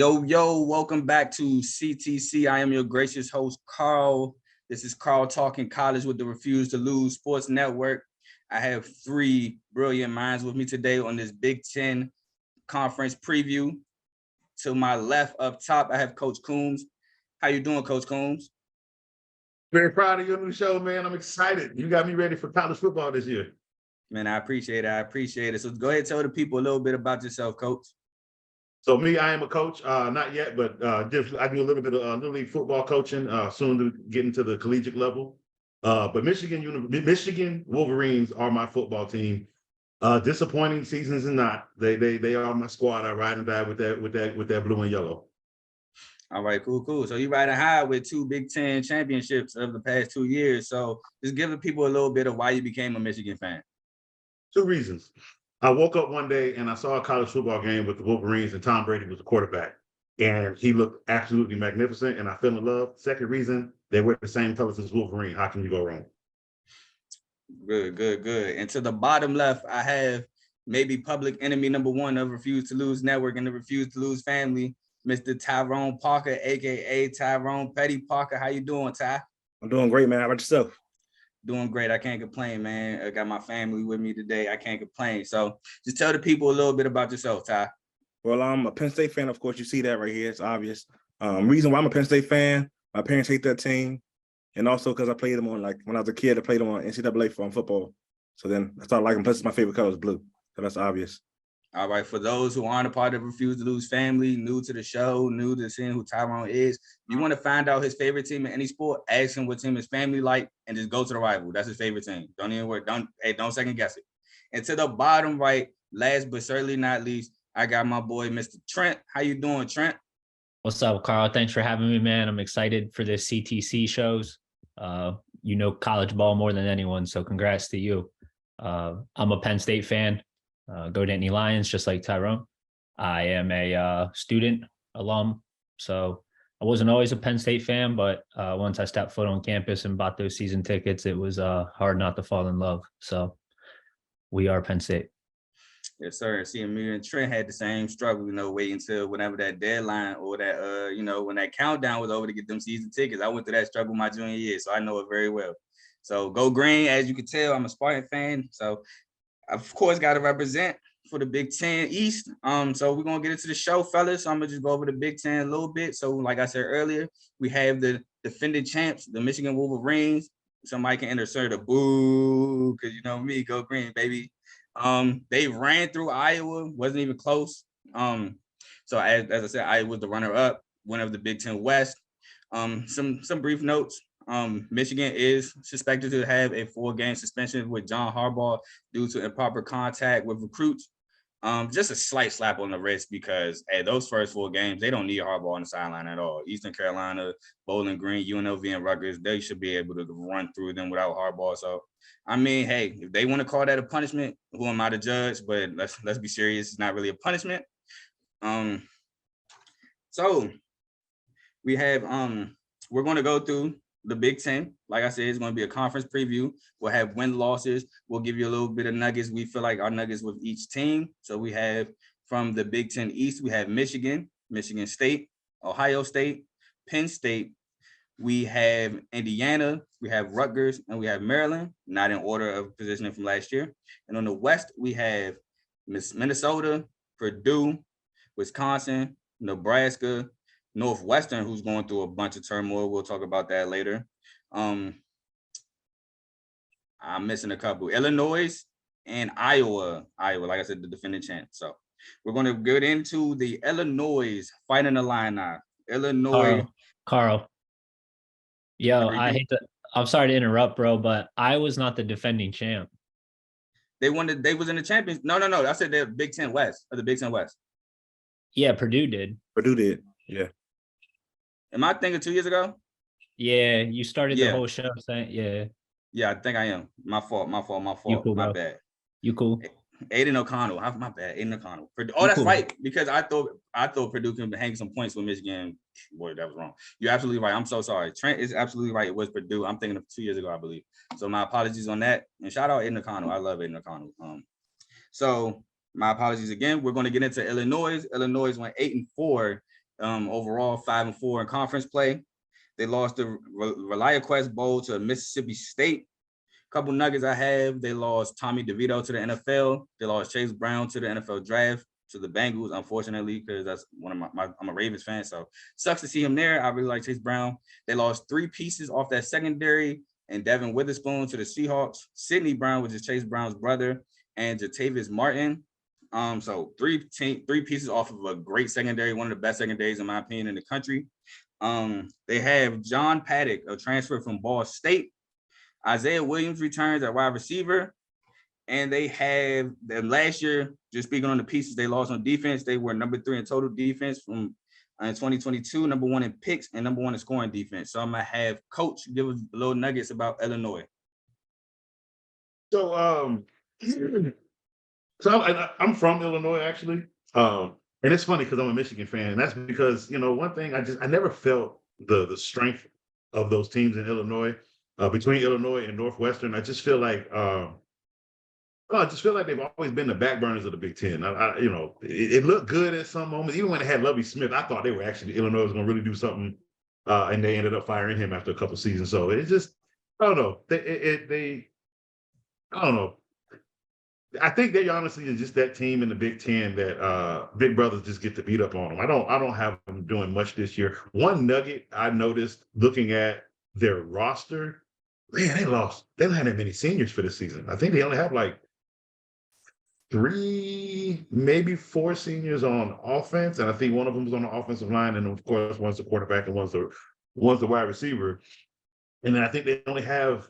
Yo, welcome back to CTC. I am your gracious host, Carl. This is Carl Talking College with the Refuse to Lose Sports Network. I have three brilliant minds with me today on this Big Ten conference preview. To my left up top, I have Coach Coombs. How you doing, Coach Coombs? Very proud of your new show, man. I'm excited. You got me ready for college football this year. Man, I appreciate it. So go ahead and tell the people a little bit about yourself, Coach. So me, I am a coach, not yet, but just I do a little bit of little league football coaching, soon to get into the collegiate level. But Michigan Wolverines are my football team. Disappointing seasons or not, they are my squad. I ride and die with that blue and yellow. All right, cool. So you riding high with two Big Ten championships of the past 2 years. So just give the people a little bit of why you became a Michigan fan. Two reasons. I woke up one day and I saw a college football game with the Wolverines and Tom Brady was the quarterback. And he looked absolutely magnificent and I fell in love. Second reason, they wear the same colors as Wolverine. How can you go wrong? Good. And to the bottom left, I have maybe public enemy number one of Refuse to Lose Network and the Refuse to Lose family, Mr. Tyrone Parker, a.k.a. Tyrone Petty Parker. How you doing, Ty? I'm doing great, man. How about yourself? Doing great. I can't complain, man. I got my family with me today. I can't complain. So just tell the people a little bit about yourself, Ty. Well, I'm a Penn State fan. Of course, you see that right here. It's obvious. Reason why I'm a Penn State fan, my parents hate that team. And also because I played them on, when I was a kid, I played them on NCAA on football. So then I started liking them. Plus, my favorite color is blue. So that's obvious. All right, for those who aren't a part of Refuse to Lose family, new to the show, new to seeing who Tyrone is, if you want to find out his favorite team in any sport, ask him what team his family like and just go to the rival. That's his favorite team. Don't even worry. Don't second guess it. And to the bottom right, last but certainly not least, I got my boy, Mr. Trent. How you doing, Trent? What's up, Carl? Thanks for having me, man. I'm excited for this CTC shows. You know college ball more than anyone, so congrats to you. I'm a Penn State fan. Go Nittany Lions, just like Tyrone. I am a student alum, so I wasn't always a Penn State fan, but once I stepped foot on campus and bought those season tickets, it was hard not to fall in love. So we are Penn State. Yes, sir. See, me and Trent had the same struggle, waiting until whenever that deadline or that, when that countdown was over to get them season tickets. I went through that struggle my junior year, so I know it very well. So go green. As you can tell, I'm a Spartan fan. So, of course, got to represent for the Big Ten East. So we're going to get into the show, fellas. So I'm going to just go over the Big Ten a little bit. So like I said earlier, we have the defending champs, the Michigan Wolverines. Somebody can insert a boo because you know me, go green, baby. They ran through Iowa, wasn't even close. So as I said, Iowa was the runner-up, winner of the Big Ten West. Some brief notes. Michigan is suspected to have a 4-game suspension with John Harbaugh due to improper contact with recruits. Just a slight slap on the wrist because those first 4 games, they don't need Harbaugh on the sideline at all. Eastern Carolina, Bowling Green, UNLV, and Rutgers, they should be able to run through them without Harbaugh. So, I mean, hey, if they want to call that a punishment, who am I to judge? But let's be serious. It's not really a punishment. So we have we're going to go through the Big Ten. Like I said, it's going to be a conference preview. We'll have win-losses. We'll give you a little bit of nuggets. We feel like our nuggets with each team. So we have from the Big Ten East, we have Michigan, Michigan State, Ohio State, Penn State. We have Indiana, we have Rutgers, and we have Maryland, not in order of positioning from last year. And on the West, we have Minnesota, Purdue, Wisconsin, Nebraska, Northwestern, who's going through a bunch of turmoil. We'll talk about that later. I'm missing a couple. Illinois and Iowa. Like I said, the defending champ. So we're going to get into the Illinois Fighting Illini. Illinois. Carl. Yo, I'm sorry to interrupt, bro, but I was not the defending champ. They was in the champions. No. I said they're Big Ten West, or the Big Ten West. Yeah, Purdue did. Yeah. Am I thinking 2 years ago? Yeah, you started the whole show saying, yeah. Yeah, I think I am. My fault. You cool, my bro. bad. You cool? Aiden O'Connell. My bad. Aiden O'Connell. Oh, that's cool. Right. Because I thought Purdue can hang some points with Michigan. Boy, that was wrong. You're absolutely right. I'm so sorry. Trent is absolutely right. It was Purdue. I'm thinking of 2 years ago, I believe. So my apologies on that. And shout out Aiden O'Connell. I love Aiden O'Connell. So my apologies again. We're going to get into Illinois. Illinois went 8-4 overall, 5-4 in conference play. They lost the ReliaQuest Bowl to Mississippi State. Couple nuggets I have: they lost Tommy DeVito to the NFL. They lost Chase Brown to the NFL draft to the Bengals, unfortunately, because that's one of I'm a Ravens fan, so sucks to see him there. I really like Chase Brown. They lost 3 pieces off that secondary, and Devin Witherspoon to the Seahawks. Sidney Brown, which is Chase Brown's brother, and Jatavius Martin. So 3 pieces off of a great secondary, one of the best secondaries in my opinion in the country. They have John Paddock, a transfer from Ball State. Isaiah Williams returns at wide receiver. And they have them last year, just speaking on the pieces they lost on defense, they were number 3 in total defense from in 2022, number 1 in picks, and number 1 in scoring defense. So I'm gonna have Coach give us little nuggets about Illinois. So I'm from Illinois actually. And it's funny because I'm a Michigan fan, and that's because, you know, one thing I never felt the strength of those teams in Illinois, between Illinois and Northwestern. I just feel like they've always been the backburners of the Big Ten. You know, it looked good at some moments. Even when they had Lovie Smith, I thought they were actually Illinois was going to really do something, and they ended up firing him after a couple seasons. So it's just, I don't know. I don't know. I think they honestly is just that team in the Big Ten that big brothers just get to beat up on them. I don't have them doing much this year. One nugget I noticed looking at their roster, man, they don't have that many seniors for this season. I think they only have like 3, maybe 4 seniors on offense, and I think one of them is on the offensive line, and of course one's the quarterback and one's the wide receiver. And then I think they only have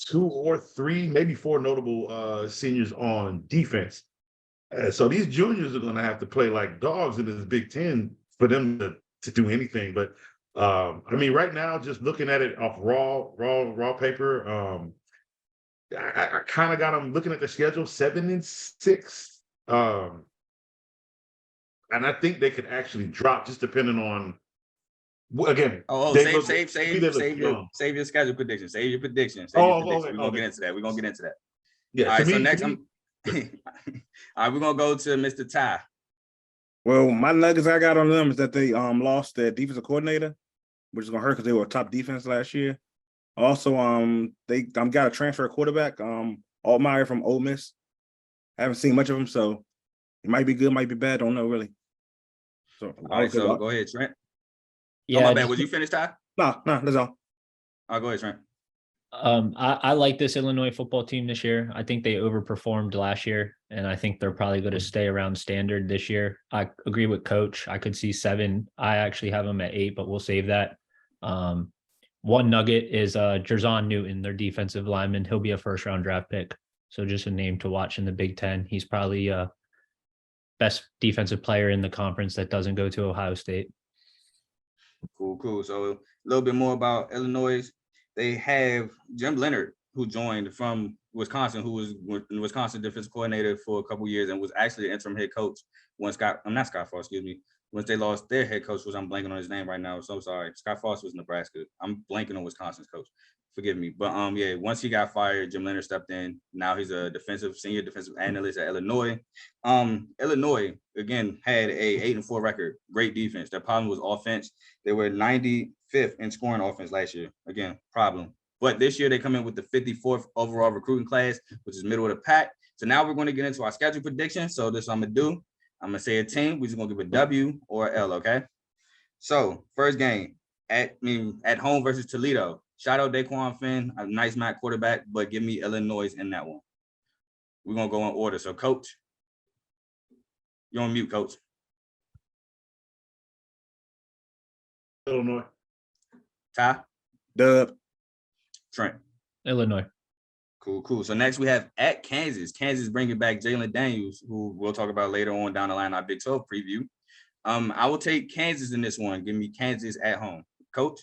2 or 3, maybe 4 notable seniors on defense. So these juniors are going to have to play like dogs in this Big Ten for them to do anything. But I mean, right now, just looking at it off raw paper, I kind of got them looking at the schedule 7-6. And I think they could actually drop just depending on, again. Save your schedule prediction. Save your prediction. We're gonna get into that. We're gonna get into that. Yeah. All right. So next, all right, we're gonna go to Mr. Ty. Well, my nuggets I got on them is that they lost their defensive coordinator, which is gonna hurt because they were a top defense last year. Also, they got a transfer quarterback, Altmaier from Ole Miss. I haven't seen much of him, so it might be good, might be bad. Don't know really. So, all right, so go ahead, Trent. Yeah, oh, my bad. Was you finished, Ty? No, that's all. I'll go ahead, Trent. I like this Illinois football team this year. I think they overperformed last year, and I think they're probably going to stay around standard this year. I agree with Coach. I could see 7. I actually have them at 8, but we'll save that. One nugget is Jerzon Newton, their defensive lineman. He'll be a first-round draft pick. So just a name to watch in the Big Ten. He's probably best defensive player in the conference that doesn't go to Ohio State. Cool. So a little bit more about Illinois. They have Jim Leonard, who joined from Wisconsin, who was Wisconsin defensive coordinator for a couple of years and was actually an interim head coach once once they lost their head coach, which I'm blanking on his name right now. So sorry. Scott Frost was Nebraska. I'm blanking on Wisconsin's coach. Forgive me. But once he got fired, Jim Leonard stepped in. Now he's a senior defensive analyst at Illinois. Illinois, again, had a 8-4 record. Great defense. Their problem was offense. They were 95th in scoring offense last year. Again, problem. But this year they come in with the 54th overall recruiting class, which is middle of the pack. So now we're going to get into our schedule prediction. So this is what I'm going to do. I'm going to say a team. We're just going to give a W or a L, okay? So first game, at home versus Toledo. Shout out Daquan Finn, a nice MAC quarterback, but give me Illinois in that one. We're going to go in order. So, Coach, you're on mute, Coach. Illinois. Ty? Dub. Trent? Illinois. Cool. So next we have at Kansas. Kansas bringing back Jalen Daniels, who we'll talk about later on down the line, our Big 12 preview. I will take Kansas in this one. Give me Kansas at home. Coach?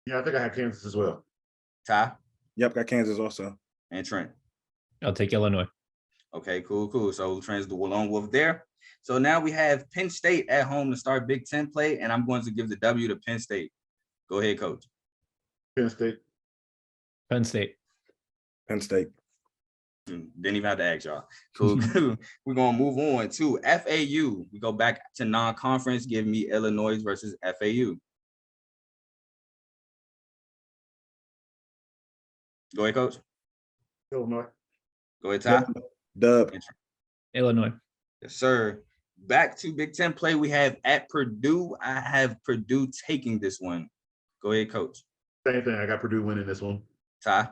Yeah, I think I have Kansas as well. Ty? Yep, got Kansas also. And Trent? I'll take Illinois. Okay, cool. So Trent's the lone wolf there. So now we have Penn State at home to start Big 10 play, and I'm going to give the W to Penn State. Go ahead, Coach. Penn State. Penn State. Penn State. Didn't even have to ask y'all. Cool. We're gonna move on to FAU. We go back to non-conference. Give me Illinois versus FAU. Go ahead, coach. Illinois. Go ahead, Ty. Dub. Illinois. Yes, sir. Back to Big Ten play. We have at Purdue. I have Purdue taking this one. Go ahead, coach. Same thing. I got Purdue winning this one. Ty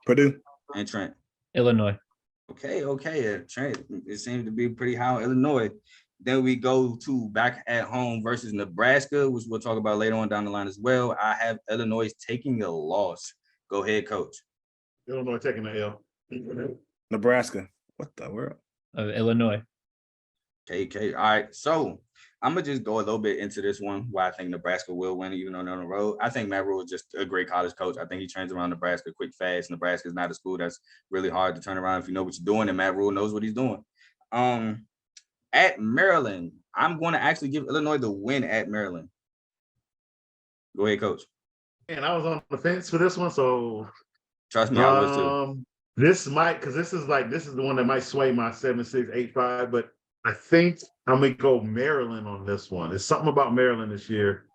Purdue. and Trent. Illinois. Okay. Trent, it seems to be pretty high on Illinois. Then we go to back at home versus Nebraska, which we'll talk about later on down the line as well. I have Illinois taking a loss. Go ahead, coach. Illinois taking the L. Nebraska. What the world? Illinois. Okay. All right. So I'm gonna just go a little bit into this one why I think Nebraska will win, even though they're on the road. I think Matt Rhule is just a great college coach. I think he trains around Nebraska quick, fast. Nebraska is not a school that's really hard to turn around if you know what you're doing, and Matt Rhule knows what he's doing. At Maryland, I'm going to actually give Illinois the win at Maryland. Go ahead, coach. And I was on the fence for this one, so Trust me, I was too. This might, because this is the one that might sway my 7-6, 8-5, but I think I'm gonna go Maryland on this one. It's something about Maryland this year.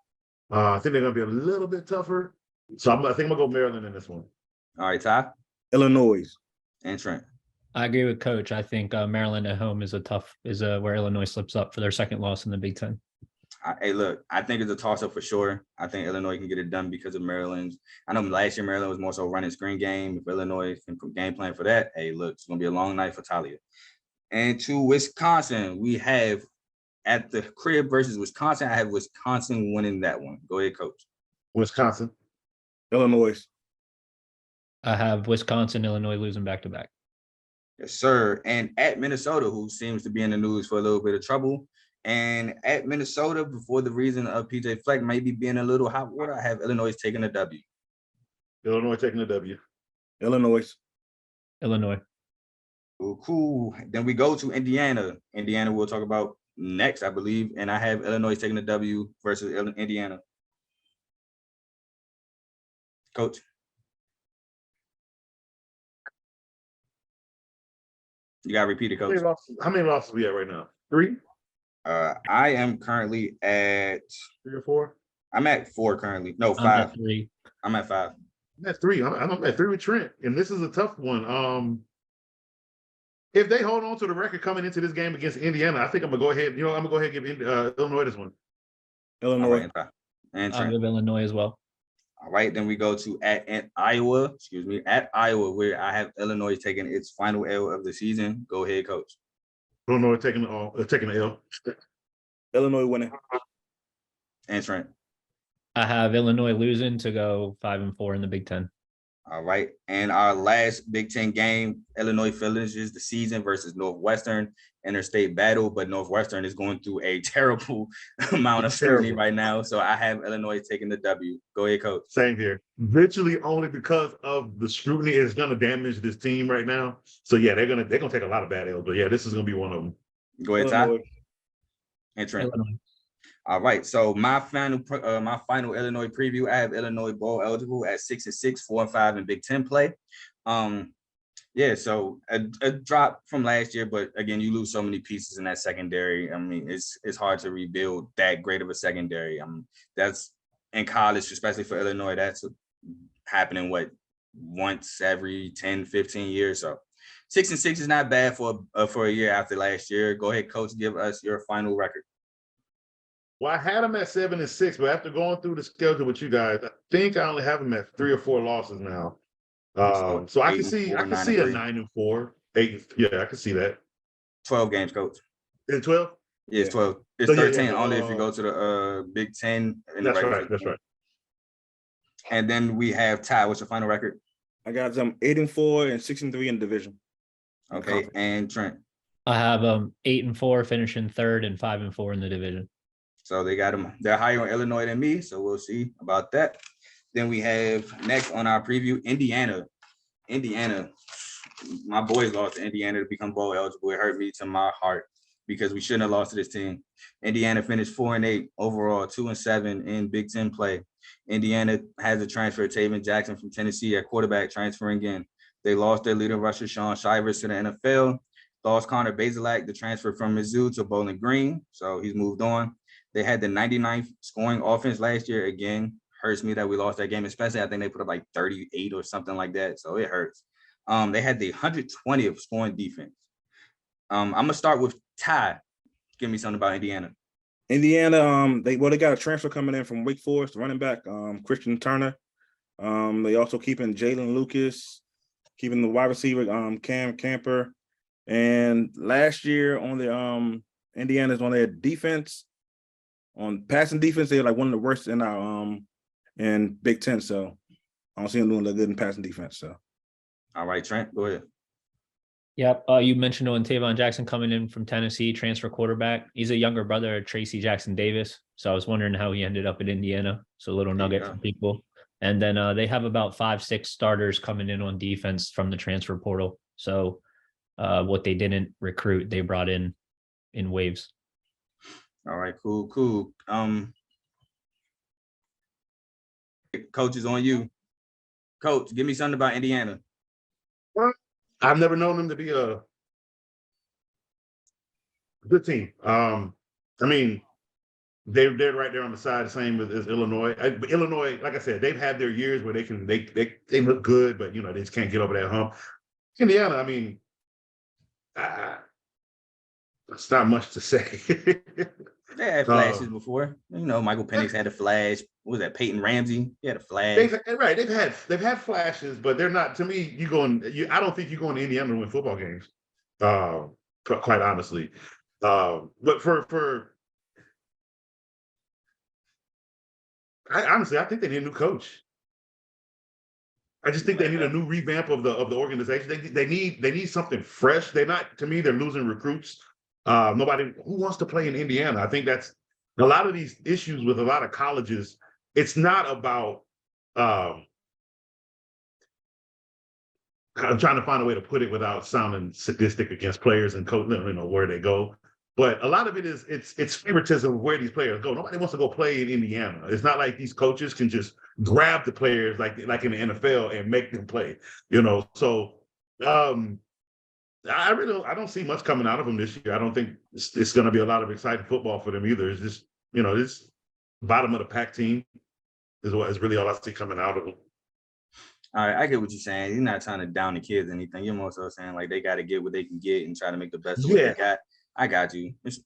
I think they're gonna be a little bit tougher. So I think I'm gonna go Maryland in this one. All right, Ty Illinois. and Trent. I agree with Coach. I think Maryland at home is where Illinois slips up for their second loss in the Big Ten. Hey, look, I think it's a toss-up for sure. I think Illinois can get it done because of Maryland's. I know last year Maryland was more so running screen game. If Illinois can game plan for that, hey, look, it's going to be a long night for Talia. And to Wisconsin, we have at the crib versus Wisconsin. I have Wisconsin winning that one. Go ahead, coach. Wisconsin. Illinois. I have Wisconsin, Illinois losing back-to-back. Yes, sir. And at Minnesota, who seems to be in the news for a little bit of trouble. And at Minnesota, before the reason of PJ Fleck maybe being a little hot water, I have Illinois taking a W. Illinois taking the W. Illinois. Illinois. Cool. Then we go to Indiana. Indiana we'll talk about next, I believe. And I have Illinois taking the W versus Indiana. Coach. You got to repeat it, coach. How many losses we at right now? 3? I am currently at 3 or 4. I'm at 4 currently. No, 5. I'm at 3. I'm at 5. I'm at 3. I'm at 3 with Trent, and this is a tough one. If they hold on to the record coming into this game against Indiana, I think I'm gonna go ahead. I'm gonna go ahead and give Illinois this one. Illinois. Right, and I'll Trent. give Illinois as well. All right, then we go to at Iowa. At Iowa, where I have Illinois taking its final L of the season. Go ahead, coach. Illinois taking the L. Illinois winning. And Trent. I have Illinois losing to go 5-4 in the Big Ten. All right. And our last Big Ten game, Illinois finishes the season versus Northwestern, interstate battle, but Northwestern is going through a terrible amount of scrutiny right now. So I have Illinois taking the W. Go ahead, coach. Same here. Virtually only because of the scrutiny is going to damage this team right now. So yeah, they're gonna take a lot of bad L's, but yeah, this is gonna be one of them. Go ahead, Ty. And Trent. Illinois. All right, so my final Illinois preview. I have Illinois bowl eligible at 6-6, 4-5 in Big Ten play. Yeah, so a drop from last year, but again, you lose so many pieces in that secondary. I mean, it's hard to rebuild that great of a secondary. That's in college, especially for Illinois. That's happening once every 10, 15 years. So 6-6 is not bad for a year after last year. Go ahead, coach. Give us your final record. Well, I had them at 7-6, but after going through the schedule with you guys, I think I only have them at 3 or 4 losses now. So I can see a 9-4, 8. Yeah, I can see that. 12 games, coach. Is it 12? Yeah, it's 12. It's So, 13 yeah, only if you go to the Big Ten. That's right. And then we have Ty. What's your final record? I got them 8-4 and 6-3 in division. Okay, and Trent. I have 8-4 finishing third and 5-4 in the division. So they got them. They're higher on Illinois than me, so we'll see about that. Then we have next on our preview, Indiana. My boys lost to Indiana to become bowl eligible. It hurt me to my heart because we shouldn't have lost to this team. Indiana finished 4-8 overall, 2-7 in Big Ten play. Indiana has a transfer, Taven Jackson from Tennessee at quarterback transferring in. They lost their leader rusher Sean Shivers to the NFL. Lost Connor Bazelak, the transfer from Mizzou to Bowling Green, so he's moved on. They had the 99th scoring offense last year. Again, hurts me that we lost that game, especially I think they put up like 38 or something like that, so it hurts. They had the 120th scoring defense. I'm gonna start with Ty. Give me something about Indiana. Indiana, they got a transfer coming in from Wake Forest, running back, Christian Turner. They also keeping Jalen Lucas, keeping the wide receiver, Cam Camper. And last year on the Indiana's on their defense, on passing defense, they're like one of the worst in our in Big Ten. So I don't see them doing good in passing defense. So All right, Trent, go ahead. Yep. You mentioned on Tavon Jackson coming in from Tennessee, transfer quarterback. He's a younger brother of Tracy Jackson Davis. So I was wondering how he ended up at Indiana. So a little nugget for people. And then they have about 5-6 starters coming in on defense from the transfer portal. So what they didn't recruit, they brought in waves. All right, cool. Coach is on you. Coach, give me something about Indiana. I've never known them to be a good team. I mean, they're right there on the side, same as Illinois. But Illinois, like I said, they've had their years where they look good, but they just can't get over that hump. Indiana, I mean, it's not much to say. They had flashes before. Michael Penix had a flash. What was that? Peyton Ramsey? He had a flash. They've had flashes, but they're not. To me, I don't think you go into Indiana to win football games. Quite honestly, but I think they need a new coach. I just think they need a new revamp of the organization. They need something fresh. They're losing recruits. Nobody who wants to play in Indiana. I think that's a lot of these issues with a lot of colleges. It's not about I'm trying to find a way to put it without sounding sadistic against players and coach, where they go. But a lot of it is it's favoritism of where these players go. Nobody wants to go play in Indiana. It's not like these coaches can just grab the players like in the NFL and make them play. So I don't see much coming out of them this year. I don't think it's going to be a lot of exciting football for them either. It's just this bottom of the pack team is really all I see coming out of them. All right, I get what you're saying. You're not trying to down the kids or anything. You're more so saying like they got to get what they can get and try to make the best of what they got. I got you. It's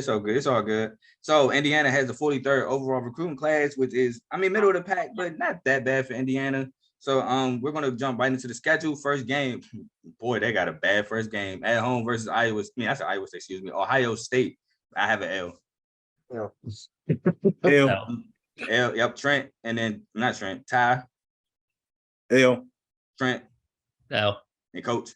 all good. It's all good. So Indiana has the 43rd overall recruiting class, which is, middle of the pack, but not that bad for Indiana. So we're gonna jump right into the schedule. First game, boy, they got a bad first game at home versus Ohio State. I have an L. L. Yep, Trent, and then not Trent, Ty. L. Trent. L. And Coach.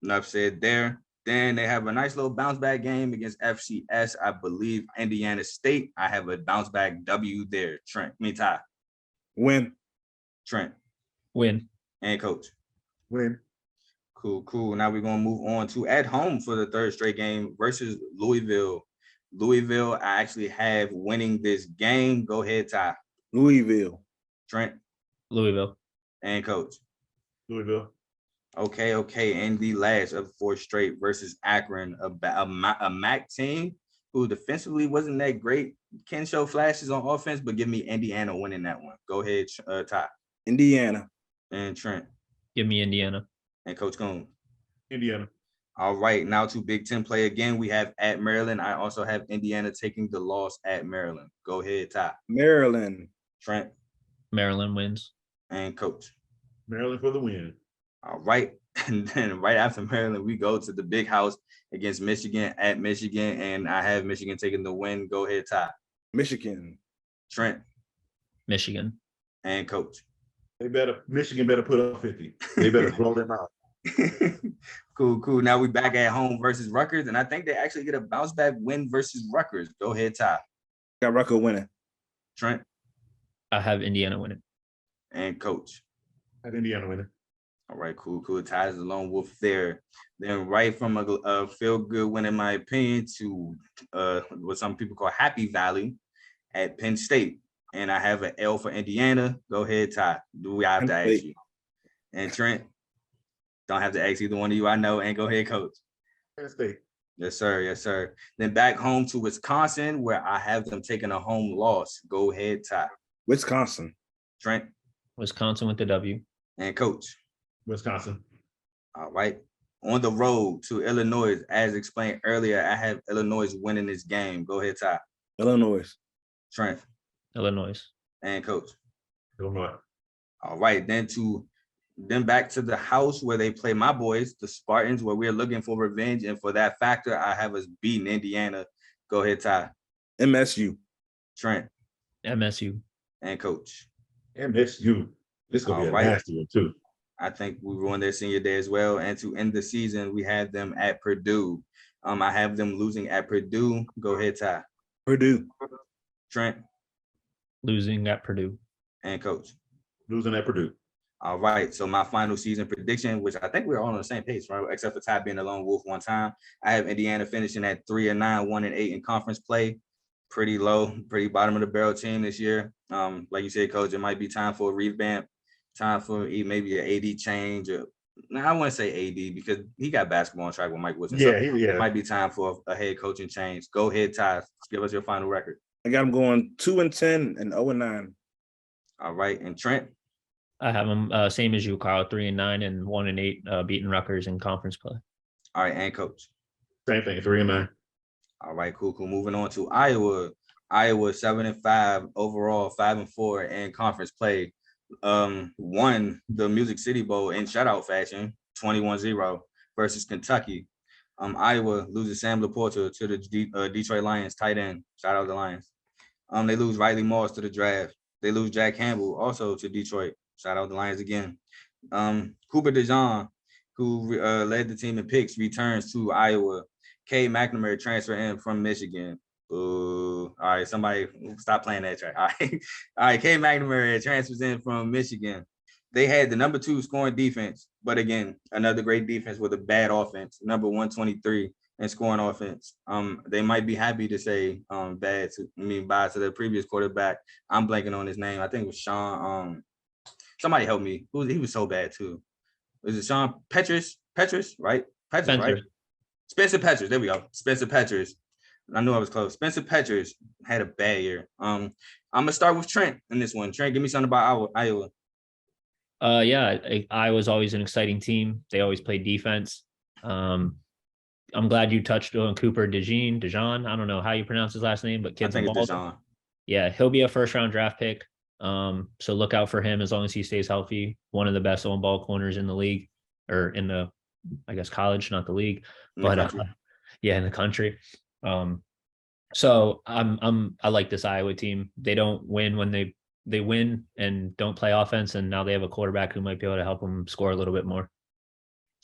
Enough said there. Then they have a nice little bounce back game against FCS, I believe, Indiana State. I have a bounce back W there. Trent, Ty. Win. Trent. Win. And Coach. Win. Cool. Now we're going to move on to at home for the third straight game versus Louisville. I actually have winning this game. Go ahead, Ty. Louisville. Trent. Louisville. And Coach. Louisville. Okay. And the last of 4 straight versus Akron, a MAC team who defensively wasn't that great. Can show flashes on offense, but give me Indiana winning that one. Go ahead, Ty. Indiana. And Trent. Give me Indiana. And Coach Coon. Indiana. All right, now to Big Ten play again. We have at Maryland. I also have Indiana taking the loss at Maryland. Go ahead, Ty. Maryland. Trent. Maryland wins. And Coach. Maryland for the win. All right. And then right after Maryland, we go to the big house against Michigan at Michigan. And I have Michigan taking the win. Go ahead, Ty. Michigan. Trent. Michigan. And Coach. Michigan better put up 50. They better blow them out. Cool. Now we back at home versus Rutgers. And I think they actually get a bounce back win versus Rutgers. Go ahead, Ty. Got Rutgers winning. Trent. I have Indiana winning. And Coach. I have Indiana winning. All right, cool. Ties the lone wolf there. Then right from a feel-good win, in my opinion, to what some people call Happy Valley at Penn State. And I have an L for Indiana. Go ahead, Ty. Do we have to ask you? And Trent, don't have to ask either one of you. I know. And go ahead, coach. Penn State. Yes, sir. Yes, sir. Then back home to Wisconsin, where I have them taking a home loss. Go ahead, Ty. Wisconsin. Trent. Wisconsin with the W. And coach. Wisconsin. All right. On the road to Illinois, as explained earlier, I have Illinois winning this game. Go ahead, Ty. Illinois. Trent. Illinois. And coach. Illinois. All right. Then back to the house where they play my boys, the Spartans, where we're looking for revenge. And for that factor, I have us beating Indiana. Go ahead, Ty. MSU. Trent. MSU. And coach. MSU. This is going to be a nasty one, too. I think we ruined their senior day as well. And to end the season, we have them at Purdue. I have them losing at Purdue. Go ahead, Ty. Purdue. Trent. Losing at Purdue. And coach. Losing at Purdue. All right. So my final season prediction, which I think we're all on the same page, right? Except for Ty being a lone wolf one time. I have Indiana finishing at 3-9, 1-8 in conference play. Pretty low, pretty bottom of the barrel team this year. Like you said, coach, it might be time for a revamp. Time for maybe an AD change. I wouldn't say AD because he got basketball on track with Mike Woodson. Yeah, so it might be time for a head coaching change. Go ahead, Ty. Give us your final record. I got them going 2-10 and 0-9. All right, and Trent. I have them same as you, Carl, 3-9 and 1-8, beating Rutgers in conference play. All right, and coach. Same thing, 3-9. All right, cool. Moving on to Iowa. Iowa 7-5 overall, 5-4 in conference play. Won the Music City Bowl in shutout fashion, 21-0 versus Kentucky. Iowa loses Sam Laporta to the Detroit Lions tight end. Shout out the Lions. They lose Riley Moss to the draft. They lose Jack Campbell also to Detroit. Shout out the Lions again. Cooper DeJean, who led the team in picks, returns to Iowa. Kay McNamara transfer in from Michigan. All right, somebody stop playing that track. All right, Kay McNamara transfers in from Michigan. They had the number 2 scoring defense, but again, another great defense with a bad offense, number 123 in scoring offense. They might be happy to say bye to their previous quarterback. I'm blanking on his name. I think it was Sean. Somebody help me. He was so bad too. Was it Sean Petrus? Right? Petrus, right? Spencer Petrus. There we go. Spencer Petrus. I knew I was close. Spencer Petrus had a bad year. I'm gonna start with Trent in this one. Trent, give me something about Iowa. Iowa's always an exciting team. They always play defense. I'm glad you touched on Cooper DeJean. I don't know how you pronounce his last name, but I think it's DeJean. Yeah, he'll be a first-round draft pick. So look out for him as long as he stays healthy. One of the best on-ball corners in the league, or in the, I guess, college, not the league, but in the country. So I like this Iowa team. They don't win when they win and don't play offense, and now they have a quarterback who might be able to help them score a little bit more.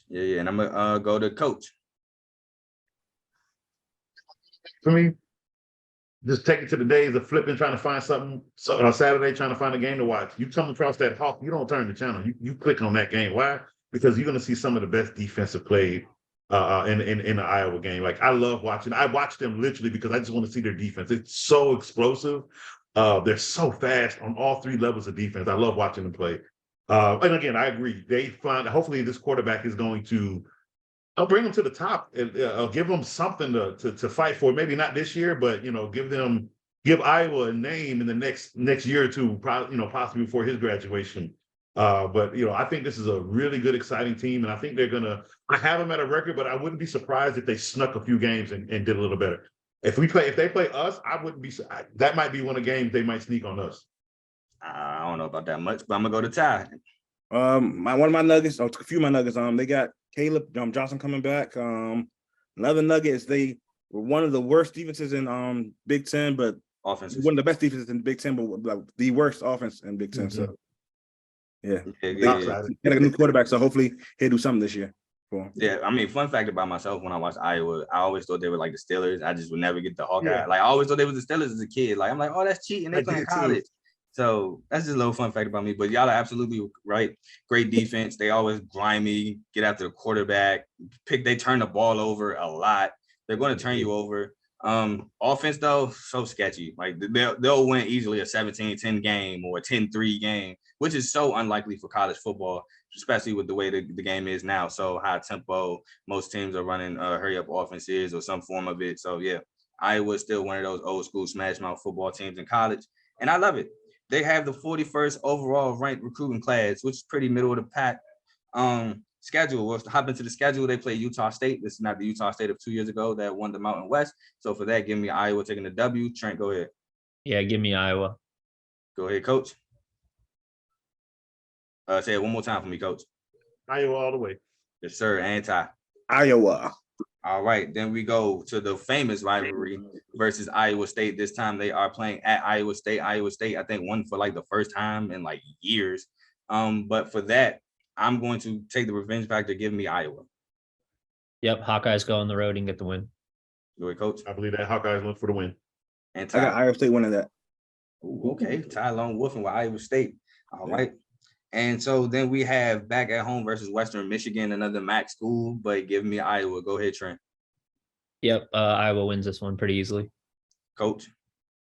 Yeah, and I'm gonna go to coach. For me, just take it to the days of flipping, trying to find something. So on Saturday, trying to find a game to watch. You come across that hawk, you don't turn the channel. You click on that game. Why? Because you're going to see some of the best defensive play in the Iowa game. Like, I love watching. I watch them literally because I just want to see their defense. It's so explosive. They're so fast on all 3 levels of defense. I love watching them play. And again, I agree. Hopefully this quarterback is going to bring them to the top and give them something to fight for. Maybe not this year, but give Iowa a name in the next year or two, possibly before his graduation. But I think this is a really good, exciting team, and I think I have them at a record, but I wouldn't be surprised if they snuck a few games and did a little better. If they play us, I wouldn't be. That might be one of the games they might sneak on us. I don't know about that much, but I'm gonna go to Ty. One of my Nuggets, a few of my Nuggets. They got Caleb Johnson coming back. Another Nugget is they were one of the worst defenses in Big Ten, but offenses. One of the best defenses in Big Ten, but like the worst offense in Big Ten. Mm-hmm. So yeah. They got a new quarterback, so hopefully he'll do something this year for him. Yeah, I mean, fun fact about myself, when I watched Iowa, I always thought they were like the Steelers. I just would never get the Hawkeye. Yeah. Like, I always thought they were the Steelers as a kid. Like, I'm like, oh, that's cheating. They playing college. So that's just a little fun fact about me. But y'all are absolutely right. Great defense. They always grimy, get after the quarterback. They turn the ball over a lot. They're going to turn you over. Offense though, so sketchy. Like they'll win easily a 17-10 game or a 10-3 game, which is so unlikely for college football, especially with the way the game is now. So high tempo, most teams are running hurry up offenses or some form of it. So yeah, Iowa's still one of those old school smash mouth football teams in college, and I love it. They have the 41st overall ranked recruiting class, which is pretty middle of the pack. Schedule. We'll hop into the schedule. They play Utah State. This is not the Utah State of 2 years ago that won the Mountain West. So for that, give me Iowa taking the W. Trent, go ahead. Yeah, give me Iowa. Go ahead, Coach. Say it one more time for me, Coach. Iowa all the way. Yes, sir. Anti. Iowa. All right. Then we go to the famous rivalry versus Iowa State. This time they are playing at Iowa State. Iowa State, I think, won for like the first time in like years. But for that, I'm going to take the revenge factor. Give me Iowa. Yep, Hawkeyes go on the road and get the win. Go ahead, Coach. I believe that Hawkeyes went for the win. And I got Iowa State winning that. Ooh, okay, Ty Long Wolfing with Iowa State. All right. And so then we have back at home versus Western Michigan, another MAC school, but give me Iowa. Go ahead, Trent. Yep, Iowa wins this one pretty easily. Coach.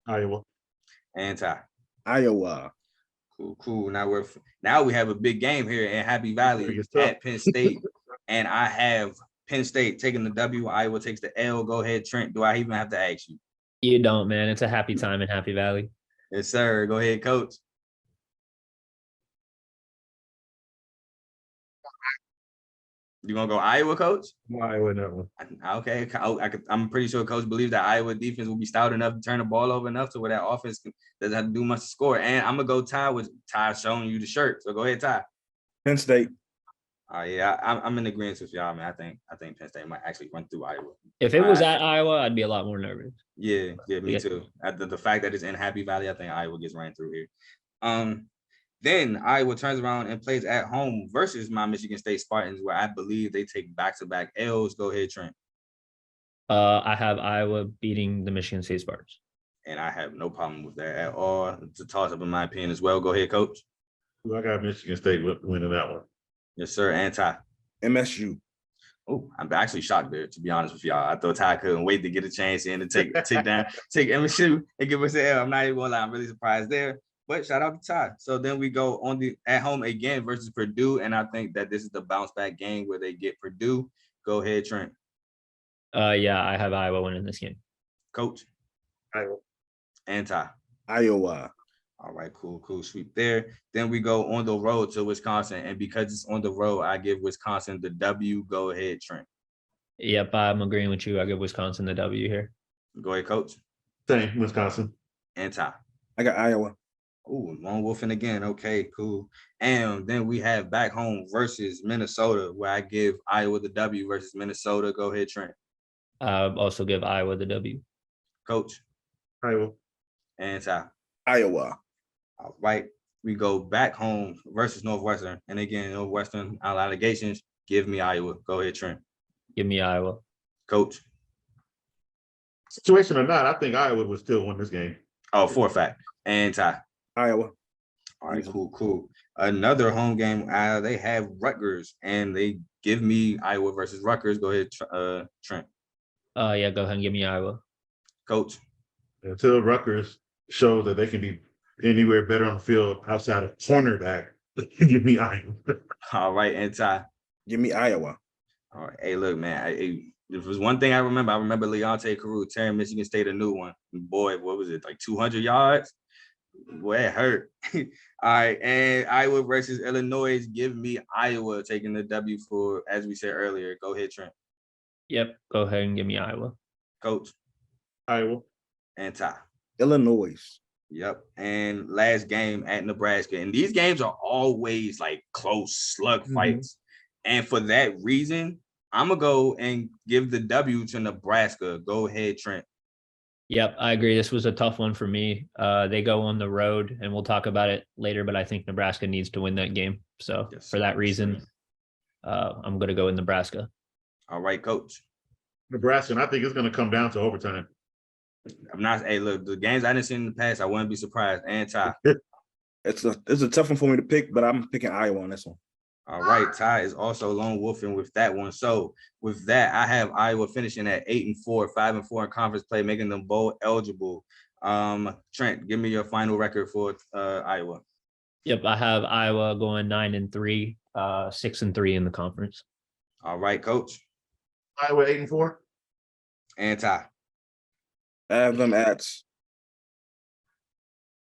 Iowa. And Ty. Iowa. Cool. Now we have a big game here in Happy Valley at Penn State, and I have Penn State taking the W. Iowa takes the L. Go ahead, Trent. Do I even have to ask you? You don't, man. It's a happy time in Happy Valley. Yes, sir. Go ahead, Coach. You gonna go Iowa, Coach? Iowa in that one. Okay, I'm pretty sure Coach believes that Iowa defense will be stout enough to turn the ball over enough to where that offense doesn't have to do much to score. And I'm gonna go Ty with Ty showing you the shirt. So go ahead, Ty. Penn State. Yeah, I'm in agreement with y'all, man. I think Penn State might actually run through Iowa. If it was at Iowa, I'd be a lot more nervous. Yeah, me too. The fact that it's in Happy Valley, I think Iowa gets ran through here. Then Iowa turns around and plays at home versus my Michigan State Spartans, where I believe they take back-to-back L's. Go ahead, Trent. I have Iowa beating the Michigan State Spartans. And I have no problem with that at all. It's a toss-up in my opinion as well. Go ahead, Coach. I got Michigan State winning that one. Yes, sir. And Ty. MSU. Oh, I'm actually shocked there, to be honest with y'all. I thought Ty couldn't wait to get a chance in to take MSU and give us an L. I'm not even gonna lie, I'm really surprised there. But shout out to Ty. So then we go on the at home again versus Purdue, and I think that this is the bounce back game where they get Purdue. Go ahead, Trent. Yeah, I have Iowa winning this game. Coach. Iowa. And Ty. Iowa. All right, cool sweep there. Then we go on the road to Wisconsin, and because it's on the road, I give Wisconsin the W. Go ahead, Trent. Yep, I'm agreeing with you. I give Wisconsin the W here. Go ahead, Coach. Same, Wisconsin. And Ty. I got Iowa. Oh, Lone Wolfing again. Okay, cool. And then we have back home versus Minnesota, where I give Iowa the W versus Minnesota. Go ahead, Trent. Also give Iowa the W. Coach. Iowa. And Ty. Iowa. All right. We go back home versus Northwestern. And again, Northwestern allegations. Give me Iowa. Go ahead, Trent. Give me Iowa. Coach. Situation or not, I think Iowa would still win this game. Oh, for a fact. And Ty. Iowa. All right, cool. Another home game. They have Rutgers, and they give me Iowa versus Rutgers. Go ahead, Trent. Yeah, go ahead and give me Iowa. Coach. Until Rutgers shows that they can be anywhere better on the field outside of cornerback, give me Iowa. All right, and Ty. Give me Iowa. All right. Hey, look, man. If there's one thing I remember Leonte Carew tearing Michigan State a new one. Boy, what was it, like 200 yards? Boy, it hurt. All right, and Iowa versus Illinois. Give me Iowa taking the W for, as we said earlier. Go ahead, Trent. Yep, go ahead and give me Iowa. Coach. Iowa. And Ty. Illinois. Yep. And last game at Nebraska. And these games are always like close slug fights. And for that reason, I'm going to go and give the W to Nebraska. Go ahead, Trent. Yep, I agree. This was a tough one for me. They go on the road, and we'll talk about it later, but I think Nebraska needs to win that game. So for that reason, I'm going to go with Nebraska. All right, Coach. Nebraska, and I think it's going to come down to overtime. I'm not. Hey, look, the games I didn't see in the past, I wouldn't be surprised. And Ty. It's a tough one for me to pick, but I'm picking Iowa on this one. All right, Ty is also lone wolfing with that one. So with that, I have Iowa finishing at 8-4, 5-4 in conference play, making them bowl eligible. Trent, give me your final record for Iowa. Yep, I have Iowa going 9-3, 6-3 in the conference. All right, Coach. Iowa 8-4. And Ty. I have them at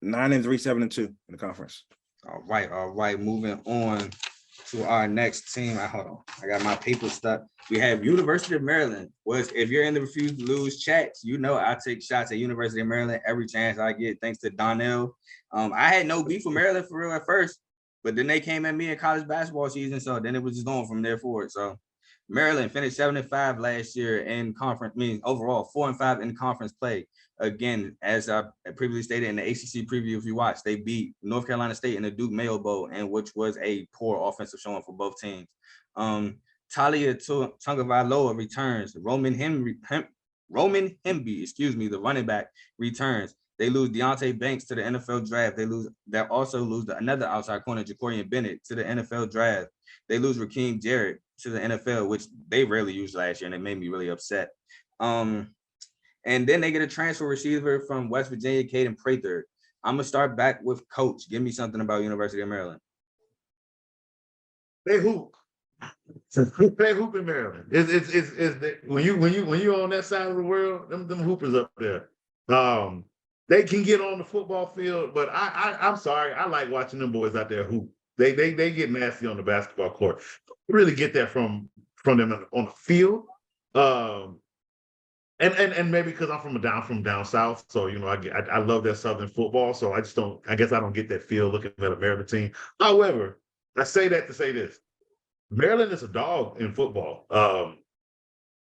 9-3, 7-2 in the conference. All right. Moving on to our next team. Hold on. I got my paper stuck. We have University of Maryland. If you're in the Refuse to Lose chats, you know I take shots at University of Maryland every chance I get, thanks to Donnell. I had no beef with Maryland for real at first, but then they came at me in college basketball season, so then it was just going from there forward. So Maryland finished 7-5 last year in conference, overall 4-5 in conference play. Again, as I previously stated in the ACC preview, if you watch, they beat North Carolina State in the Duke Mayo Bowl, and which was a poor offensive showing for both teams. Talia Tungavailoa returns. Roman Hemby, the running back, returns. They lose Deontay Banks to the NFL draft. They also lose another outside corner, Jacorian Bennett, to the NFL draft. They lose Rakeem Jarrett to the NFL, which they rarely used last year, and it made me really upset. And then they get a transfer receiver from West Virginia, Caden Prather. I'm gonna start back with Coach. Give me something about University of Maryland. They hoop. They hoop in Maryland. When you on that side of the world, them hoopers up there. They can get on the football field, but I'm sorry, I like watching them boys out there hoop. They get nasty on the basketball court. Really get that from them on the field. And maybe because I'm from down south, so I love that Southern football. So I guess I don't get that feel looking at a Maryland team. However, I say that to say this: Maryland is a dog in football.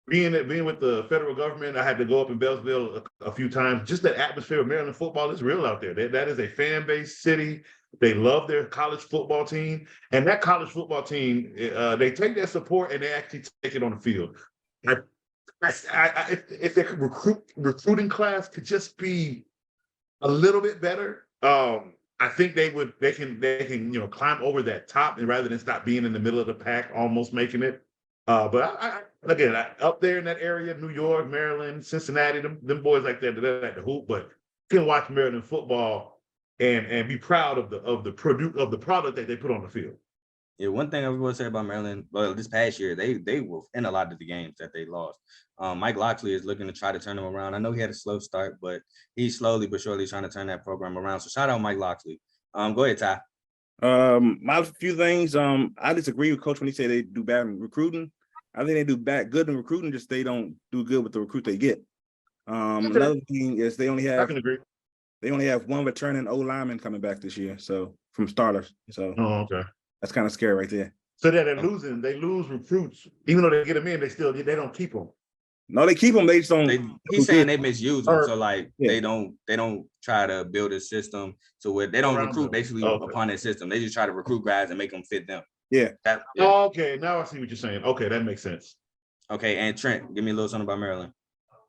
Being with the federal government, I had to go up in Bellsville a few times. Just that atmosphere of Maryland football is real out there. That is a fan-based city. They love their college football team, and that college football team, they take their support and they actually take it on the field. If their recruiting class could just be a little bit better, I think they can climb over that top, and rather than stop being in the middle of the pack, almost making it. But again, up there in that area, New York, Maryland, Cincinnati, them boys like that, they're at the hoop, but you can watch Maryland football and be proud of the product that they put on the field. Yeah, one thing I was going to say about Maryland, this past year, they were in a lot of the games that they lost. Mike Locksley is looking to try to turn them around. I know he had a slow start, but he's slowly but surely trying to turn that program around. So shout out Mike Locksley. Go ahead, Ty. My few things. I disagree with Coach when he say they do bad in recruiting. I think they do good in recruiting, just they don't do good with the recruit they get. Another thing is they only have one returning O lineman coming back this year, so from starters. So okay. That's kind of scary right there. So they're losing. They lose recruits, even though they get them in. They don't keep them. No, they keep them. They just don't. He's saying they misuse them. So they don't try to build a system to where they don't recruit basically upon their system. They just try to recruit guys and make them fit them. Yeah. Okay, now I see what you're saying. Okay, that makes sense. Okay, and Trent, give me a little something about Maryland.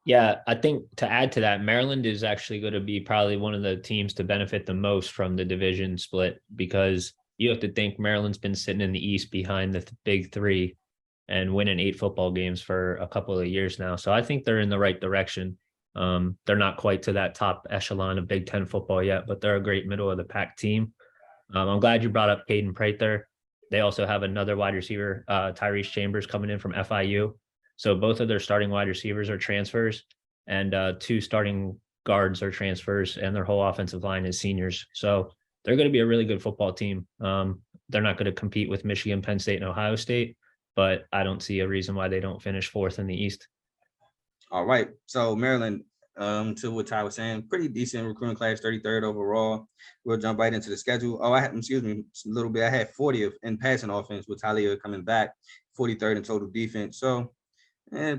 Yeah, I think to add to that, Maryland is actually going to be probably one of the teams to benefit the most from the division split, because you have to think Maryland's been sitting in the East behind the big three and winning 8 football games for a couple of years now. So I think they're in the right direction. They're not quite to that top echelon of Big Ten football yet, but they're a great middle of the pack team. I'm glad you brought up Caden Prather. They also have another wide receiver, Tyrese Chambers, coming in from FIU. So both of their starting wide receivers are transfers, and 2 starting guards are transfers, and their whole offensive line is seniors. So they're going to be a really good football team. They're not going to compete with Michigan, Penn State, and Ohio State, but I don't see a reason why they don't finish 4th in the East. All right. So Maryland, to what Ty was saying, pretty decent recruiting class, 33rd overall. We'll jump right into the schedule. I had 40th in passing offense with Talia coming back, 43rd in total defense. So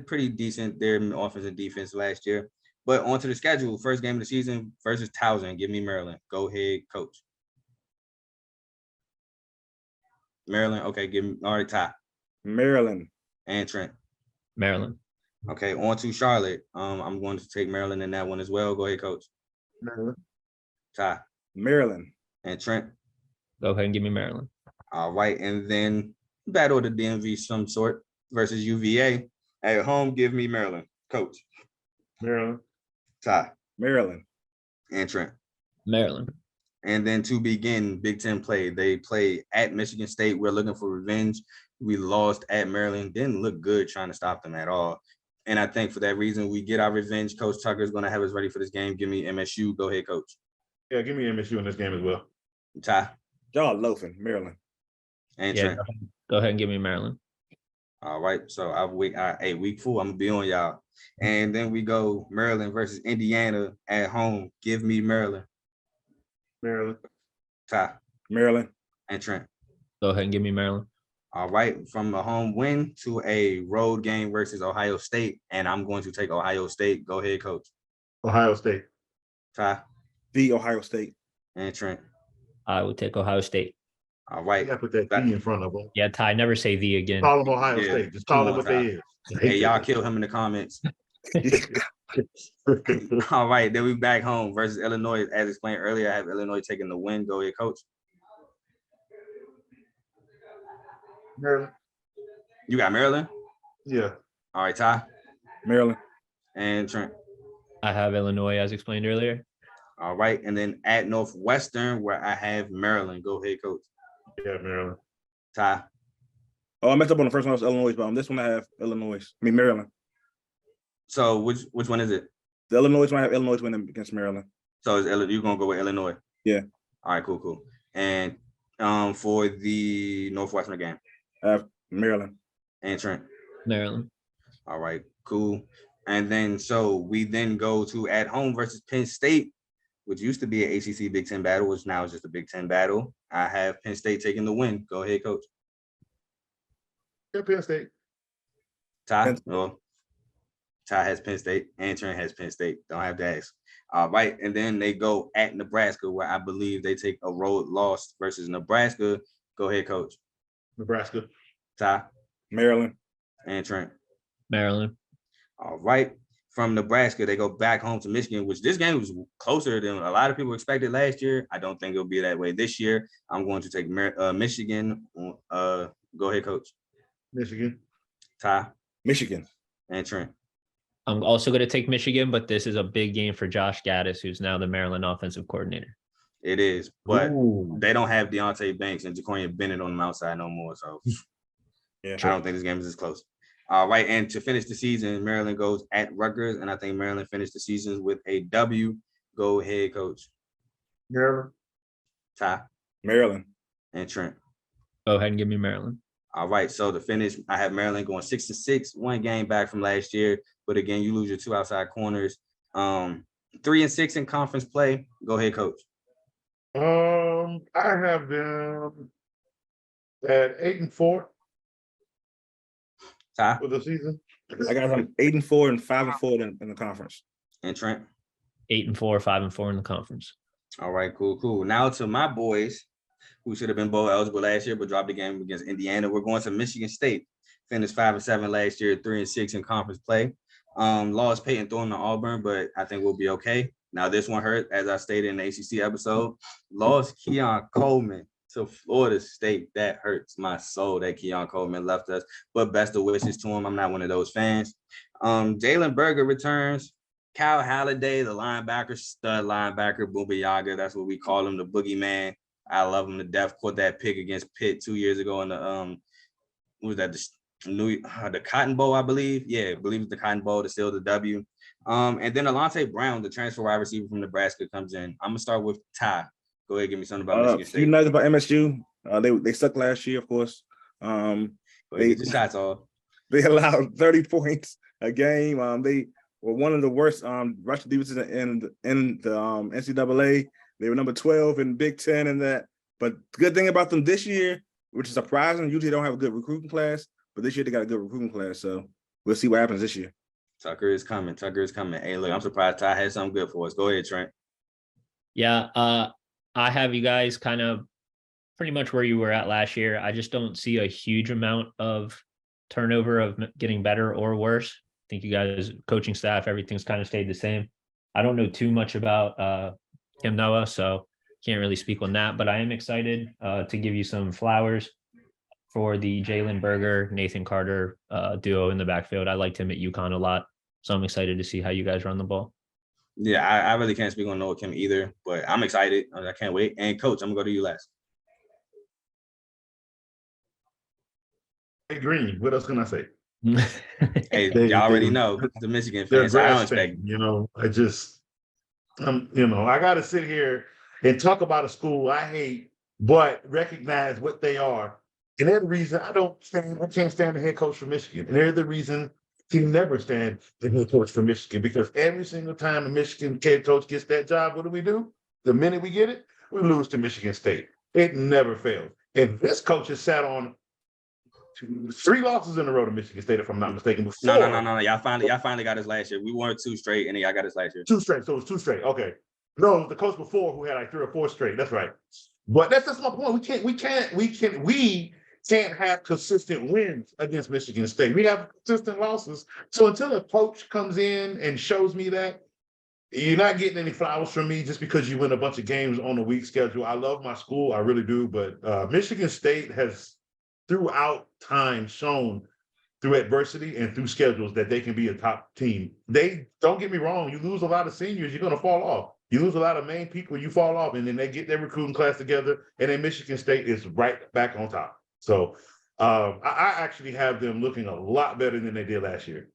pretty decent there in offense and defense last year. But onto the schedule, first game of the season versus Towson. Give me Maryland. Go ahead, Coach. Maryland. Okay, give me. All right, Ty. Maryland. And Trent. Maryland. Okay, on to Charlotte. I'm going to take Maryland in that one as well. Go ahead, Coach. Maryland. Ty. Maryland. And Trent. Go ahead and give me Maryland. All right, and then battle of the DMV some sort versus UVA. At home, give me Maryland. Coach. Maryland. Ty. Maryland. And Trent. Maryland. And then to begin Big Ten play, they play at Michigan State. We're looking for revenge. We lost at Maryland. Didn't look good trying to stop them at all. And I think for that reason, we get our revenge. Coach Tucker is going to have us ready for this game. Give me MSU. Go ahead, Coach. Yeah, give me MSU in this game as well. Ty. Y'all loafing, Maryland. And Yeah, Trent. go ahead and give me Maryland. All right. So week 4, I'm gonna be on y'all. And then we go Maryland versus Indiana at home. Give me Maryland. Maryland. Ty. Maryland. And Trent. Go ahead and give me Maryland. All right. From a home win to a road game versus Ohio State. And I'm going to take Ohio State. Go ahead, Coach. Ohio State. Ty. The Ohio State. And Trent. I would take Ohio State. All right. You gotta put that D in front of them. Yeah, Ty, never say the again. Call them Ohio Yeah. State. Just call Come them on, what they is. Hey, y'all kill him in the comments. All right. Then we back home versus Illinois. As explained earlier, I have Illinois taking the win. Go ahead, Coach. Maryland. You got Maryland? Yeah. All right, Ty. Maryland. And Trent. I have Illinois, as explained earlier. All right. And then at Northwestern, where I have Maryland. Go ahead, Coach. Yeah, Maryland. Ty. Oh, I messed up on the first one. I was Illinois, but on this one I have Illinois. Maryland. So which one is it? The Illinois one I have Illinois winning against Maryland. So you're gonna go with Illinois? Yeah. All right, cool. And for the Northwestern game. I have Maryland. And Trent. Maryland. All right, cool. And then so we then go to at home versus Penn State, which used to be an ACC Big Ten battle, which now is just a Big Ten battle. I have Penn State taking the win. Go ahead, Coach. Yeah, Penn State. Ty. Well, Ty has Penn State. And Trent has Penn State. Don't have to ask. All right, and then they go at Nebraska, where I believe they take a road loss versus Nebraska. Go ahead, Coach. Nebraska. Ty. Maryland. And Trent. Maryland. All right. From Nebraska, they go back home to Michigan, which this game was closer than a lot of people expected last year. I don't think it'll be that way this year. I'm going to take Michigan. Go ahead, Coach. Michigan. Ty. Michigan. And Trent. I'm also going to take Michigan, but this is a big game for Josh Gaddis, who's now the Maryland offensive coordinator. It is, but Ooh. they don't have Deontay Banks and Jacorian Bennett on the outside no more. So Yeah. I don't think this game is as close. All right, and to finish the season, Maryland goes at Rutgers, and I think Maryland finished the season with a W. Go ahead, Coach. Maryland. Ty. Maryland. And Trent. Go ahead and give me Maryland. All right, so to finish, I have Maryland going 6-6, one game back from last year. But again, you lose your two outside corners. 3-6 in conference play. Go ahead, Coach. I have them at 8-4 Ty. for the season. I got them 8-4 and 5-4 in the conference. And Trent. 8-4, 5-4 in the conference. All right, cool. Now to my boys, who should have been bowl eligible last year, but dropped the game against Indiana. We're going to Michigan State. Finished 5-7 last year, 3-6 in conference play. Lost Peyton Thorne to Auburn, but I think we'll be okay. Now this one hurt, as I stated in the ACC episode. Lost Keon Coleman to Florida State. That hurts my soul that Keon Coleman left us. But best of wishes to him. I'm not one of those fans. Jalen Berger returns. Kyle Halliday, the linebacker, stud linebacker, Booba Yaga. That's what we call him, the boogeyman. I love him to death. Caught that pick against Pitt 2 years ago in the what was that, the Cotton Bowl, I believe. Yeah, I believe it's the Cotton Bowl to seal the W. And then Alante Brown, the transfer wide receiver from Nebraska, comes in. I'm gonna start with Ty. Go ahead, give me something about Michigan State. Few nuggets about MSU. They sucked last year, of course. Go ahead, get your shots off. They allowed 30 points a game. They were one of the worst rushing defenses in the NCAA. They were number 12 in Big Ten and that. But the good thing about them this year, which is surprising, usually they don't have a good recruiting class, but this year they got a good recruiting class. So we'll see what happens this year. Tucker is coming. Hey, look, I'm surprised Ty had something good for us. Go ahead, Trent. Yeah, I have you guys kind of pretty much where you were at last year. I just don't see a huge amount of turnover of getting better or worse. I think you guys, coaching staff, everything's kind of stayed the same. I don't know too much about Kim Noah, so can't really speak on that, but I am excited to give you some flowers for the Jalen Berger, Nathan Carter duo in the backfield. I liked him at UConn a lot. So I'm excited to see how you guys run the ball. Yeah, I really can't speak on Noah Kim either, but I'm excited. I can't wait. And Coach, I'm going to go to you last. Hey, Green, what else can I say? Hey, They- y'all already they- know the Michigan They're fans, so I don't grasping, expect. you know. I got to sit here and talk about a school I hate, but recognize what they are. And they're the reason I can't stand the head coach from Michigan. And they're the reason he never stand the head coach from Michigan, because every single time a Michigan head coach gets that job, what do? The minute we get it, we lose to Michigan State. It never fails. And this coach has sat on 3 losses in a row to Michigan State, if I'm not mistaken. Before. No. Y'all finally got us last year. We won 2 straight, and then y'all got us last year. 2 straight. So it was 2 straight. Okay. No, it was the coach before who had like 3 or 4 straight. That's right. But that's my point. We can't have consistent wins against Michigan State. We have consistent losses. So until a coach comes in and shows me that, you're not getting any flowers from me just because you win a bunch of games on a week schedule. I love my school, I really do, but Michigan State has throughout time shown through adversity and through schedules that they can be a top team. They don't get me wrong, you lose a lot of seniors, you're going to fall off. You lose a lot of main people, you fall off, and then they get their recruiting class together, and then Michigan State is right back on top. So I actually have them looking a lot better than they did last year.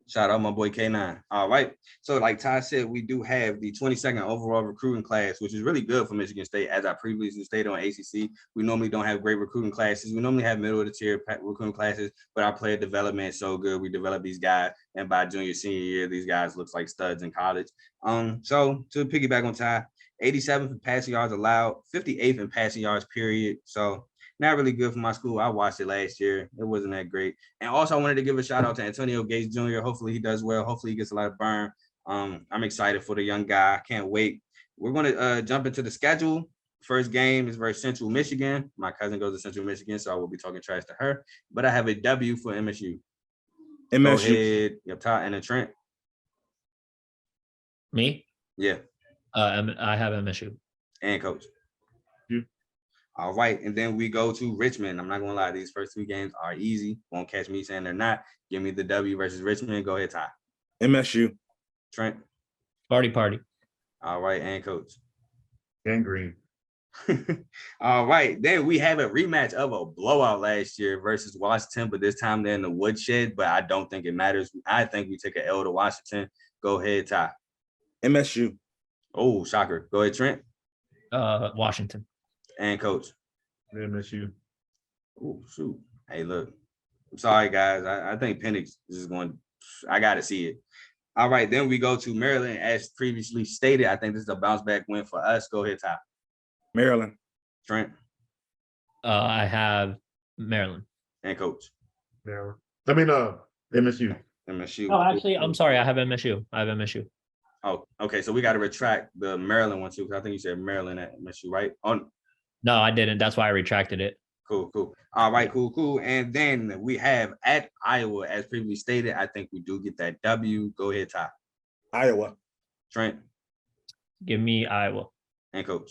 Shout out my boy K9. All right. So like Ty said, we do have the 22nd overall recruiting class, which is really good for Michigan State. As I previously stated on ACC, we normally don't have great recruiting classes. We normally have middle of the tier recruiting classes, but our player development is so good. We develop these guys, and by junior, senior year, these guys look like studs in college. So to piggyback on Ty, 87th in passing yards allowed, 58th in passing yards period. So not really good for my school. I watched it last year. It wasn't that great. And also, I wanted to give a shout out to Antonio Gates Jr. Hopefully he does well. Hopefully he gets a lot of burn. I'm excited for the young guy. I can't wait. We're going to jump into the schedule. First game is versus Central Michigan. My cousin goes to Central Michigan, so I will be talking trash to her. But I have a W for MSU. MSU. Go ahead. Yep, Todd and then Trent. Me? Yeah. I have MSU. And Coach. You. All right, and then we go to Richmond. I'm not gonna lie, these first 2 games are easy. Won't catch me saying they're not. Give me the W versus Richmond. Go ahead, Ty. MSU. Trent. Party. All right, and Coach. And Green. All right, then we have a rematch of a blowout last year versus Washington, but this time they're in the woodshed. But I don't think it matters. I think we take an L to Washington. Go ahead, Ty. MSU. Oh, shocker. Go ahead, Trent. Washington. And Coach. MSU. Oh, shoot. Hey, look. I'm sorry, guys. I think Penix is going – I got to see it. All right, then we go to Maryland. As previously stated, I think this is a bounce-back win for us. Go ahead, Ty. Maryland. Trent. I have Maryland. And Coach. Maryland. I mean, MSU. MSU. Oh, actually, I'm sorry. I have MSU. Oh, okay. So we got to retract the Maryland one, too, because I think you said Maryland at MSU, right? No, I didn't. That's why I retracted it. Cool. All right, cool. And then we have at Iowa, as previously stated, I think we do get that W. Go ahead, Ty. Iowa. Trent. Give me Iowa. And Coach.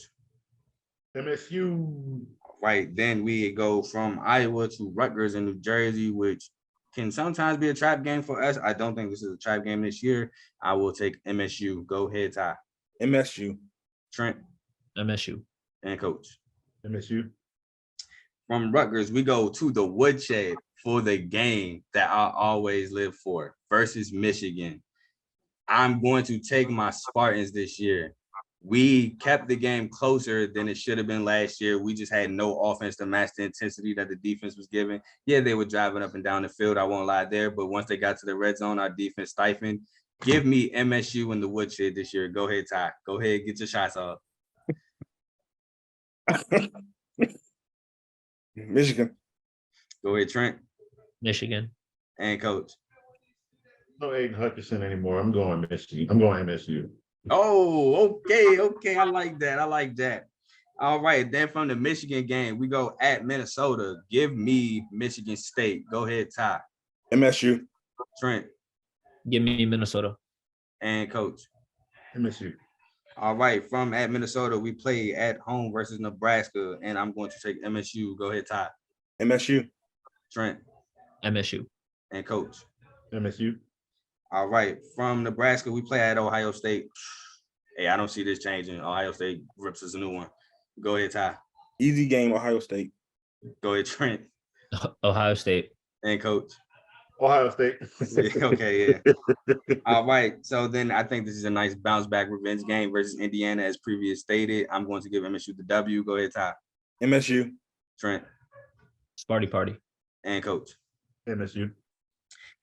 MSU. Right, then we go from Iowa to Rutgers in New Jersey, which can sometimes be a trap game for us. I don't think this is a trap game this year. I will take MSU. Go ahead, Ty. MSU. Trent. MSU. And Coach. MSU. From Rutgers, we go to the woodshed for the game that I always live for versus Michigan. I'm going to take my Spartans this year. We kept the game closer than it should have been last year. We just had no offense to match the intensity that the defense was giving. Yeah, they were driving up and down the field. I won't lie there. But once they got to the red zone, our defense stifled. Give me MSU in the woodshed this year. Go ahead, Ty. Go ahead, get your shots off. Michigan. Go ahead, Trent. Michigan. And Coach. No Aiden Hutchinson anymore. I'm going Michigan. I'm going MSU. Oh, okay. I like that. All right, then from the Michigan game, we go at Minnesota. Give me Michigan State. Go ahead, Ty. MSU. Trent. Give me Minnesota. And Coach. MSU. All right, from at Minnesota, we play at home versus Nebraska, and I'm going to take MSU. Go ahead, Ty. MSU. Trent, MSU. and Coach. MSU. All right. From Nebraska, we play at Ohio State. Hey, I don't see this changing. Ohio State rips us a new one. Go ahead, Ty. Easy game, Ohio State. Go ahead, Trent. Ohio State. And Coach. Ohio State. Okay, yeah. All right. So then I think this is a nice bounce back revenge game versus Indiana, as previously stated. I'm going to give MSU the W. Go ahead, Ty. MSU. Trent. Sparty party. And Coach. MSU.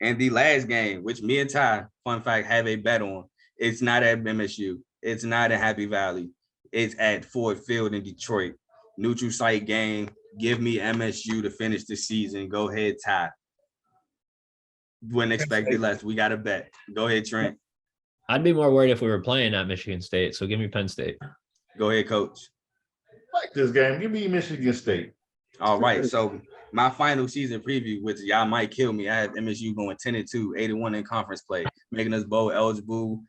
And the last game, which me and Ty, fun fact, have a bet on. It's not at MSU. It's not at Happy Valley. It's at Ford Field in Detroit. Neutral site game. Give me MSU to finish the season. Go ahead, Ty. Wouldn't expect it less. We got a bet. Go ahead, Trent. I'd be more worried if we were playing at Michigan State. So give me Penn State. Go ahead, Coach. Like this game. Give me Michigan State. All right. So my final season preview, which y'all might kill me. I have MSU going 10-2, 8-1 in conference play, making us bowl eligible.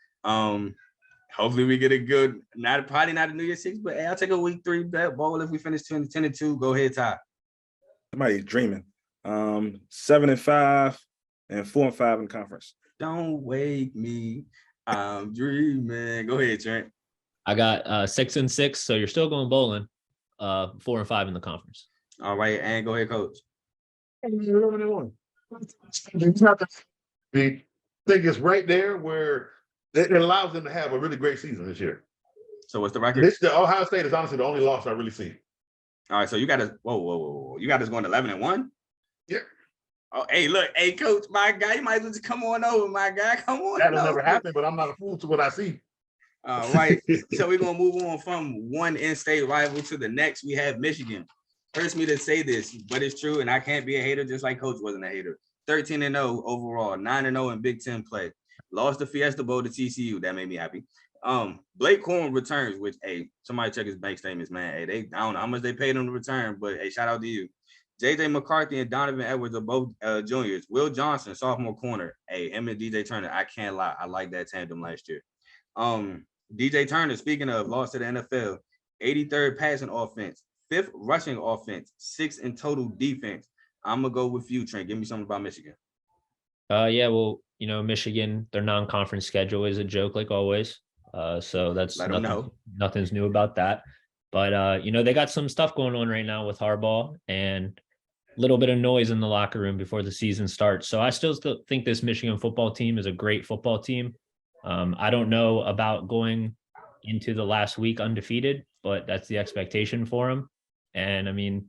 Hopefully we get a good, probably not a New Year's Six, but hey, I'll take a week 3 bet bowl if we finish 10-2. Go ahead, Ty. Somebody's dreaming. 7-5 and 4-5 in conference. Don't wake me. I'm dreaming. Go ahead, Trent. I got 6-6. So you're still going bowling. 4-5 in the conference. All right, and go ahead, Coach. 11-1. The thing is right there where it allows them to have a really great season this year. So what's the record? The Ohio State is honestly the only loss I really see. All right, so you got us. Whoa. You got us going 11-1? Yeah. Oh, hey, look, hey, Coach, my guy, you might as well just come on over, my guy. Come on. That'll never happen, but I'm not a fool to what I see. All right. So we're going to move on from one in-state rival to the next. We have Michigan. Hurts me to say this, but it's true, and I can't be a hater just like Coach wasn't a hater. 13-0 overall, 9-0 in Big Ten play. Lost the Fiesta Bowl to TCU. That made me happy. Blake Corum returns, which, hey, somebody check his bank statements, man. Hey, I don't know how much they paid him to return, but hey, shout out to you. JJ McCarthy and Donovan Edwards are both juniors. Will Johnson, sophomore corner. Hey, him and DJ Turner, I can't lie. I like that tandem last year. DJ Turner, speaking of, lost to the NFL, 83rd passing offense, 5th rushing offense, 6th in total defense. I'm going to go with you, Trent. Give me something about Michigan. Yeah, well, Michigan, their non-conference schedule is a joke like always. So that's nothing's new about that. But, they got some stuff going on right now with Harbaugh and a little bit of noise in the locker room before the season starts. So I still think this Michigan football team is a great football team. I don't know about going into the last week undefeated, but that's the expectation for them. And I mean,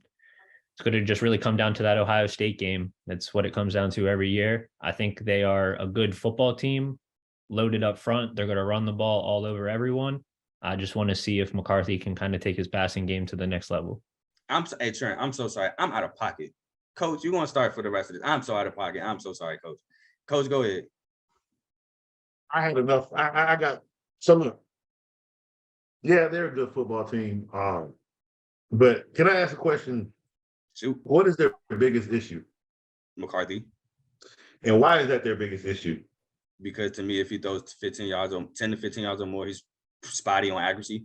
it's going to just really come down to that Ohio State game. That's what it comes down to every year. I think they are a good football team, loaded up front. They're going to run the ball all over everyone. I just want to see if McCarthy can kind of take his passing game to the next level. Hey, Trent, I'm so sorry. I'm out of pocket. Coach, you're going to start for the rest of this. I'm so out of pocket. I'm so sorry, Coach. Coach, go ahead. I had enough. I got so look. Yeah, they're a good football team. But can I ask a question? Shoot. What is their biggest issue? McCarthy. And why is that their biggest issue? Because to me, if he throws 10 to 15 yards or more, he's spotty on accuracy.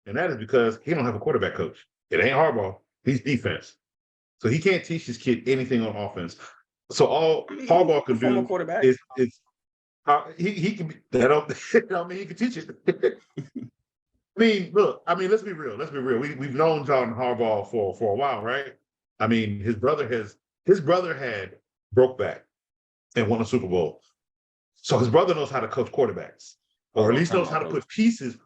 And that is because he don't have a quarterback coach. It ain't Harbaugh. He's defense. So he can't teach his kid anything on offense. So all Harbaugh can do is he can be that don't mean he can teach it. Let's be real. We've known John Harbaugh for a while, right? I mean, his brother had broke back and won a Super Bowl. So his brother knows how to coach quarterbacks, or at least knows how to put pieces,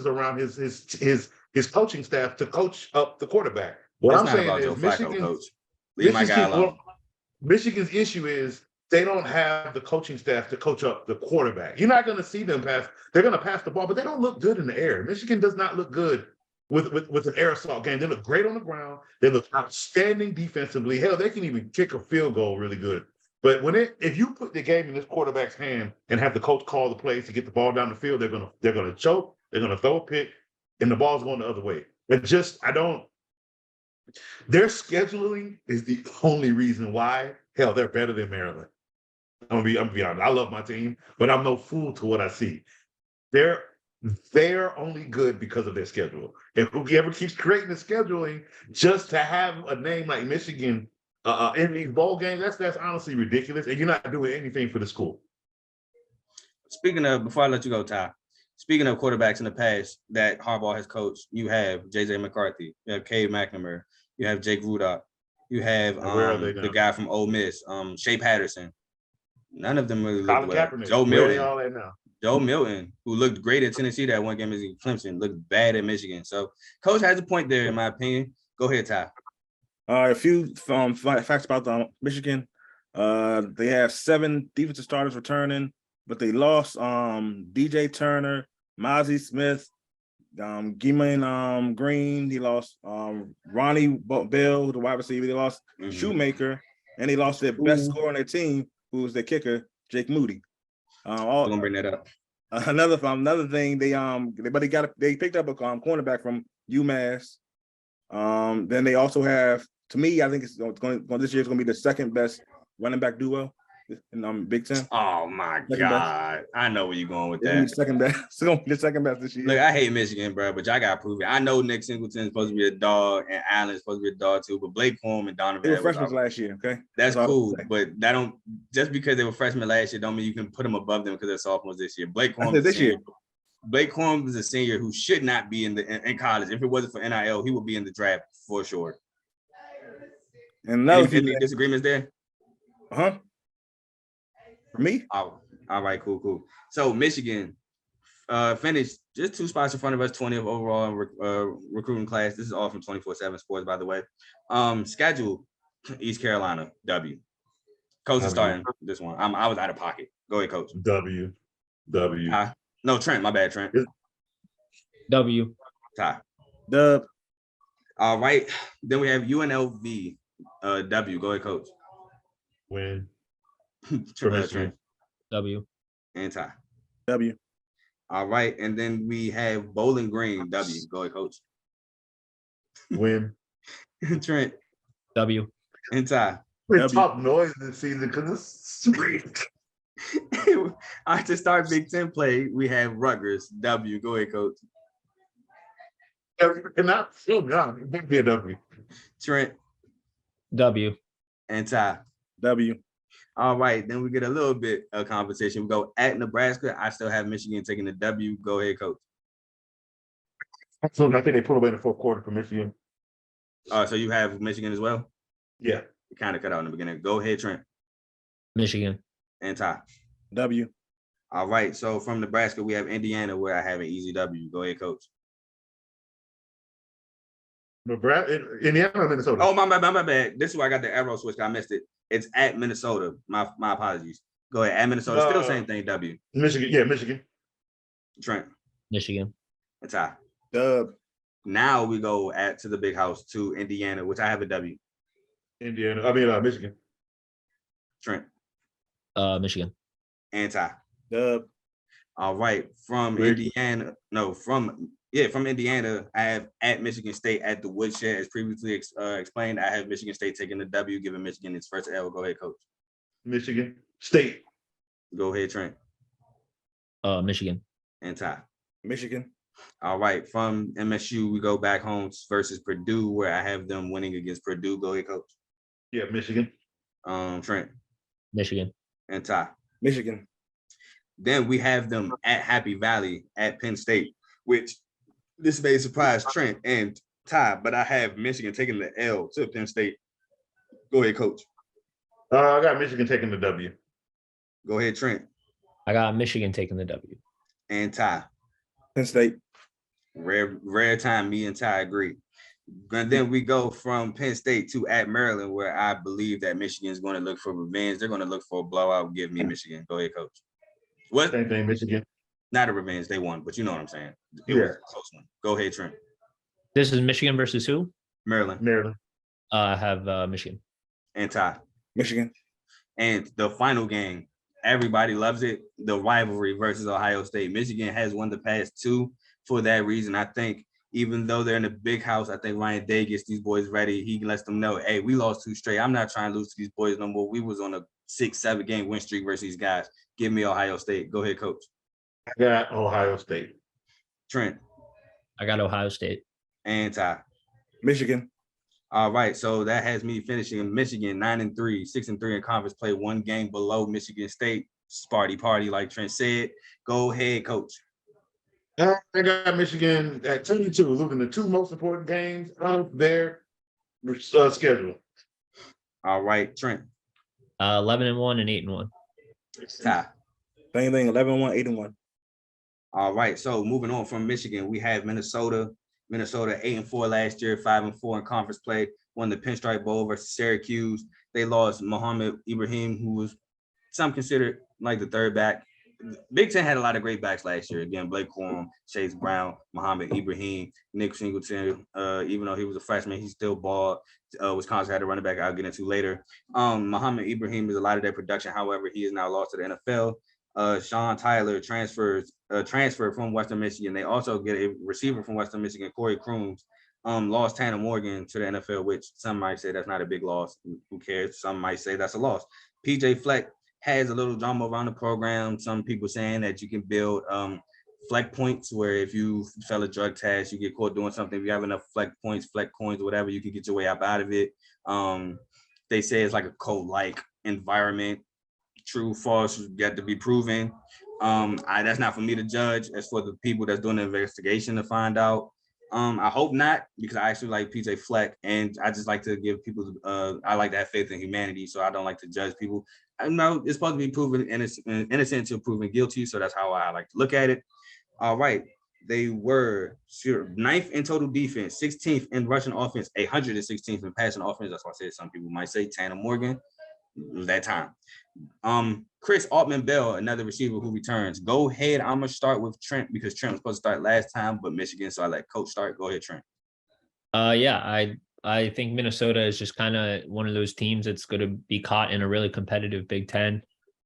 around his coaching staff to coach up the quarterback. What I'm saying is Michigan's issue is they don't have the coaching staff to coach up the quarterback. You're not going to see them pass. They're going to pass the ball, but they don't look good in the air. Michigan does not look good with an air assault game. They look great on the ground. They look outstanding defensively. Hell, they can even kick a field goal really good. But if you put the game in this quarterback's hand and have the coach call the plays to get the ball down the field, they're gonna choke. They're gonna throw a pick, and the ball's going the other way. Their scheduling is the only reason why. Hell, they're better than Maryland. I'm gonna be honest. I love my team, but I'm no fool to what I see. Their they're only good because of their schedule. If whoever keeps creating the scheduling just to have a name like Michigan in these bowl games, that's honestly ridiculous. And you're not doing anything for the school. Speaking of, before I let you go, Ty, speaking of quarterbacks in the past that Harbaugh has coached, you have J.J. McCarthy, you have Cade McNamara, you have Jake Rudock, you have Where are they now? the guy from Ole Miss, Shea Patterson. None of them really looked Colin well. Kaepernick. Joe Where are they Milton. all at now? Joe Milton, who looked great at Tennessee that one game against Clemson, looked bad at Michigan. So, coach has a point there, in my opinion. Go ahead, Ty. A few facts about Michigan. They have 7 defensive starters returning, but they lost DJ Turner, Mozzie Smith, Gaiman Green. He lost Ronnie Bell, the wide receiver. They lost Shoemaker, and they lost their best scorer on their team, who was their kicker, Jake Moody. I'm gonna bring that up. Another thing, they picked up a cornerback from UMass. Then they also have, to me, I think it's going this year is going to be the second best running back duo in Big Ten. Oh my God, I know where you're going with that. Second best. It's going to be the second best this year. Look, I hate Michigan, bro, but y'all gotta prove it. I know Nick Singleton is supposed to be a dog, and Allen is supposed to be a dog too, but Blake Corum and Donovan. They were freshmen last year, okay? That's cool, but that don't just because they were freshmen last year don't mean you can put them above them because they're sophomores this year. Blake Corum is a senior who should not be in college. If it wasn't for NIL, he would be in the draft for sure. And any disagreements there? For me? Oh, all right, cool. So Michigan finished just 2 spots in front of us, 20th overall recruiting class. This is all from 24/7 Sports, by the way. Schedule: East Carolina, W. Coach is starting this one. I was out of pocket. Go ahead, Coach. W. No, Trent. My bad, Trent. W. Ty. Dub. All right. Then we have UNLV. W. Go ahead, Coach. Win. Trent. W. And Ty. W. All right. And then we have Bowling Green. W. Go ahead, Coach. Win. Trent. W. And Ty. We're top noise this season because it's sweet. All right, to start Big Ten play, we have Rutgers. W. Go ahead, Coach. Not so young. Be a W. Trent. W. And Ty. W. All right, then we get a little bit of competition. We go at Nebraska. I still have Michigan taking the W. Go ahead, Coach. So I think they put away in the fourth quarter for Michigan. So you have Michigan as well? Yeah. You kind of cut out in the beginning. Go ahead, Trent. Michigan. And Ty. W. All right, so from Nebraska, we have Indiana, where I have an easy W. Go ahead, Coach. Nebraska, Indiana or Minnesota? Oh, my bad. This is where I got the arrow switch. I missed it. It's at Minnesota. My apologies. Go ahead. At Minnesota. Still same thing, W. Michigan. Yeah, Michigan. Trent. Michigan. And Ty. Dub. Now we go to the big house to Indiana, which I have a W. Michigan. Trent. Michigan. And Ty. Dub. All right. From Indiana, I have at Michigan State at the Woodshed. As previously explained, I have Michigan State taking the W, giving Michigan its first L. Go ahead, Coach. Michigan State. Go ahead, Trent. Michigan. And Ty. Michigan. All right. From MSU, we go back home versus Purdue, where I have them winning against Purdue. Go ahead, Coach. Yeah, Michigan. Trent. Michigan. And Ty. Michigan. Then we have them at Happy Valley at Penn State, which this may surprise Trent and Ty, but I have Michigan taking the L to Penn State. Go ahead, Coach. I got Michigan taking the W. Go ahead, Trent. I got Michigan taking the W. And Ty. Penn State. Rare time me and Ty agree. And then we go from Penn State to at Maryland, where I believe that Michigan is going to look for revenge. They're going to look for a blowout. Give me Michigan. Go ahead, Coach. What? Same thing, Michigan. Not a revenge. They won, but you know what I'm saying. It was a close one. Go ahead, Trent. This is Michigan versus who? Maryland. I have Michigan. And Ty. Michigan. And the final game, everybody loves it. The rivalry versus Ohio State. Michigan has won the past 2 for that reason. I think even though they're in a big house, I think Ryan Day gets these boys ready. He lets them know, hey, we lost 2 straight. I'm not trying to lose to these boys no more. We was on a 6-7 game win streak versus these guys. Give me Ohio State. Go ahead, Coach. I got Ohio State. Trent, I got Ohio State. and Ty. Michigan. All right, so that has me finishing in Michigan 9-3, 6-3 in conference play, 1 game below Michigan State. Sparty party, like Trent said. Go ahead, coach. I got Michigan at 10-2, losing the 2 most important games of their schedule. All right, Trent. 11-1 and 8-1. Ty. Same thing, 11-1, 8-1. All right, so moving on from Michigan, we have Minnesota. Minnesota 8-4 last year, 5-4 in conference play, won the Pinstripe Bowl versus Syracuse. They lost Mohamed Ibrahim, who was some considered like the third back. Big Ten had a lot of great backs last year. Again, Blake Corum, Chase Brown, Mohamed Ibrahim, Nick Singleton. Even though he was a freshman, he still balled. Wisconsin had a running back I'll get into later. Mohamed Ibrahim is a lot of their production. However, he is now lost to the NFL. Sean Tyler transferred from Western Michigan. They also get a receiver from Western Michigan, Corey Crooms. Lost Tanner Morgan to the NFL, which some might say that's not a big loss. Who cares? Some might say that's a loss. PJ Fleck has a little drama around the program. Some people saying that you can build Fleck points where if you fail a drug test, you get caught doing something. If you have enough Fleck points, Fleck coins, whatever, you can get your way up out of it. They say it's like a cult-like environment. True, false, yet to be proven. That's not for me to judge. It's for the people that's doing the investigation to find out. I hope not, because I actually like PJ Fleck, and I just like to give people. I like to have faith in humanity, so I don't like to judge people. I know it's supposed to be proven innocent until proven guilty, so that's how I like to look at it. All right, they were 9th in total defense, 16th in rushing offense, 116th in passing offense. That's why I said some people might say Tanner Morgan. It was that time. Chris Altman-Bell, another receiver who returns. Go ahead. I'm gonna start with Trent because Trent was supposed to start last time, but Michigan, so I let Coach start. Go ahead, Trent. Yeah, I think Minnesota is just kind of one of those teams that's going to be caught in a really competitive Big Ten,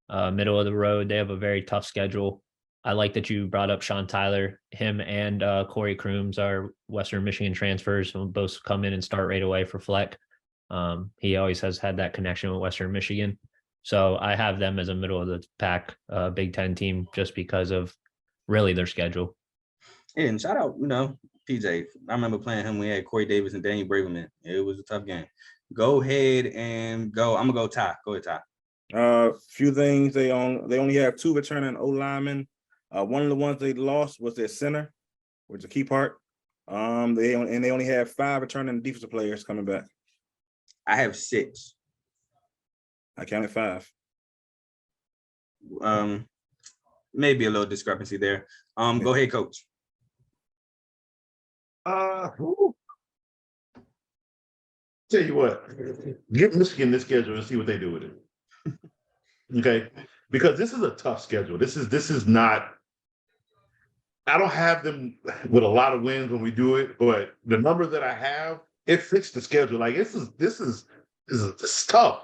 middle of the road. They have a very tough schedule. I like that you brought up Sean Tyler. Him and Corey Crooms are Western Michigan transfers who both come in and start right away for Fleck. He always has had that connection with Western Michigan. So I have them as a middle of the pack Big Ten team just because of really their schedule. And shout out, PJ. I remember playing him when we had Corey Davis and Danny Braverman. It was a tough game. Go ahead and go. I'm gonna go Ty. Go ahead, Ty. Few things they only have 2 returning O linemen. One of the ones they lost was their center, which is a key part. They only have 5 returning defensive players coming back. I have 6. I counted 5. Maybe a little discrepancy there. Go ahead, Coach. Tell you what, get Michigan this schedule and see what they do with it. Okay, because this is a tough schedule. This is not. I don't have them with a lot of wins when we do it, but the number that I have, it fits the schedule. Like this is tough.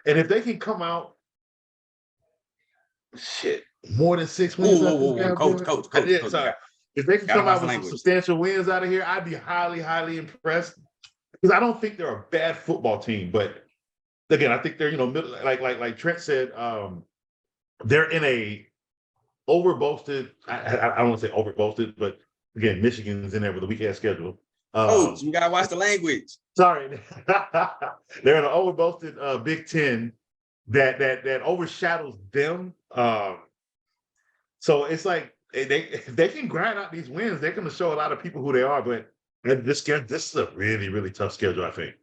And if they can come out, more than 6 wins. Coach. Sorry. If they can come out with some substantial wins out of here, I'd be highly, highly impressed. Because I don't think they're a bad football team, but again, I think they're middle, like Trent said, they're in a overboasted. I don't want to say overboasted, but again, Michigan's in there with a weak ass schedule. Coach, you gotta watch the language. Sorry, they're in an overboasted Big Ten that overshadows them. So it's like if they can grind out these wins, they're going to show a lot of people who they are. But this is a really, really tough schedule, I think.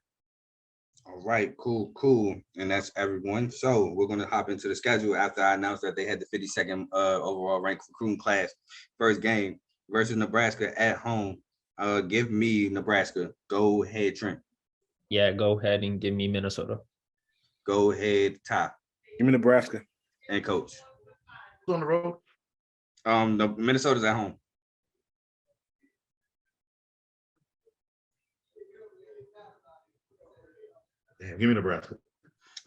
All right, cool. And that's everyone. So we're going to hop into the schedule after I announced that they had the 52nd overall ranked recruiting class. First game versus Nebraska at home. Give me Nebraska. Go ahead, Trent. Yeah, go ahead and give me Minnesota. Go ahead, Ty. Give me Nebraska. And Coach. On the road? The Minnesota's at home. Yeah, give me Nebraska.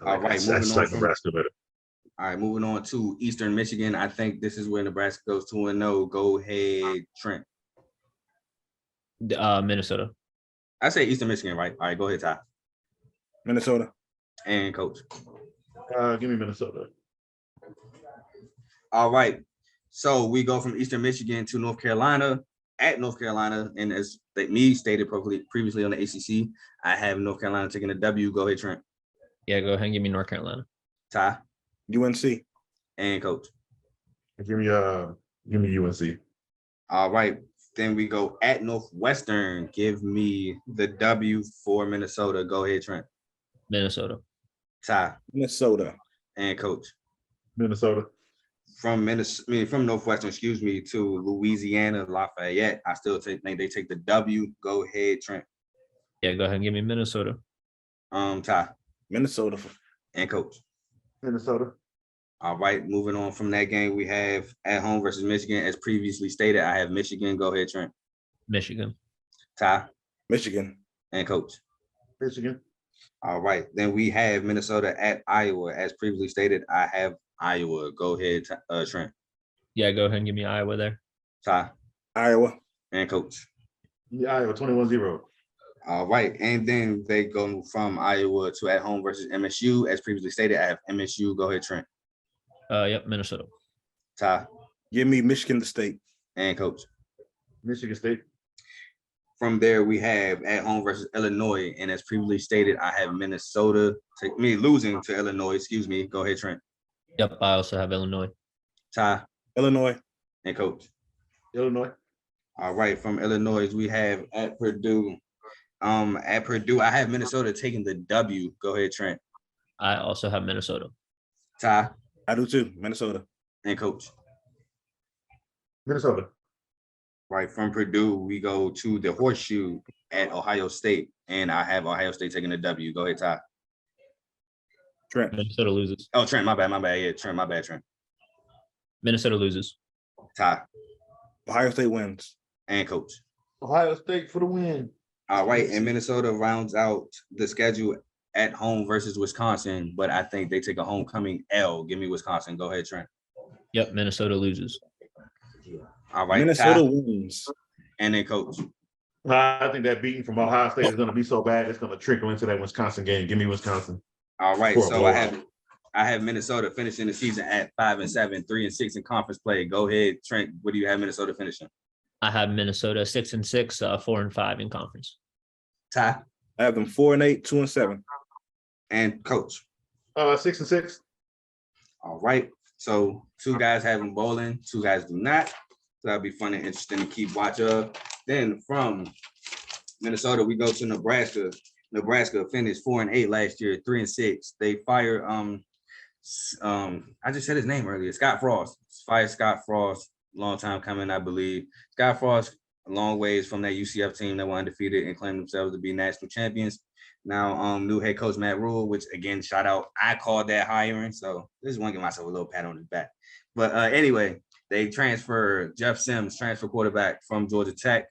All right, Nebraska better. All right, moving on to Eastern Michigan. I think this is where Nebraska goes 2-0. Go ahead, Trent. Minnesota. I say Eastern Michigan, right? All right, go ahead, Ty. Minnesota. And Coach. Give me Minnesota. All right. So we go from Eastern Michigan to North Carolina. at North Carolina, and as me stated previously on the ACC, I have North Carolina taking a W. Go ahead, Trent. Yeah, go ahead and give me North Carolina. Ty UNC. and Coach. Give me UNC. All right. Then we go at Northwestern. Give me the W for Minnesota. Go ahead, Trent. Minnesota. Ty Minnesota. and Coach. Minnesota. From Northwestern, to Louisiana Lafayette. I still think they take the W. Go ahead, Trent. Yeah, go ahead and give me Minnesota. Ty Minnesota. and Coach. Minnesota. All right, moving on from that game, we have at home versus Michigan. As previously stated, I have Michigan. Go ahead, Trent. Michigan. Ty Michigan. and Coach. Michigan. All right, then we have Minnesota at Iowa. As previously stated, I have Iowa. Go ahead, Trent. Yeah, go ahead and give me Iowa there. Ty Iowa. and Coach. Yeah, Iowa 21-0. All right, and then they go from Iowa to at home versus MSU. As previously stated, I have MSU. Go ahead, Trent. Yep, Minnesota. Ty Give me Michigan State. and Coach. Michigan State. From there, we have at home versus Illinois, and as previously stated, I have Minnesota losing to Illinois. Go ahead, Trent. Yep, I also have Illinois. Ty Illinois. and Coach. Illinois. All right, from Illinois, we have at Purdue. At Purdue, I have Minnesota taking the W. Go ahead, Trent. I also have Minnesota. Ty I do too. Minnesota. and Coach. Minnesota. Right, from Purdue, we go to the Horseshoe at Ohio State, and I have Ohio State taking the W. Go ahead, Ty. Trent. Minnesota loses. Oh, Trent, my bad. Yeah, Trent, my bad, Trent. Minnesota loses. Ty Ohio State wins. and Coach. Ohio State for the win. All right, and Minnesota rounds out the schedule at home versus Wisconsin, but I think they take a homecoming L. Give me Wisconsin. Go ahead, Trent. Yep, Minnesota loses. All right, Minnesota Ty wins. and then Coach. I think that beating from Ohio State is going to be so bad it's going to trickle into that Wisconsin game. Give me Wisconsin. All right, For a so blowout. I have Minnesota finishing the season at 5-7, 3-6 in conference play. Go ahead, Trent. What do you have Minnesota finishing? I have Minnesota 6-6, 4-5 in conference. Ty I have them 4-8, 2-7. and Coach. 6-6. All right, so 2 guys have them bowling, 2 guys do not. So that'll be fun and interesting to keep watch of. Then from Minnesota, we go to Nebraska. Nebraska finished 4-8 last year, 3-6. They fired I just said his name earlier, Scott Frost. Fired Scott Frost, long time coming, I believe. Scott Frost, a long ways from that UCF team that were undefeated and claimed themselves to be national champions. Now, new head coach Matt Rule, which again, shout out, I called that hiring. So this is one give myself a little pat on the back. But anyway, they transfer Jeff Sims, transfer quarterback from Georgia Tech.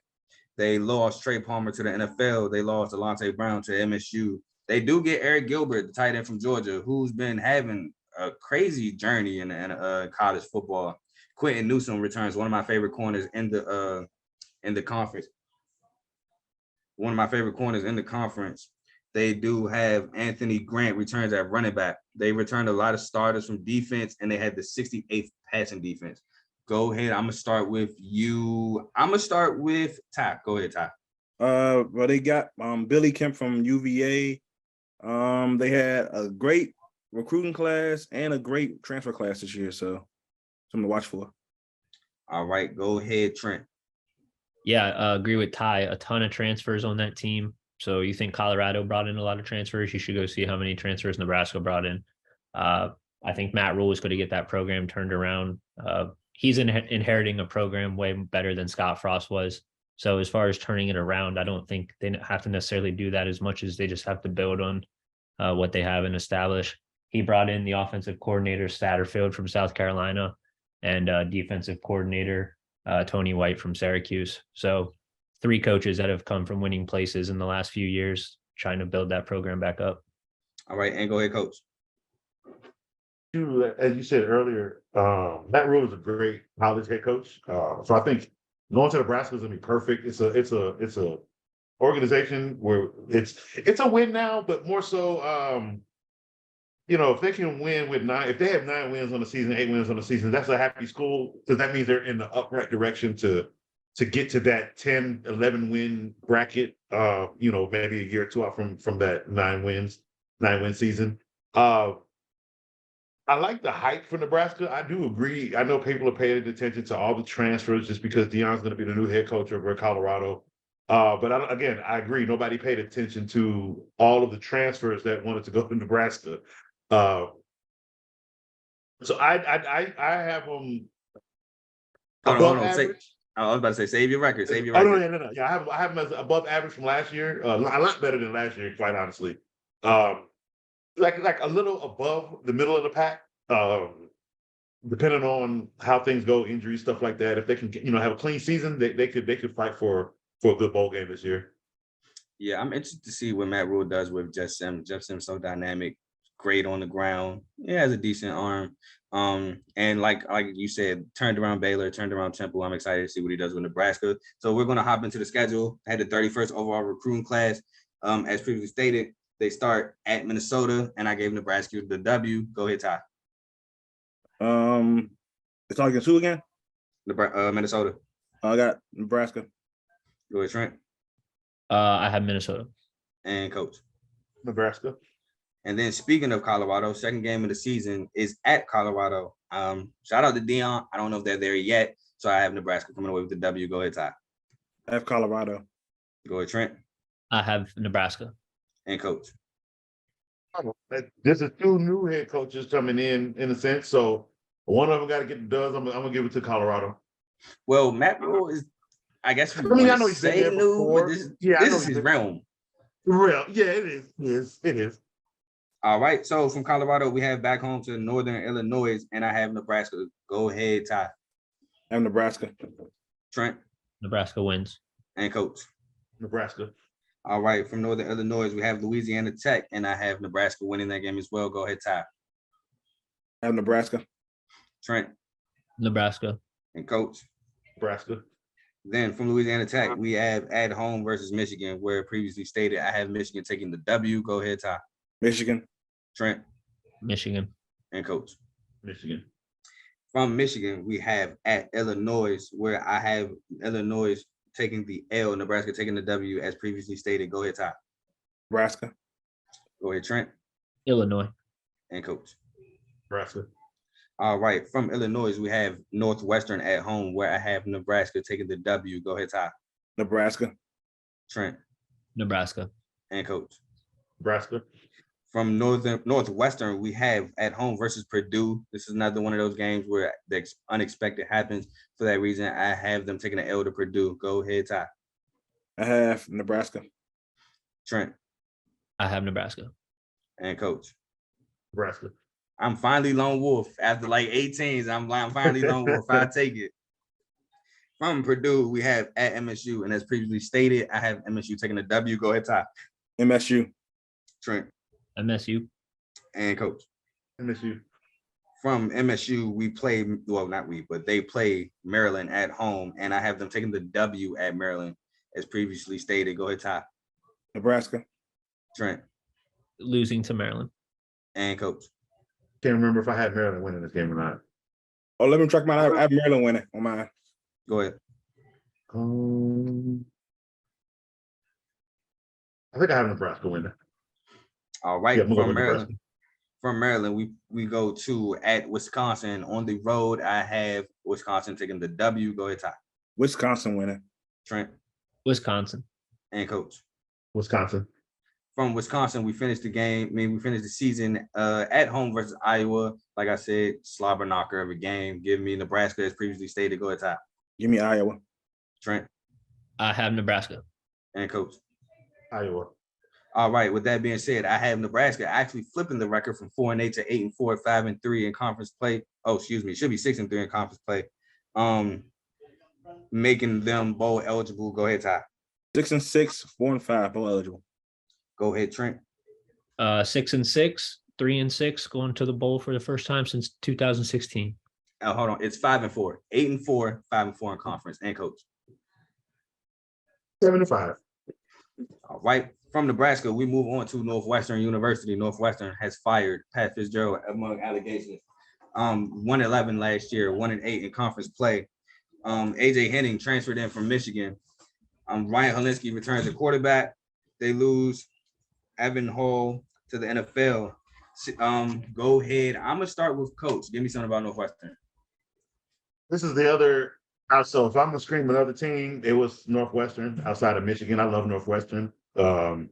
They lost Trey Palmer to the NFL. They lost Delonte Brown to MSU. They do get Eric Gilbert, the tight end from Georgia, who's been having a crazy journey in college football. Quentin Newsom returns, one of my favorite corners in the conference. One of my favorite corners in the conference. They do have Anthony Grant returns at running back. They returned a lot of starters from defense, and they had the 68th passing defense. Go ahead. I'm gonna start with you. I'm gonna start with Ty. Go ahead, Ty. Well, they got Billy Kemp from UVA. They had a great recruiting class and a great transfer class this year, so something to watch for. All right, go ahead, Trent. Yeah, I agree with Ty. A ton of transfers on that team. So you think Colorado brought in a lot of transfers? You should go see how many transfers Nebraska brought in. I think Matt Rule is going to get that program turned around. He's inheriting a program way better than Scott Frost was. So as far as turning it around, I don't think they have to necessarily do that as much as they just have to build on what they have and establish. He brought in the offensive coordinator Satterfield from South Carolina and defensive coordinator Tony White from Syracuse. So 3 coaches that have come from winning places in the last few years, trying to build that program back up. All right, and go ahead, Coach. As you said earlier, Matt Rule is a great college head coach. So I think going to Nebraska is gonna be perfect. It's a organization where it's a win now, but more so, if they can win with 9, if they have 9 wins on the season, 8 wins on the season, that's a happy school because that means they're in the upright direction to to get to that 10, 11 win bracket, maybe a year or two out from that 9-win season. I like the hype for Nebraska. I do agree. I know people are paying attention to all the transfers just because Deion's going to be the new head coach over Colorado. But I agree. Nobody paid attention to all of the transfers that wanted to go to Nebraska. So I have them above average. I was about to say, save your record. Save your Oh record. no. Yeah, I have them as above average from last year. A lot better than last year, quite honestly. Like a little above the middle of the pack. Depending on how things go, injuries, stuff like that. If they can, have a clean season, they could fight for a good bowl game this year. Yeah, I'm interested to see what Matt Rule does with Jeff Sims. Jeff Sims so dynamic, great on the ground. He has a decent arm. And like you said, turned around Baylor, turned around Temple. I'm excited to see what he does with Nebraska. So we're going to hop into the schedule. I had the 31st overall recruiting class. As previously stated, they start at Minnesota, and I gave Nebraska the W. Go ahead, Ty. It's all against who again? Minnesota. I got Nebraska. Go ahead, Trent. I have Minnesota. And Coach. Nebraska. And then speaking of Colorado, second game of the season is at Colorado. Shout out to Deion. I don't know if they're there yet, so I have Nebraska coming away with the W. Go ahead, Ty. I have Colorado. Go ahead, Trent. I have Nebraska. And Coach. This is two new head coaches coming in a sense. So one of them got to get the dubs. I'm gonna give it to Colorado. Well, Matt Rule is, I guess, I know he's been there before. This is his realm. Real, yeah, it is. It is. All right. So from Colorado, we have back home to Northern Illinois, and I have Nebraska. Go ahead, Ty. I have Nebraska. Trent. Nebraska wins. And Coach. Nebraska. All right. From Northern Illinois, we have Louisiana Tech, and I have Nebraska winning that game as well. Go ahead, Ty. I have Nebraska. Trent. Nebraska. And Coach. Nebraska. Then from Louisiana Tech, we have at home versus Michigan, where previously stated I have Michigan taking the W. Go ahead, Ty. Michigan. Trent. Michigan. And Coach. Michigan. From Michigan, we have at Illinois, where I have Illinois taking the L, Nebraska taking the W, as previously stated. Go ahead, Ty. Nebraska. Go ahead, Trent. Illinois. And Coach. Nebraska. All right. From Illinois, we have Northwestern at home, where I have Nebraska taking the W. Go ahead, Ty. Nebraska. Trent. Nebraska. And Coach. Nebraska. From Northwestern, we have at home versus Purdue. This is another one of those games where the unexpected happens. For that reason, I have them taking the L to Purdue. Go ahead, Ty. I have Nebraska. Trent. I have Nebraska. And Coach. Nebraska. I'm finally lone wolf after like 18s. I'm finally lone wolf. I take it. From Purdue, we have at MSU, and as previously stated, I have MSU taking the W. Go ahead, Ty. MSU. Trent. MSU. And Coach. MSU. From MSU, they play Maryland at home, and I have them taking the W at Maryland, as previously stated. Go ahead, Ty. Nebraska. Trent. Losing to Maryland. And Coach. Can't remember if I had Maryland winning this game or not. Oh, let me check mine. I have Maryland winning on mine. Go ahead. I think I have Nebraska winning. All right. Yeah, from Maryland, we go to at Wisconsin on the road. I have Wisconsin taking the W. Go ahead, Ty. Wisconsin winning. Trent. Wisconsin. And Coach. Wisconsin. From Wisconsin, we finished the season at home versus Iowa. Like I said, slobber knocker of a game. Give me Nebraska, as previously stated. Go ahead, Ty. Give me Iowa. Trent. I have Nebraska. And Coach. Iowa. All right. With that being said, I have Nebraska actually flipping the record from 4-8 to 8-4, 5-3 in conference play. Oh, excuse me. It should be 6-3 in conference play. Making them bowl eligible. Go ahead, Ty. 6-6, 4-5, bowl eligible. Go ahead, Trent. 6-6, 3-6, going to the bowl for the first time since 2016. Hold on. It's 5-4, 8-4, 5-4 in conference. And Coach. 7-5. All right. From Nebraska, we move on to Northwestern University. Northwestern has fired Pat Fitzgerald among allegations. 1-11 last year, 1-8 in conference play. AJ Henning transferred in from Michigan. Ryan Helinski returns at quarterback. They lose Evan Hall to the NFL. Go ahead. I'm gonna start with Coach. Give me something about Northwestern. This is the other. So if I'm gonna scream another team, it was Northwestern outside of Michigan. I love Northwestern. I've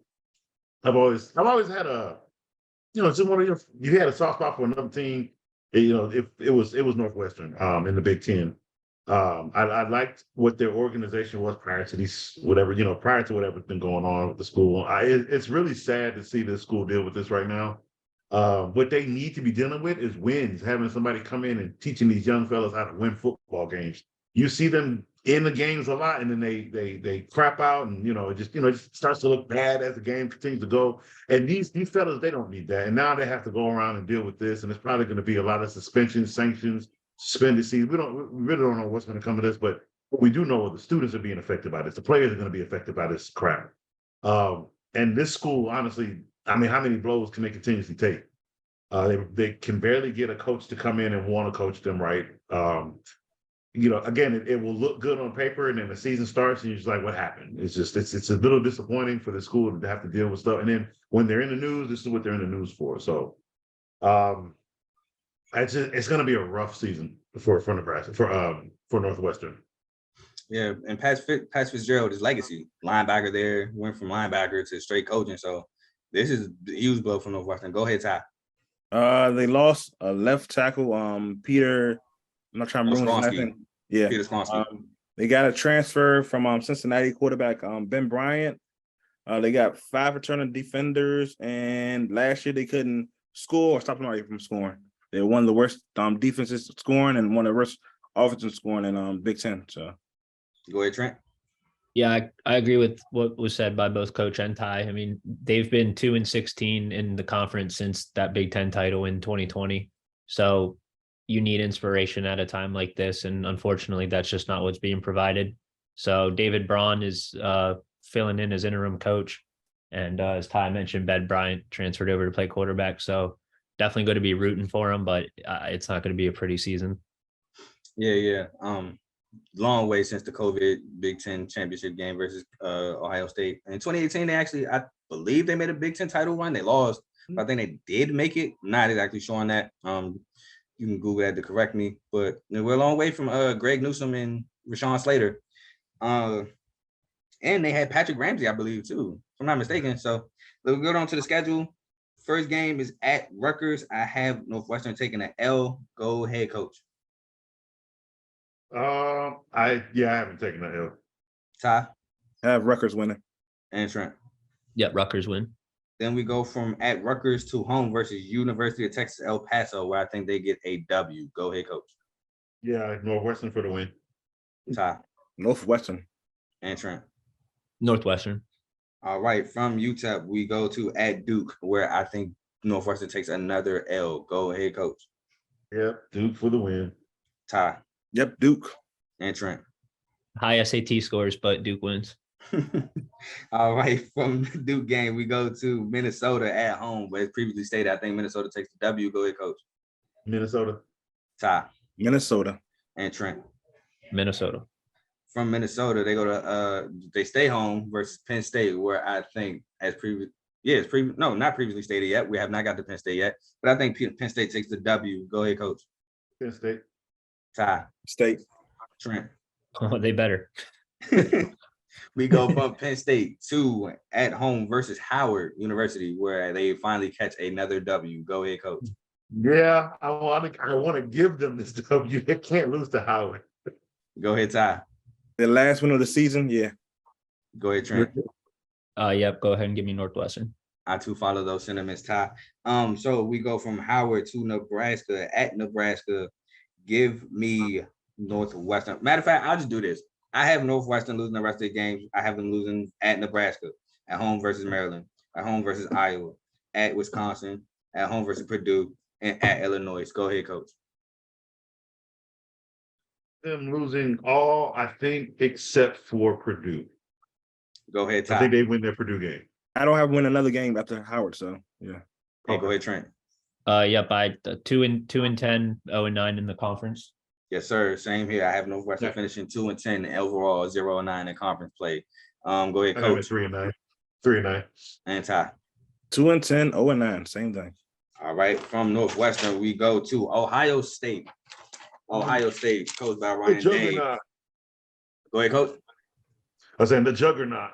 always had a, just one of you had a soft spot for another team. It was Northwestern in the Big Ten. I liked what their organization was prior to whatever's been going on with the school. It's really sad to see this school deal with this right now. What they need to be dealing with is wins, having somebody come in and teaching these young fellas how to win football games. You see them in the games a lot, and then they crap out, and it just starts to look bad as the game continues to go. And these fellas, they don't need that. And now they have to go around and deal with this, and it's probably going to be a lot of suspensions, sanctions, suspended season. We really don't know what's going to come of this, but what we do know is the students are being affected by this. The players are going to be affected by this crap. And this school, honestly, how many blows can they continuously take? They can barely get a coach to come in and want to coach them right. Again, it will look good on paper, and then the season starts, and you're just like, what happened? It's a little disappointing for the school to have to deal with stuff. And then when they're in the news, this is what they're in the news for. So it's going to be a rough season for Nebraska, for Northwestern. Yeah, and Pat Fitzgerald, his legacy, linebacker there, went from linebacker to straight coaching. So this is a huge blow for Northwestern. Go ahead, Ty. They lost a left tackle, Peter. I'm not trying to remember his last name. Yeah, Peter Skronsky. They got a transfer from Cincinnati quarterback Ben Bryant. They got 5 returning defenders, and last year they couldn't score or stop somebody from scoring. They're one of the worst defenses scoring and one of the worst offenses scoring in Big Ten. So, go ahead, Trent. Yeah, I agree with what was said by both Coach and Ty. I mean, they've been 2-16 in the conference since that Big Ten title in 2020. So you need inspiration at a time like this, and unfortunately, that's just not what's being provided. So David Braun is filling in as interim coach, and as Ty mentioned, Ben Bryant transferred over to play quarterback. So definitely going to be rooting for him, but it's not going to be a pretty season. Yeah. Long way since the COVID Big Ten championship game versus Ohio State. In 2018, I believe they made a Big Ten title run. They lost, but I think they did make it. I'm not exactly showing that. You can Google that to correct me, but we're a long way from Greg Newsome and Rashawn Slater. And they had Patrick Ramsey, I believe, too, if I'm not mistaken. So we'll go on to the schedule. First game is at Rutgers. I have Northwestern taking an L. Go ahead, Coach. I haven't taken an L. Ty? I have Rutgers winning. And Trent? Yep, Rutgers win. Then we go from at Rutgers to home versus University of Texas El Paso, where I think they get a W. Go ahead, Coach. Yeah, Northwestern for the win. Ty? Northwestern. And Trent? Northwestern. All right, from UTEP, we go to at Duke, where I think Northwestern takes another L. Go ahead, Coach. Yep, Duke for the win. Ty? Yep, Duke. And Trent? High SAT scores, but Duke wins. All right, from the Duke game, we go to Minnesota at home. But as previously stated, I think Minnesota takes the W. Go ahead, Coach. Minnesota. Ty? Minnesota. And Trent? Minnesota. From Minnesota, they stay home versus Penn State, where I think not previously stated yet. We have not got to Penn State yet, but I think Penn State takes the W. Go ahead, Coach. Penn State. Ty? State. Trent? Oh, they better. We go from Penn State to at home versus Howard University, where they finally catch another W. Go ahead, Coach. Yeah, I want to give them this W. They can't lose to Howard. Go ahead, Ty. The last win of the season, yeah. Go ahead, Trent. Yep, go ahead and give me Northwestern. I too follow those sentiments, Ty. So we go from Howard to Nebraska. At Nebraska, give me Northwestern. Matter of fact, I'll just do this. I have Northwestern losing the rest of the games. I have them losing at Nebraska, at home versus Maryland, at home versus Iowa, at Wisconsin, at home versus Purdue, and at Illinois. Go ahead, Coach. Them losing all, I think, except for Purdue. Go ahead, Ty. I think they win their Purdue game. I don't have win another game after Howard, so yeah. Hey, go ahead, Trent. Yep, I 2-10, 0-9 in the conference. Yes, sir. Same here. I have Northwestern Yeah. finishing 2-10 and overall 0-9 in conference play. Go ahead, I got coach. 3-9. 3-9. And Ty. 2-10, 0-9, same thing. All right. From Northwestern, we go to Ohio State. Ohio State, coached by The Ryan Day. juggernaut. Go ahead, coach. I was saying the juggernaut.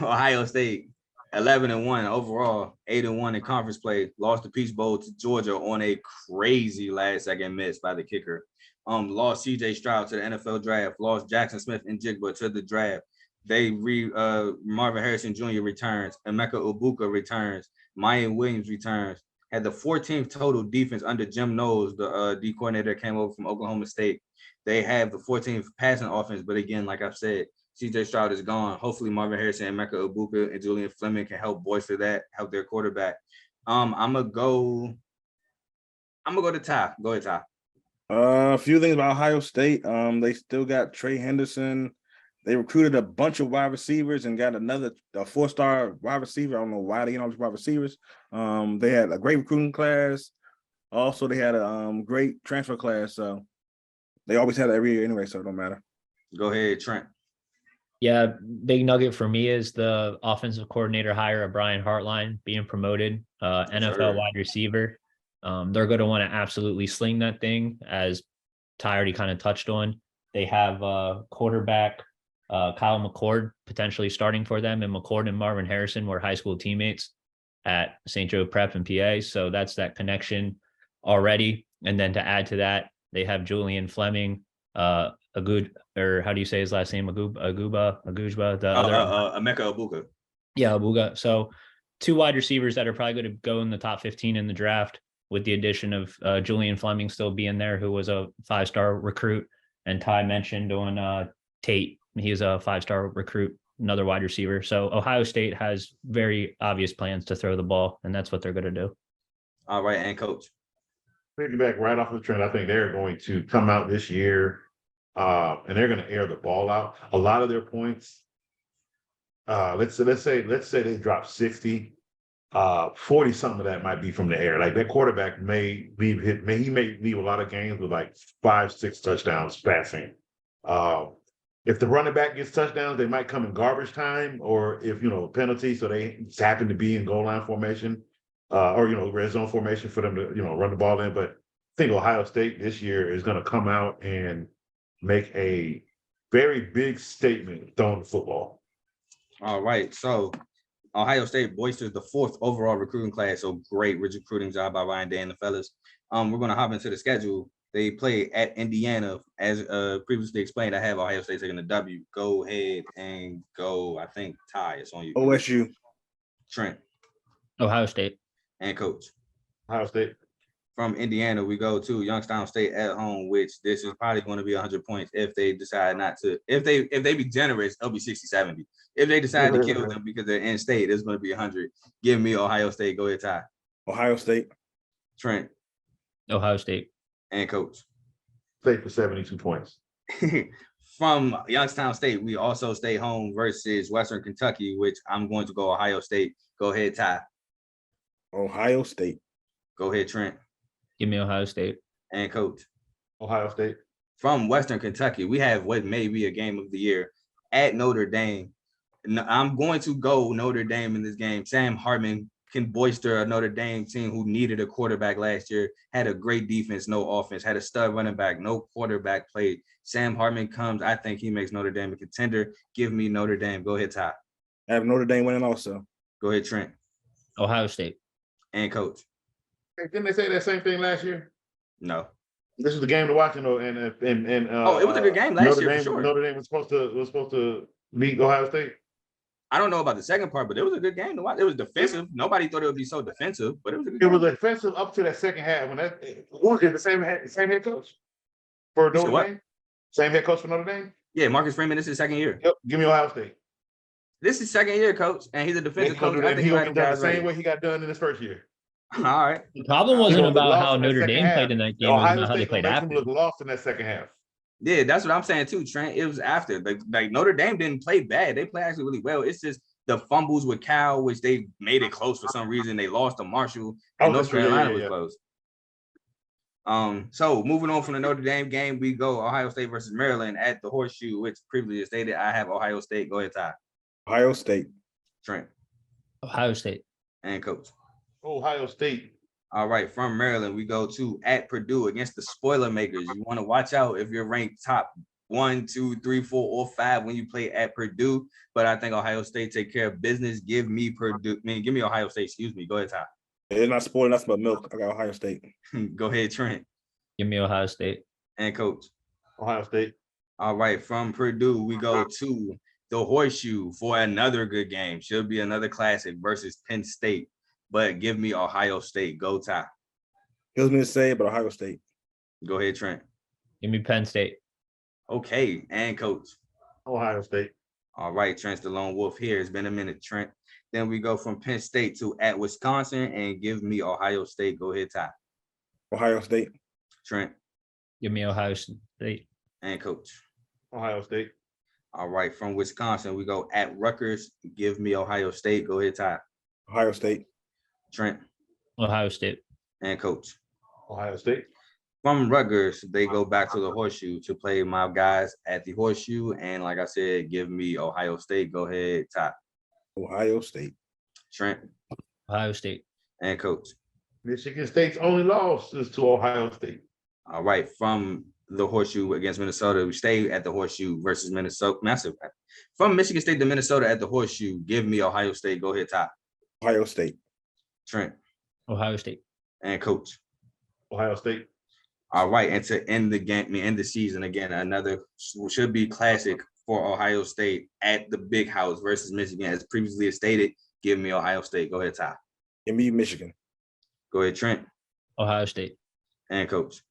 Ohio State, 11-1 overall, 8-1 in conference play. Lost the Peach Bowl to Georgia on a crazy last-second miss by the kicker. Lost C.J. Stroud to the NFL draft. Lost Jackson Smith and Jigba to the draft. They Marvin Harrison Jr. returns. Emeka Ibuka returns. Mayan Williams returns. Had the 14th total defense under Jim Knowles, the D coordinator came over from Oklahoma State. They have the 14th passing offense, but again, like I've said, CJ Stroud is gone. Hopefully Marvin Harrison and Emeka Ibuka and Julian Fleming can help bolster that, help their quarterback. I'm gonna go to Ty. Go ahead, Ty. A few things about Ohio State. They still got Trey Henderson. They recruited a bunch of wide receivers and got a 4-star wide receiver. I don't know why they get all these wide receivers. They had a great recruiting class. Also, they had a great transfer class. So they always had it every year anyway, so it don't matter. Go ahead, Trent. Yeah, big nugget for me is the offensive coordinator hire of Brian Hartline being promoted, NFL wide receiver. They're going to want to absolutely sling that thing, as Ty already kind of touched on. They have quarterback Kyle McCord potentially starting for them, and McCord and Marvin Harrison were high school teammates at St. Joe Prep and PA. So that's that connection already. And then to add to that, they have Julian Fleming, how do you say his last name? Agujba, Emeka Ibuka. Yeah, Abuga. So 2 wide receivers that are probably going to go in the top 15 in the draft, with the addition of Julian Fleming still being there, who was a 5-star recruit. And Ty mentioned on Tate, he's a 5-star recruit, another wide receiver. So Ohio State has very obvious plans to throw the ball, and that's what they're going to do. All right, and coach. Piggyback right off the trend, I think they're going to come out this year and they're going to air the ball out. A lot of their points, let's say they drop 60, 40 something of that might be from the air. Like their quarterback may leave a lot of games with like 5-6 touchdowns passing. If the running back gets touchdowns, they might come in garbage time, or if penalty, so they just happen to be in goal line formation, or red zone formation for them to run the ball in. But I think Ohio State this year is going to come out and make a very big statement throwing the football. All right, so Ohio State boisters the 4th overall recruiting class. So great recruiting job by Ryan Day and the fellas. We're going to hop into the schedule. They play at Indiana. As previously explained, I have Ohio State taking the W. Go ahead and go. I think Ty, it's on you. OSU. Trent. Ohio State. And coach. Ohio State. From Indiana, we go to Youngstown State at home, which this is probably going to be 100 points if they decide not to. If they be generous, it'll be 60, 70. If they decide to kill them because they're in state, it's going to be 100. Give me Ohio State. Go ahead, Ty. Ohio State. Trent. Ohio State. And coach. State for 72 points. From Youngstown State, we also stay home versus Western Kentucky, which I'm going to go Ohio State. Go ahead, Ty. Ohio State. Go ahead, Trent. Give me Ohio State. And coach. Ohio State. From Western Kentucky, we have what may be a game of the year at Notre Dame. I'm going to go Notre Dame in this game. Sam Hartman can boister a Notre Dame team who needed a quarterback last year, had a great defense, no offense, had a stud running back, no quarterback played. Sam Hartman comes. I think he makes Notre Dame a contender. Give me Notre Dame. Go ahead, Ty. I have Notre Dame winning also. Go ahead, Trent. Ohio State. And coach. Hey, didn't they say that same thing last year? No. This is the game to watch, and it was a good game last Notre year Dame, for sure. Notre Dame was supposed to beat Ohio State. I don't know about the second part, but it was a good game to watch. It was defensive. Nobody thought it would be so defensive, but it was a good game. It was defensive up to that second half. When the same head coach for Notre Dame? Same head coach for Notre Dame? Yeah, Marcus Freeman, this is his second year. Yep, give me Ohio State. This is second year, coach, and he's a defensive coach. I think he'll be done the same way he got done in his first year. All right. The problem wasn't about how Notre Dame played in that game. It was about how they played after. Look lost in that second half. Yeah, that's what I'm saying too, Trent. It was after. Like Notre Dame didn't play bad. They played actually really well. It's just the fumbles with Cal, which they made it close for some reason. They lost to Marshall, and North Carolina was close. So moving on from the Notre Dame game, we go Ohio State versus Maryland at the Horseshoe, which previously stated I have Ohio State. Go ahead, Ty. Ohio State. Trent. Ohio State. And Coach. Ohio State. All right, from Maryland, we go to at Purdue against the spoiler makers. You want to watch out if you're ranked top 1, 2, 3, 4, or 5 when you play at Purdue. But I think Ohio State take care of business. Give me Ohio State. Excuse me. Go ahead, Ty. It's not spoiling, that's but milk. I got Ohio State. Go ahead, Trent. Give me Ohio State. And Coach. Ohio State. All right, from Purdue, we go to the Horseshoe for another good game. Should be another classic versus Penn State. But give me Ohio State. Go, Ty. Kills me to say, but Ohio State. Go ahead, Trent. Give me Penn State. Okay, and Coach. Ohio State. All right, Trent's the lone wolf here. It's been a minute, Trent. Then we go from Penn State to at Wisconsin and give me Ohio State. Go ahead, Ty. Ohio State. Trent. Give me Ohio State. And Coach. Ohio State. All right, from Wisconsin, we go at Rutgers. Give me Ohio State. Go ahead, Ty. Ohio State. Trent. Ohio State. And Coach. Ohio State. From Rutgers, they go back to the Horseshoe to play my guys at the Horseshoe. And like I said, give me Ohio State. Go ahead, Ty. Ohio State. Trent. Ohio State. And Coach. Michigan State's only loss is to Ohio State. All right, from the Horseshoe against Minnesota, we stay at the Horseshoe versus Minnesota. Massive. From Michigan State to Minnesota at the Horseshoe, give me Ohio State. Go ahead, Ty. Ohio State. Trent. Ohio State. And Coach. Ohio State. All right, and to end the game, end the season again, another should be classic for Ohio State at the Big House versus Michigan, as previously stated. Give me Ohio State. Go ahead, Ty. Give me Michigan. Go ahead, Trent. Ohio State. And Coach.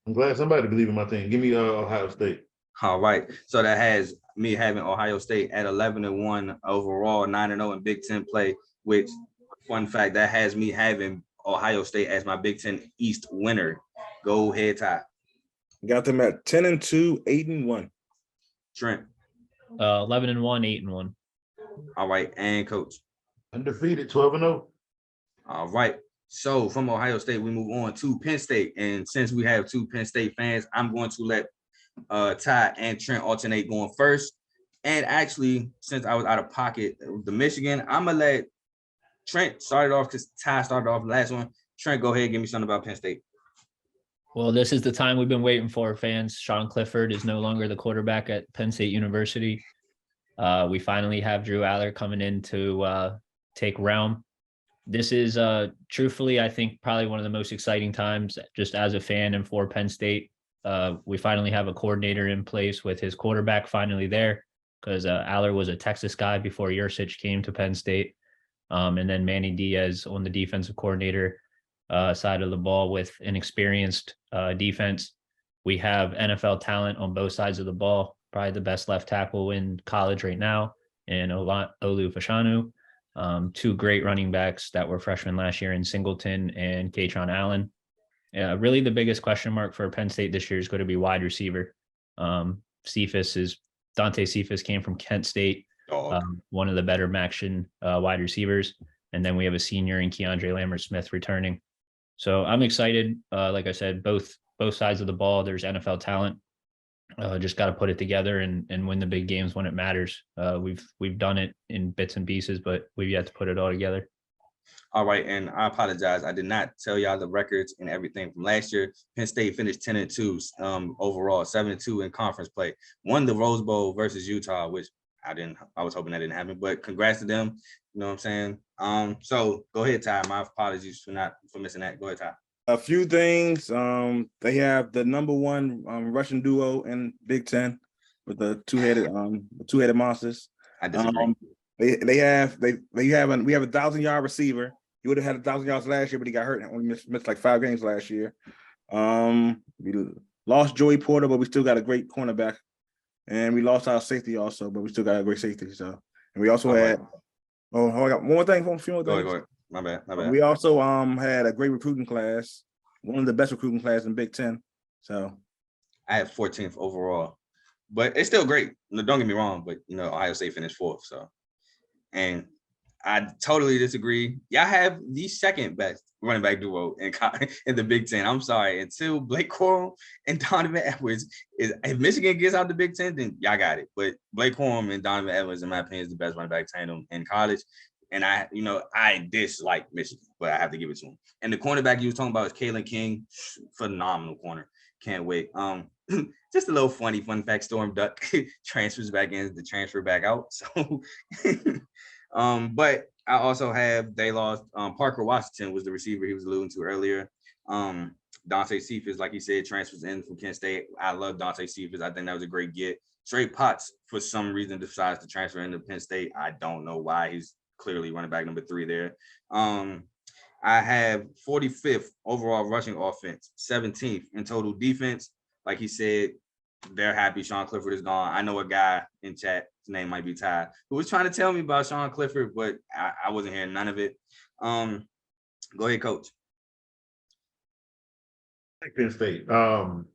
I'm glad somebody believe in my thing. Give me Ohio State. All right, so that has me having Ohio State at 11-1 overall, 9-0 in Big Ten play. Which, fun fact, that has me having Ohio State as my Big Ten East winner. Go ahead, Ty. Got them at 10-2, 8-1. Trent. 11-1, 8-1. All right, and Coach. Undefeated, 12-0. All right. So from Ohio State, we move on to Penn State. And since we have two Penn State fans, I'm going to let Ty and Trent alternate going first. And actually, since I was out of pocket with the Michigan, I'm going to let Trent start it off because Ty started off the last one. Trent, go ahead and give me something about Penn State. Well, this is the time we've been waiting for, fans. Sean Clifford is no longer the quarterback at Penn State University. We finally have Drew Aller coming in to take realm. This is truthfully, I think, probably one of the most exciting times just as a fan and for Penn State. We finally have a coordinator in place with his quarterback finally there, because Aller was a Texas guy before Yursich came to Penn State. And then Manny Diaz on the defensive coordinator side of the ball with an experienced defense. We have NFL talent on both sides of the ball, probably the best left tackle in college right now, and Olu Fashanu. Two great running backs that were freshmen last year in Singleton and Katron Allen. Really the biggest question mark for Penn State this year is going to be wide receiver. Dante Cephas came from Kent State, one of the better Maction wide receivers. And then we have a senior in Keandre Lambert-Smith returning. So I'm excited. Like I said, both sides of the ball, there's NFL talent. Just got to put it together and win the big games when it matters. We've done it in bits and pieces, but we've yet to put it all together. All right, and I apologize. I did not tell y'all the records and everything from last year. Penn State finished 10-2 overall, 7-2 in conference play. Won the Rose Bowl versus Utah, which I was hoping that didn't happen, but congrats to them. You know what I'm saying? So go ahead, Ty. My apologies for missing that. Go ahead, Ty. A few things. They have the number one Russian duo in Big Ten with the two-headed monsters. I disagree. We have a 1,000-yard receiver. He would have had 1,000 yards last year, but he got hurt and only missed like 5 games last year. We lost Joey Porter, but we still got a great cornerback. And we lost our safety also, but we still got a great safety. So, and we also had. Oh, I got one more thing. A few more things. Go ahead. My bad. We also had a great recruiting class, one of the best recruiting class in Big Ten. So, I had 14th overall, but it's still great. No, don't get me wrong, but Ohio State finished 4th. So, and I totally disagree. Y'all have the second best running back duo in the Big Ten. I'm sorry. Until Blake Corum and Donovan Edwards if Michigan gets out the Big Ten, then y'all got it. But Blake Corum and Donovan Edwards, in my opinion, is the best running back tandem in college. And I dislike Michigan, but I have to give it to him. And the cornerback you was talking about is Kalen King, phenomenal corner. Can't wait. Just a little funny fun fact: Storm Duck transfers back in, the transfer back out. So. But I also have they lost Parker Washington was the receiver he was alluding to earlier. Dante Cephas, like he said, transfers in from Kent State. I love Dante Cephas. I think that was a great get. Trey Potts, for some reason, decides to transfer into Penn State. I don't know why. He's clearly running back number 3 there. I have 45th overall rushing offense, 17th in total defense. Like he said, they're happy Sean Clifford is gone. I know a guy in chat, his name might be Ty, who was trying to tell me about Sean Clifford, but I wasn't hearing none of it. Go ahead, Coach. Penn State. I'm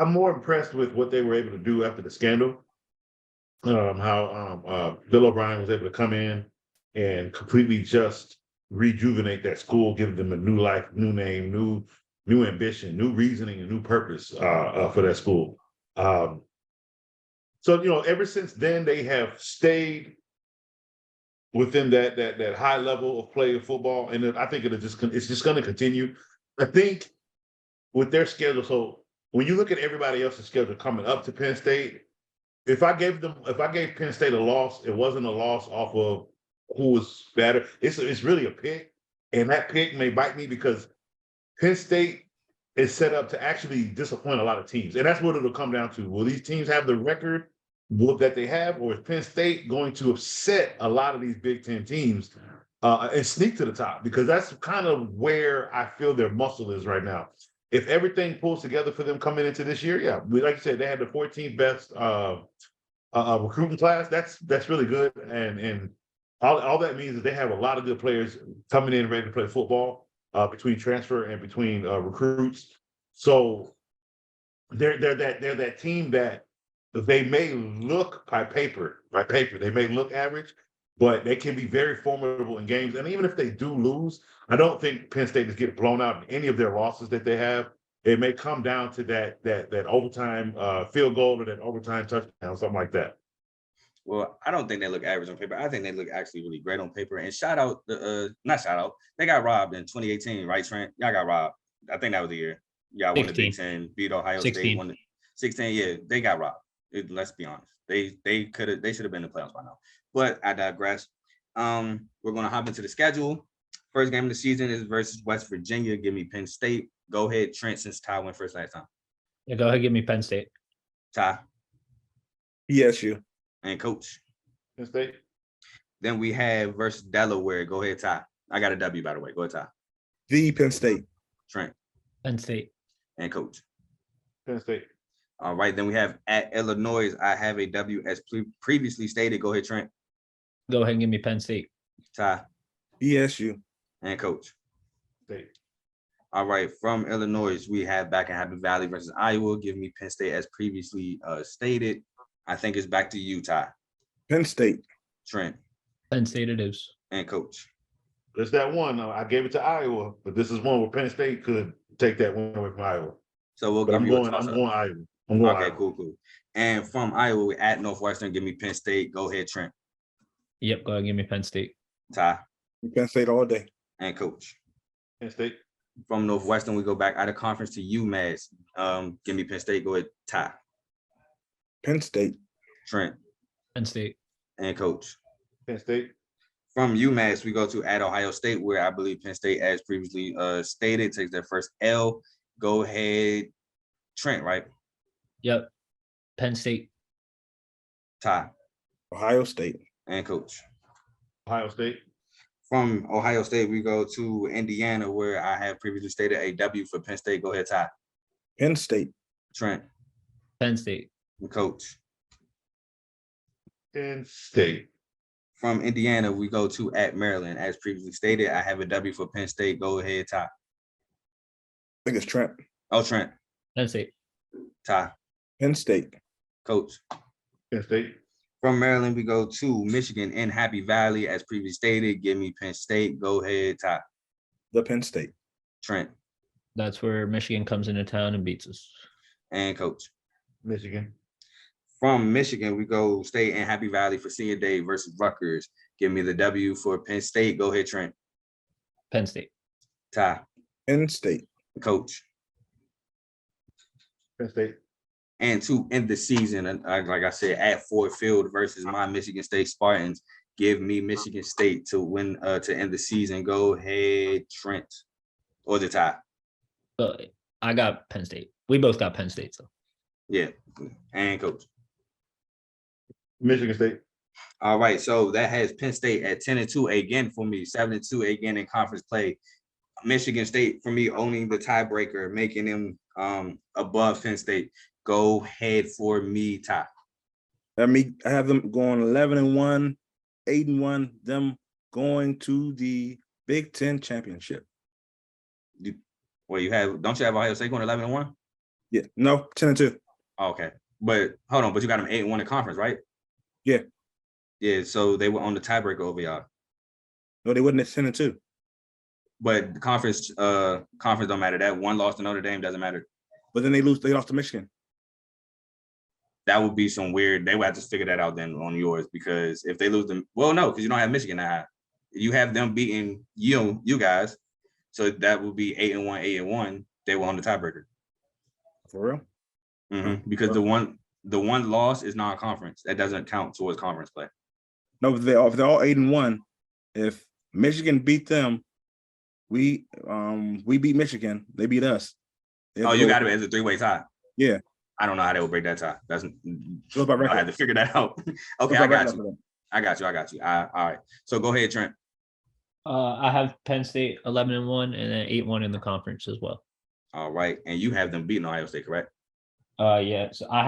more impressed with what they were able to do after the scandal. How Bill O'Brien was able to come in and completely just rejuvenate that school, give them a new life, new name, new ambition, new reasoning, and new purpose for that school. So ever since then, they have stayed within that high level of play of football, and I think it's just going to continue. I think with their schedule. So when you look at everybody else's schedule coming up to Penn State, if I gave Penn State a loss, it wasn't a loss off of who was better. It's really a pick, and that pick may bite me because Penn State is set up to actually disappoint a lot of teams, and that's what it'll come down to. Will these teams have the record that they have, or is Penn State going to upset a lot of these Big Ten teams and sneak to the top? Because that's kind of where I feel their muscle is right now. If everything pulls together for them coming into this year, yeah, like you said, they had the 14th best recruiting class. That's really good, and all that means is they have a lot of good players coming in ready to play football between transfer and between recruits. So they're that team that they may look by paper, they may look average, but they can be very formidable in games. And even if they do lose, I don't think Penn State is getting blown out in any of their losses that they have. It may come down to that overtime field goal or that overtime touchdown, something like that. Well, I don't think they look average on paper. I think they look actually really great on paper. And not shout out, they got robbed in 2018, right, Trent? Y'all got robbed. I think that was the year. Y'all won the Big Ten, beat Ohio 16. State, won the 16. Yeah, they got robbed. Let's be honest. They should have been in the playoffs by now. But I digress. We're gonna hop into the schedule. First game of the season is versus West Virginia. Give me Penn State. Go ahead, Trent, since Ty went first last time. Yeah, go ahead, give me Penn State. Ty. ESU. And Coach. Penn State. Then we have versus Delaware. Go ahead, Ty. I got a W, by the way. Go ahead, Ty. The Penn State. Trent. Penn State. And Coach. Penn State. All right, then we have at Illinois. I have a W as previously stated. Go ahead, Trent. Go ahead and give me Penn State. Ty. ESU. And Coach. State. All right, from Illinois, we have back in Happy Valley versus Iowa. Give me Penn State as previously stated. I think it's back to you, Ty. Penn State. Trent. Penn State it is. And Coach. There's that one. I gave it to Iowa, but this is one where Penn State could take that win away from Iowa. So we'll But give I'm you going Iowa. I'm going Okay, Iowa. cool. And from Iowa, we're at Northwestern. Give me Penn State. Go ahead, Trent. Yep, go ahead and give me Penn State. Ty. Penn State all day. And Coach. Penn State. From Northwestern, we go back out of conference to UMass. Give me Penn State. Go ahead, Ty. Penn State. Trent. Penn State. And Coach. Penn State. From UMass, we go to at Ohio State, where I believe Penn State, as previously stated, takes their first L. Go ahead, Trent, right? Yep. Penn State. Ty. Ohio State. And Coach. Ohio State. From Ohio State, we go to Indiana, where I have previously stated a W for Penn State. Go ahead, Ty. Penn State. Trent. Penn State. And Coach. Penn State. From Indiana, we go to at Maryland. As previously stated, I have a W for Penn State. Go ahead, Ty. I think it's Trent. Oh, Trent. Penn State. Ty. Penn State. Coach. Penn State. From Maryland, we go to Michigan in Happy Valley, as previously stated. Give me Penn State. Go ahead, Ty. The Penn State. Trent That's where Michigan comes into town and beats us. and Coach. Michigan. From Michigan, we go State in Happy Valley for Senior Day versus Rutgers. Give me the W for Penn State. Go ahead, Trent. Penn State. Ty. Penn State. Coach. Penn State. And to end the season, like I said, at Ford Field versus my Michigan State Spartans. Give me Michigan State to win to end the season. Go ahead, Trent. Or the Ty. But I got Penn State. We both got Penn State, so. Yeah. And Coach. Michigan State. All right. So that has Penn State at 10-2 again for me, 7-2 again in conference play. Michigan State for me owning the tiebreaker, making them above Penn State. Go ahead for me, Ty. I have them going 11-1, 8-1, them going to the Big Ten championship. Well, don't you have Ohio State going 11-1? Yeah, no, 10-2. Okay. But hold on, but you got them 8-1 in conference, right? Yeah. Yeah, so they were on the tiebreaker over y'all. No, they wouldn't at 10-2. But the conference don't matter. That one loss to Notre Dame doesn't matter. But then they lost to Michigan. That would be some weird. They would have to figure that out then on yours, because if they lose them, well, no, because you don't have Michigan now. You have them beating you guys, so that would be 8-1, 8-1. They were on the tiebreaker. For real? Mm-hmm. Because the one loss is non-conference. That doesn't count towards conference play. No, if they're all 8-1, if Michigan beat them, we beat Michigan. They beat us. You got it as a 3-way tie. Yeah. I don't know how they would break that tie. I had to figure that out. Okay, I got you. All right. So go ahead, Trent. I have Penn State 11-1 and then 8-1 in the conference as well. All right, and you have them beating Ohio State, correct? Yeah. So I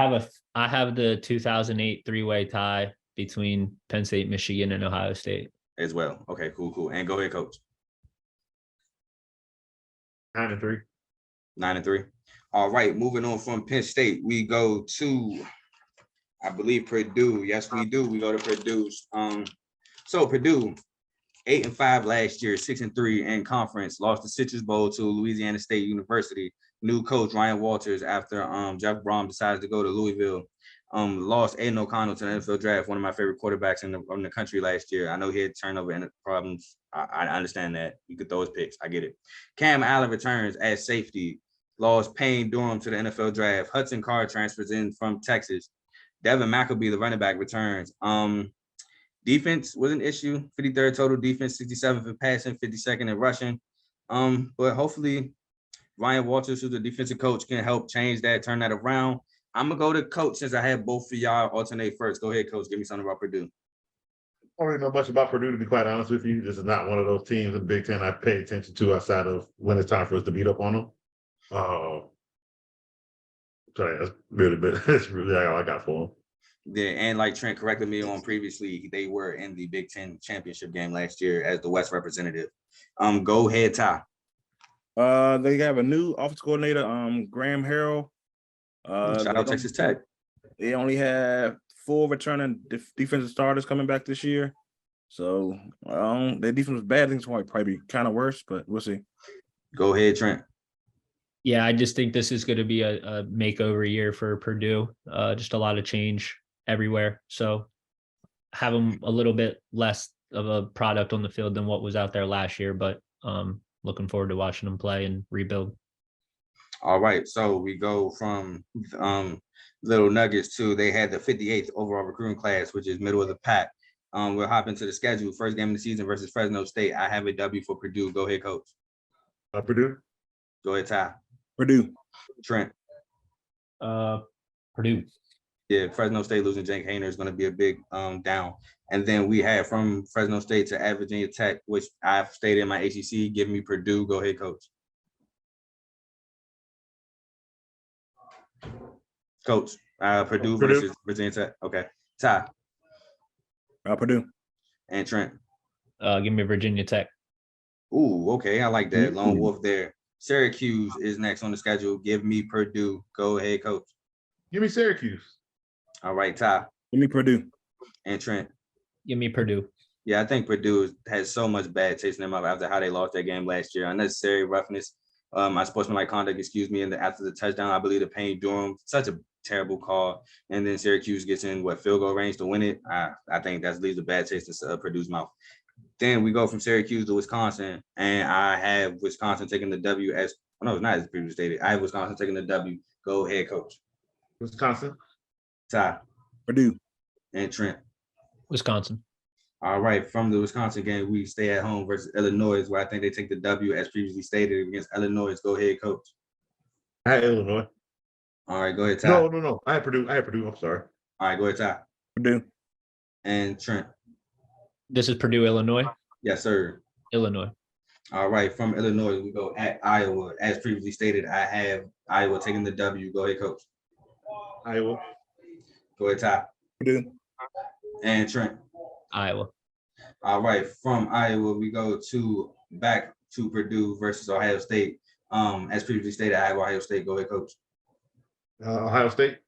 have the 2008 3-way tie between Penn State, Michigan, and Ohio State as well. Okay, cool. And go ahead, Coach. 9-3. 9-3. All right, moving on from Penn State, we go to, I believe, Purdue. Yes, we do. We go to Purdue. So Purdue, 8-5 last year, 6-3 in conference. Lost the Citrus Bowl to Louisiana State University. New coach Ryan Walters after Jeff Brom decides to go to Louisville. Lost Aiden O'Connell to the NFL draft, one of my favorite quarterbacks in the country last year. I know he had turnover problems. I understand that. You could throw his picks. I get it. Cam Allen returns as safety. Lost Payne Durham to the NFL draft. Hudson Card transfers in from Texas. Devin McAbee, the running back, returns. Defense was an issue. 53rd total defense, 67th in passing, 52nd in rushing. But hopefully Ryan Walters, who's the defensive coach, can help change that, turn that around. I'm going to go to Coach since I had both of y'all alternate first. Go ahead, Coach. Give me something about Purdue. I don't really know much about Purdue, to be quite honest with you. This is not one of those teams in the Big Ten I pay attention to outside of when it's time for us to beat up on them. Sorry, that's really all I got for them. Yeah, and like Trent corrected me on previously, they were in the Big Ten championship game last year as the West representative. Go ahead, Ty. They have a new offensive coordinator, Graham Harrell. Shout out Texas Tech. They only have 4 returning defensive starters coming back this year. So their defense was bad. I think it's probably be kind of worse, but we'll see. Go ahead, Trent. Yeah, I just think this is going to be a makeover year for Purdue. Just a lot of change everywhere. So have them a little bit less of a product on the field than what was out there last year, but looking forward to watching them play and rebuild. All right, so we go from Little Nuggets to they had the 58th overall recruiting class, which is middle of the pack. We'll hop into the schedule. First game of the season versus Fresno State. I have a W for Purdue. Go ahead, Coach. Purdue. Go ahead, Ty. Purdue. Trent. Purdue. Yeah, Fresno State losing Jake Hayner is going to be a big down. And then we have from Fresno State to at Virginia Tech, which I've stated in my ACC. Give me Purdue. Go ahead, Coach. Coach, Purdue versus Virginia Tech. Okay. Ty. Purdue. And Trent. Give me Virginia Tech. Ooh, okay. I like that. Lone Wolf there. Syracuse is next on the schedule. Give me Purdue. Go ahead, Coach. Give me Syracuse. All right, Ty. Give me Purdue. And Trent. Give me Purdue. Yeah, I think Purdue has so much bad taste in their mouth after how they lost that game last year. Unnecessary roughness, unsportsmanlike conduct, after the touchdown. I believe the Payne Durham, such a terrible call. And then Syracuse gets in field goal range to win it. I think that leaves a bad taste in Purdue's mouth. Then we go from Syracuse to Wisconsin, and I have Wisconsin taking the W as no, it's not as previously stated. I have Wisconsin taking the W. Go ahead, coach. Wisconsin. Ty. Purdue. And Trent. Wisconsin. All right, from the Wisconsin game, we stay at home versus Illinois, where I think they take the W as previously stated against Illinois. Go ahead, coach. I had Illinois. All right, go ahead, Ty. No. I had Purdue. I'm sorry. All right, go ahead, Ty. Purdue. And Trent. This is Purdue, Illinois. Yes, sir. Illinois. All right, from Illinois, we go at Iowa. As previously stated, I have Iowa taking the W. Go ahead, coach. Iowa. Go ahead, Ty. Purdue. And Trent. Iowa. All right, from Iowa, we go back to Purdue versus Ohio State. As previously stated, I have Ohio State. Go ahead, coach. Ohio State.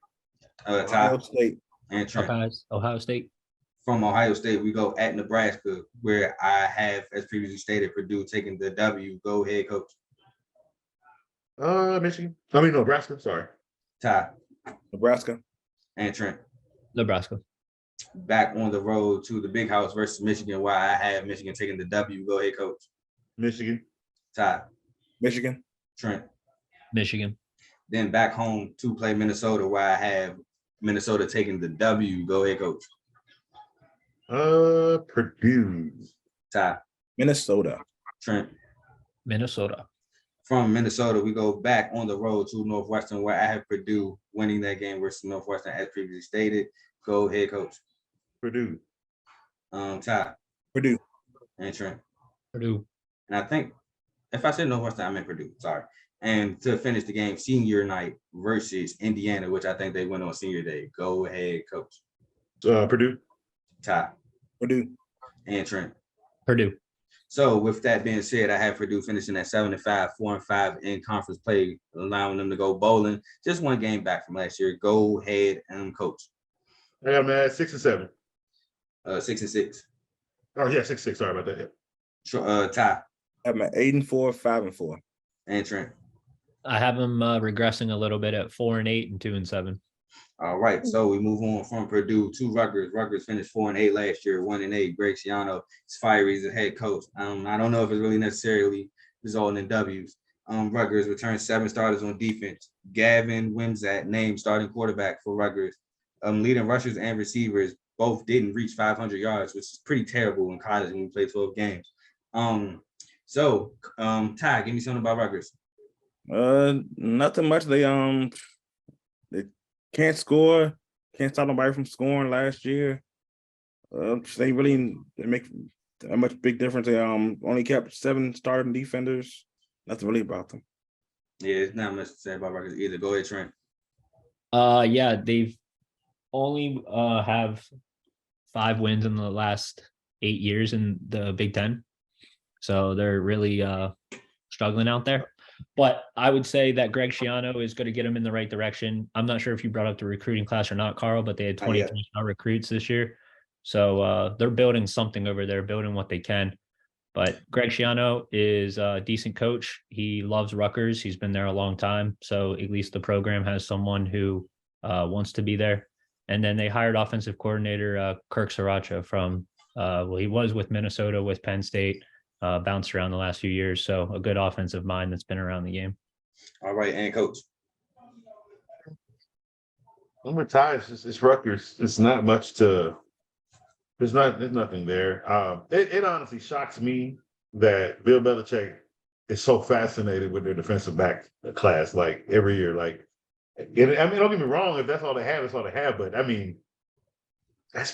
Ty. Ohio State. And Trent. Ohio State. From Ohio State, we go at Nebraska, where I have, as previously stated, Purdue taking the W. Go ahead, coach. Michigan. Nebraska. Sorry. Ty. Nebraska. And Trent. Nebraska. Back on the road to the Big House versus Michigan, where I have Michigan taking the W. Go ahead, coach. Michigan. Ty. Michigan. Trent. Michigan. Then back home to play Minnesota, where I have Minnesota taking the W. Go ahead, coach. Purdue. Ty. Minnesota. Trent. Minnesota. From Minnesota, we go back on the road to Northwestern, where I have Purdue winning that game versus Northwestern, as previously stated. Go ahead, coach. Purdue. Ty. Purdue. And Trent. Purdue. And I think if I said Northwestern, I meant Purdue. Sorry. And to finish the game, senior night versus Indiana, which I think they went on senior day. Go ahead, coach. Purdue. Ty. Purdue. And Trent. Purdue. So with that being said, I have Purdue finishing at 7-5, 4-5 in conference play, allowing them to go bowling. Just one game back from last year. Go ahead and coach. I got them at 6-7. 6-6. Oh yeah, 6-6. Sorry about that. Ty. I have my 8-4, 5-4. And Trent. I have them regressing a little bit at 4-8 and 2-7. All right, so we move on from Purdue to Rutgers. Rutgers finished 4-8 last year, 1-8. Greg Schiano is fiery as a head coach. I don't know if it's really necessarily resulting in W's. Rutgers returned 7 starters on defense. Gavin Wimsatt named starting quarterback for Rutgers. Leading rushers and receivers both didn't reach 500 yards, which is pretty terrible in college when we play 12 games. Ty, give me something about Rutgers. Nothing much. They can't score. Can't stop nobody from scoring last year. They make a much big difference. They only kept 7 starting defenders. Nothing really about them. Yeah, it's not much to say about Rutgers either. Go ahead, Trent. Yeah, they've only have 5 wins in the last 8 years in the Big Ten. So they're really struggling out there. But I would say that Greg Schiano is going to get them in the right direction. I'm not sure if you brought up the recruiting class or not, Carl, but they had 23-star recruits this year. So they're building something over there, building what they can. But Greg Schiano is a decent coach. He loves Rutgers. He's been there a long time. So at least the program has someone who wants to be there. And then they hired offensive coordinator Kirk Sriracha from, he was with Minnesota, with Penn State. Bounced around the last few years. So a good offensive mind that's been around the game. All right, and coach. I'm with Ty. It's Rutgers. It's not much to. There's nothing there. It honestly shocks me that Bill Belichick is so fascinated with their defensive back class. Like every year, don't get me wrong. If that's all they have, it's all they have. But I mean, it's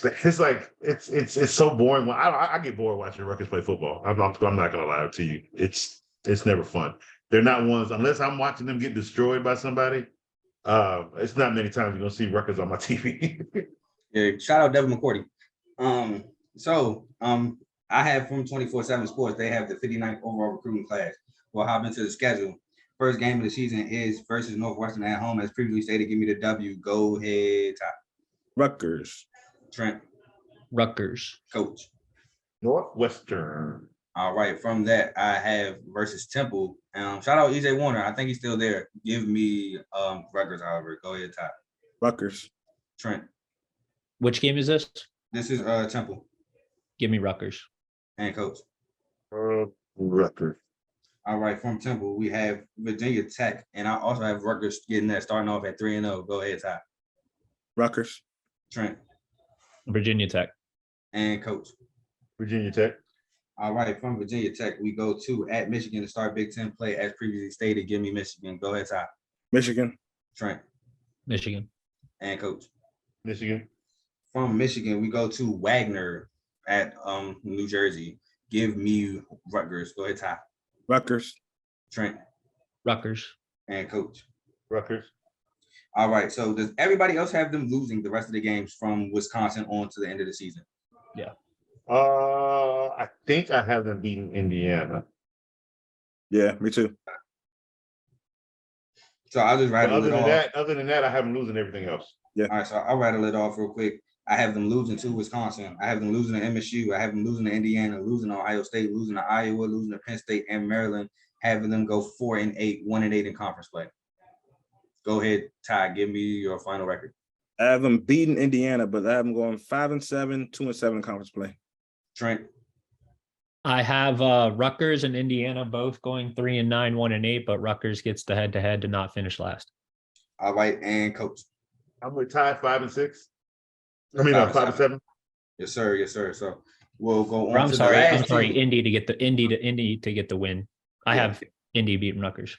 so boring. I get bored watching Rutgers play football. I'm not gonna lie to you. It's never fun. They're not ones unless I'm watching them get destroyed by somebody. It's not many times you're gonna see Rutgers on my TV. Yeah, shout out Devin McCourty. I have from 24/7 Sports. They have the 59th overall recruiting class. We'll hop into the schedule. First game of the season is versus Northwestern at home. As previously stated, give me the W. Go ahead, Ty. Rutgers. Trent. Rutgers. Coach. Northwestern. All right. From that, I have versus Temple. Shout out EJ Warner. I think he's still there. Give me Rutgers, however. Go ahead, Ty. Rutgers. Trent. Which game is this? This is Temple. Give me Rutgers. And Coach. Rutgers. All right. From Temple, we have Virginia Tech. And I also have Rutgers getting that, starting off at 3-0. Go ahead, Ty. Rutgers. Trent. Virginia Tech. And Coach. Virginia Tech. All right, from Virginia Tech, we go to at Michigan to start Big Ten play. As previously stated, give me Michigan. Go ahead, Ty. Michigan. Trent. Michigan. And Coach. Michigan. From Michigan, we go to Wagner at New Jersey. Give me Rutgers. Go ahead, Ty. Rutgers. Trent. Rutgers. And Coach. Rutgers. All right, so does everybody else have them losing the rest of the games from Wisconsin on to the end of the season? Yeah. I think I have them beating Indiana. Yeah, me too. So I'll just rattle it off. Other than that, I have them losing everything else. All right, so I'll rattle it off real quick. I have them losing to Wisconsin. I have them losing to MSU. I have them losing to Indiana, losing to Ohio State, losing to Iowa, losing to Penn State and Maryland, having them go 4-8, 1-8 in conference play. Go ahead, Ty. Give me your final record. I have them beating Indiana, but I have them going 5-7, 2-7 in conference play. Trent. I have Rutgers and Indiana both going 3-9, 1-8, but Rutgers gets the head-to-head to not finish last. All right, and Coach. I'm with Ty 5-6. I mean, 5-7. Yes, sir. Yes, sir. So we'll go on. I'm sorry. Indy to get the win. I have Indy beating Rutgers.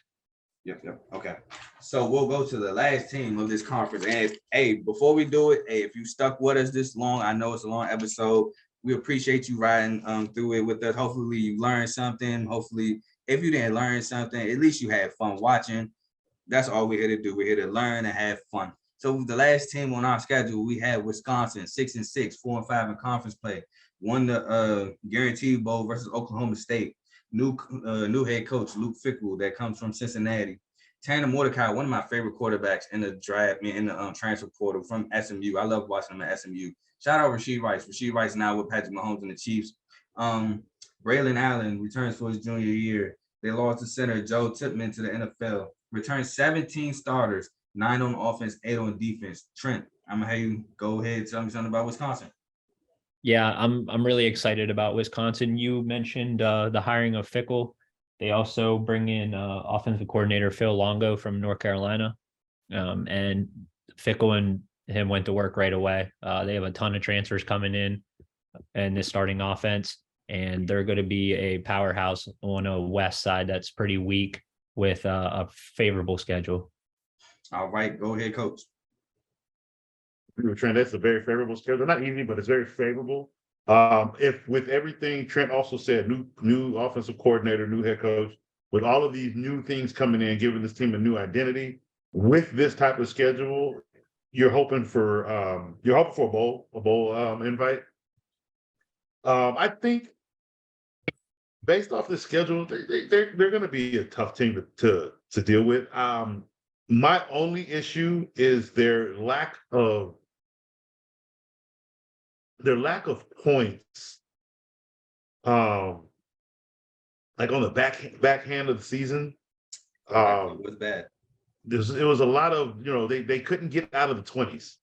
Yep. Okay. So we'll go to the last team of this conference. And hey, before we do it, hey, if you stuck with us this long, I know it's a long episode. We appreciate you riding through it with us. Hopefully you learned something. Hopefully, if you didn't learn something, at least you had fun watching. That's all we're here to do. We're here to learn and have fun. So the last team on our schedule, we had Wisconsin, 6-6, 4-5 in conference play. Won the Guaranteed Bowl versus Oklahoma State. New head coach Luke Fickell that comes from Cincinnati. Tanner Mordecai, one of my favorite quarterbacks in the draft, in the transfer portal from SMU. I love watching him at SMU. Shout out Rasheed Rice. Rasheed Rice now with Patrick Mahomes and the Chiefs. Braylon Allen returns for his junior year. They lost the center Joe Tipman to the NFL. Returned 17 starters, 9 on offense, 8 on defense. Trent, I'm gonna have you go ahead and tell me something about Wisconsin. Yeah, I'm really excited about Wisconsin. You mentioned the hiring of Fickell. They also bring in offensive coordinator Phil Longo from North Carolina, and Fickell and him went to work right away. They have a ton of transfers coming in this starting offense, and they're going to be a powerhouse on a west side that's pretty weak with a favorable schedule. All right, go ahead, Coach. Trent, that's a very favorable schedule. Not easy, but it's very favorable. If with everything Trent also said, new offensive coordinator, new head coach, with all of these new things coming in, giving this team a new identity, with this type of schedule, you're hoping for a bowl invite. I think based off the schedule, they're going to be a tough team to deal with. My only issue is their lack of points. Like on the back hand of the season. Was bad. It was a lot of, they couldn't get out of the 20s.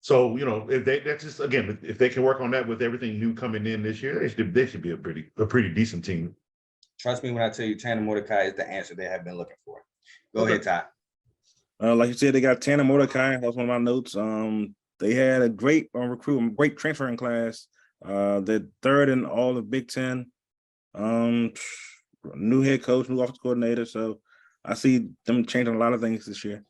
So, if they can work on that with everything new coming in this year, they should be a pretty decent team. Trust me when I tell you Tanner Mordecai is the answer they have been looking for. Go ahead, Ty. Like you said, they got Tanner Mordecai. That's one of my notes. They had a great recruit, great transferring class. They're third in all of Big Ten. New head coach, new offensive coordinator. So I see them changing a lot of things this year.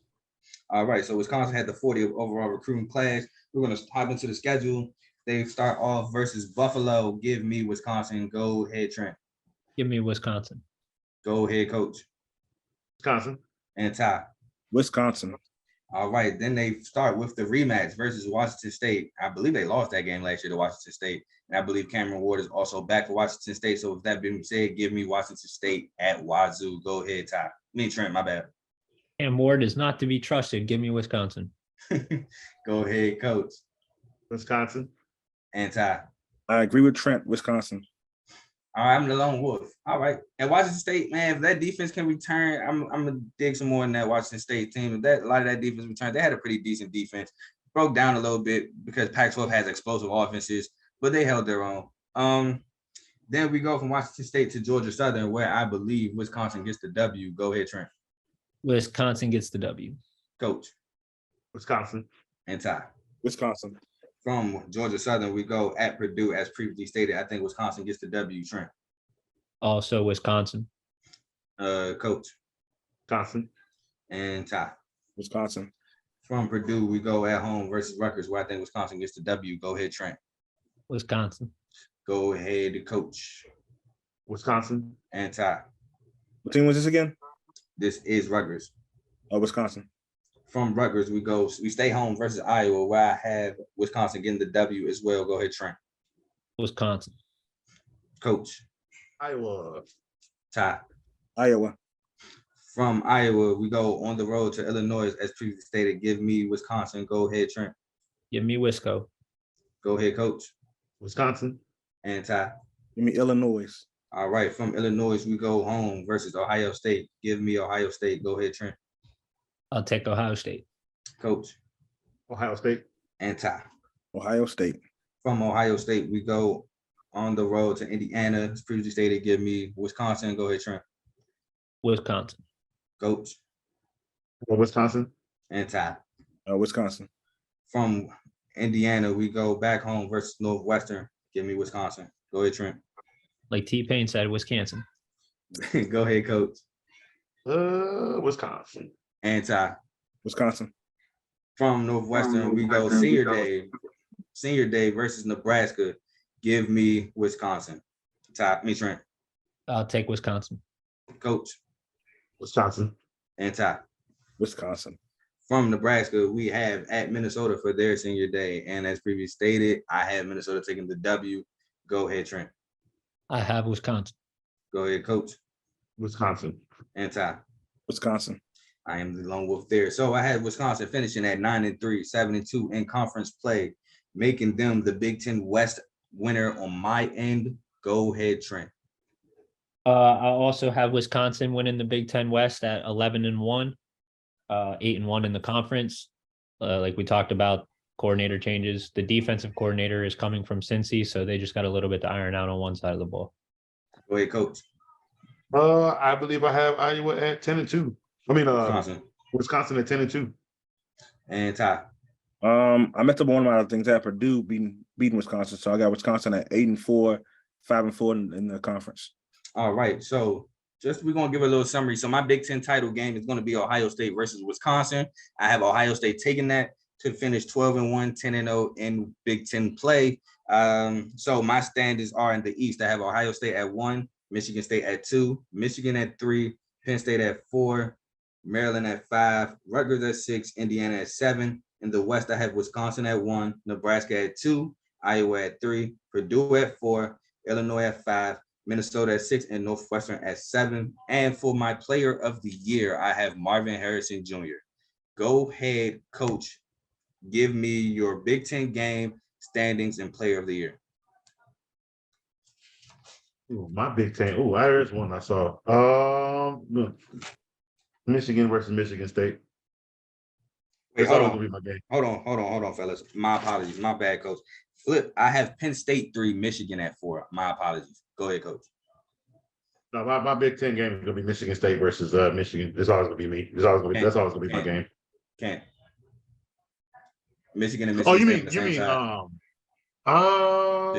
All right, so Wisconsin had the 40th overall recruiting class. We're going to hop into the schedule. They start off versus Buffalo. Give me Wisconsin. Go ahead, Trent. Give me Wisconsin. Go ahead, Coach. Wisconsin. And Ty. Wisconsin. All right, then they start with the rematch versus Washington State. I believe they lost that game last year to Washington State. And I believe Cameron Ward is also back for Washington State. So with that being said, give me Washington State at Wazoo. Go ahead, Ty. Trent, my bad. Cam Ward is not to be trusted. Give me Wisconsin. Go ahead, Coach. Wisconsin. and Ty. I agree with Trent, Wisconsin. All right, I'm the lone wolf. All right. And Washington State, man, if that defense can return, I'm gonna dig some more in that Washington State team. If that a lot of that defense returned, they had a pretty decent defense. Broke down a little bit because Pac-12 has explosive offenses, but they held their own. Then we go from Washington State to Georgia Southern, where I believe Wisconsin gets the W. Go ahead, Trent. Wisconsin gets the W. Coach. Wisconsin. And Ty. Wisconsin. From Georgia Southern, we go at Purdue, as previously stated. I think Wisconsin gets the W. Trent. Also Wisconsin. Coach. Wisconsin. And Ty. Wisconsin. From Purdue, we go at home versus Rutgers, where I think Wisconsin gets the W. Go ahead, Trent. Wisconsin. Go ahead, Coach. Wisconsin. And Ty. What team was this again? This is Rutgers. Oh, Wisconsin. From Rutgers, we stay home versus Iowa, where I have Wisconsin getting the W as well. Go ahead, Trent. Wisconsin. Coach. Iowa. Ty. Iowa. From Iowa, we go on the road to Illinois, as previously stated. Give me Wisconsin. Go ahead, Trent. Give me Wisco. Go ahead, Coach. Wisconsin. And Ty. Give me Illinois. All right, from Illinois, we go home versus Ohio State. Give me Ohio State. Go ahead, Trent. I'll take Ohio State. Coach. Ohio State. And Ty. Ohio State. From Ohio State, we go on the road to Indiana. As previously stated, give me Wisconsin. Go ahead, Trent. Wisconsin. Coach. Wisconsin. And Ty. Wisconsin. From Indiana, we go back home versus Northwestern. Give me Wisconsin. Go ahead, Trent. Like T-Pain said, Wisconsin. Go ahead, Coach. Wisconsin. And Ty. Wisconsin. From Northwestern, we go senior day versus Nebraska. Give me Wisconsin. Ty, Trent. I'll take Wisconsin. Coach. Wisconsin. And Ty. Wisconsin. From Nebraska, we have at Minnesota for their senior day. And as previously stated, I have Minnesota taking the W. Go ahead, Trent. I have Wisconsin. Go ahead, Coach. Wisconsin. And Ty. Wisconsin. I am the lone wolf there. So I had Wisconsin finishing at 9-3, 7-2 in conference play, making them the Big Ten West winner on my end. Go ahead, Trent. I also have Wisconsin winning the Big Ten West at 11-1, 8-1 in the conference. Like we talked about, coordinator changes. The defensive coordinator is coming from Cincy, so they just got a little bit to iron out on one side of the ball. Go ahead, Coach. I believe I have Iowa at 10-2. I mean, Wisconsin at 10-2. And Ty. I messed up one of my other things. I had Purdue beating Wisconsin, so I got Wisconsin at 8-4, 5-4 in the conference. All right, so we're gonna give a little summary. So my Big Ten title game is gonna be Ohio State versus Wisconsin. I have Ohio State taking that to finish 12-1, 10-0 in Big Ten play. So my standings are in the East. I have Ohio State at 1, Michigan State at 2, Michigan at 3, Penn State at 4, Maryland at 5, Rutgers at 6, Indiana at 7. In the West, I have Wisconsin at 1, Nebraska at 2, Iowa at 3, Purdue at 4, Illinois at 5, Minnesota at 6, and Northwestern at 7. And for my player of the year, I have Marvin Harrison Jr. Go ahead, Coach. Give me your Big Ten game standings and player of the year. Ooh, my Big Ten. Oh, there's one I saw. Michigan versus Michigan State. Wait, hold Gonna be my game. Hold on, fellas. My apologies. My bad, Coach. Flip. I have Penn State 3, Michigan at 4. My apologies. Go ahead, Coach. No, my Big Ten game is gonna be Michigan State versus Michigan. It's always gonna be me. That's always gonna be my game. Can't. Michigan and Michigan. Oh, you mean the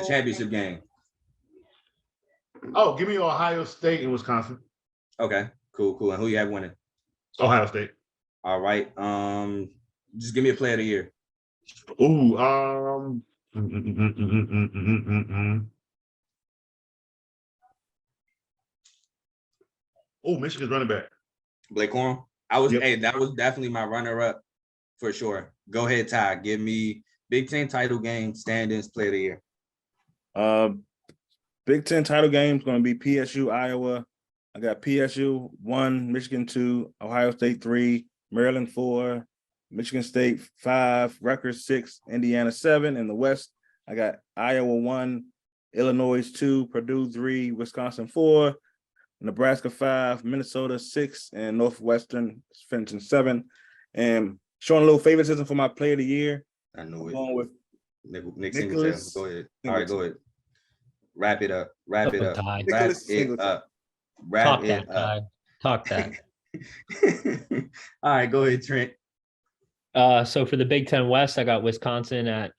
championship game? Oh, give me Ohio State and Wisconsin. Okay, cool. And who you have winning? Ohio State. All right. Just give me a player of the year. Ooh, Oh, Michigan's running back. Blake Corum. Hey, that was definitely my runner-up for sure. Go ahead, Ty. Give me Big Ten title game standings, player of the year. Big Ten title game is going to be PSU, Iowa. I got PSU 1, Michigan 2, Ohio State 3, Maryland 4, Michigan State 5, Rutgers 6, Indiana 7. In the West, I got Iowa 1, Illinois 2, Purdue 3, Wisconsin 4, Nebraska 5, Minnesota 6, and Northwestern finishing 7. And showing a little favoritism for my player of the year. I knew I'm it. going with Nick Nicholas Singleton. Go ahead. All right, go ahead. Wrap it up. Wrap it up. Ty. Wrap Nicholas it Singleton. up. Wrap Talk it that, up. Ty. Talk that. All right, go ahead, Trent. So for the Big Ten West, I got Wisconsin at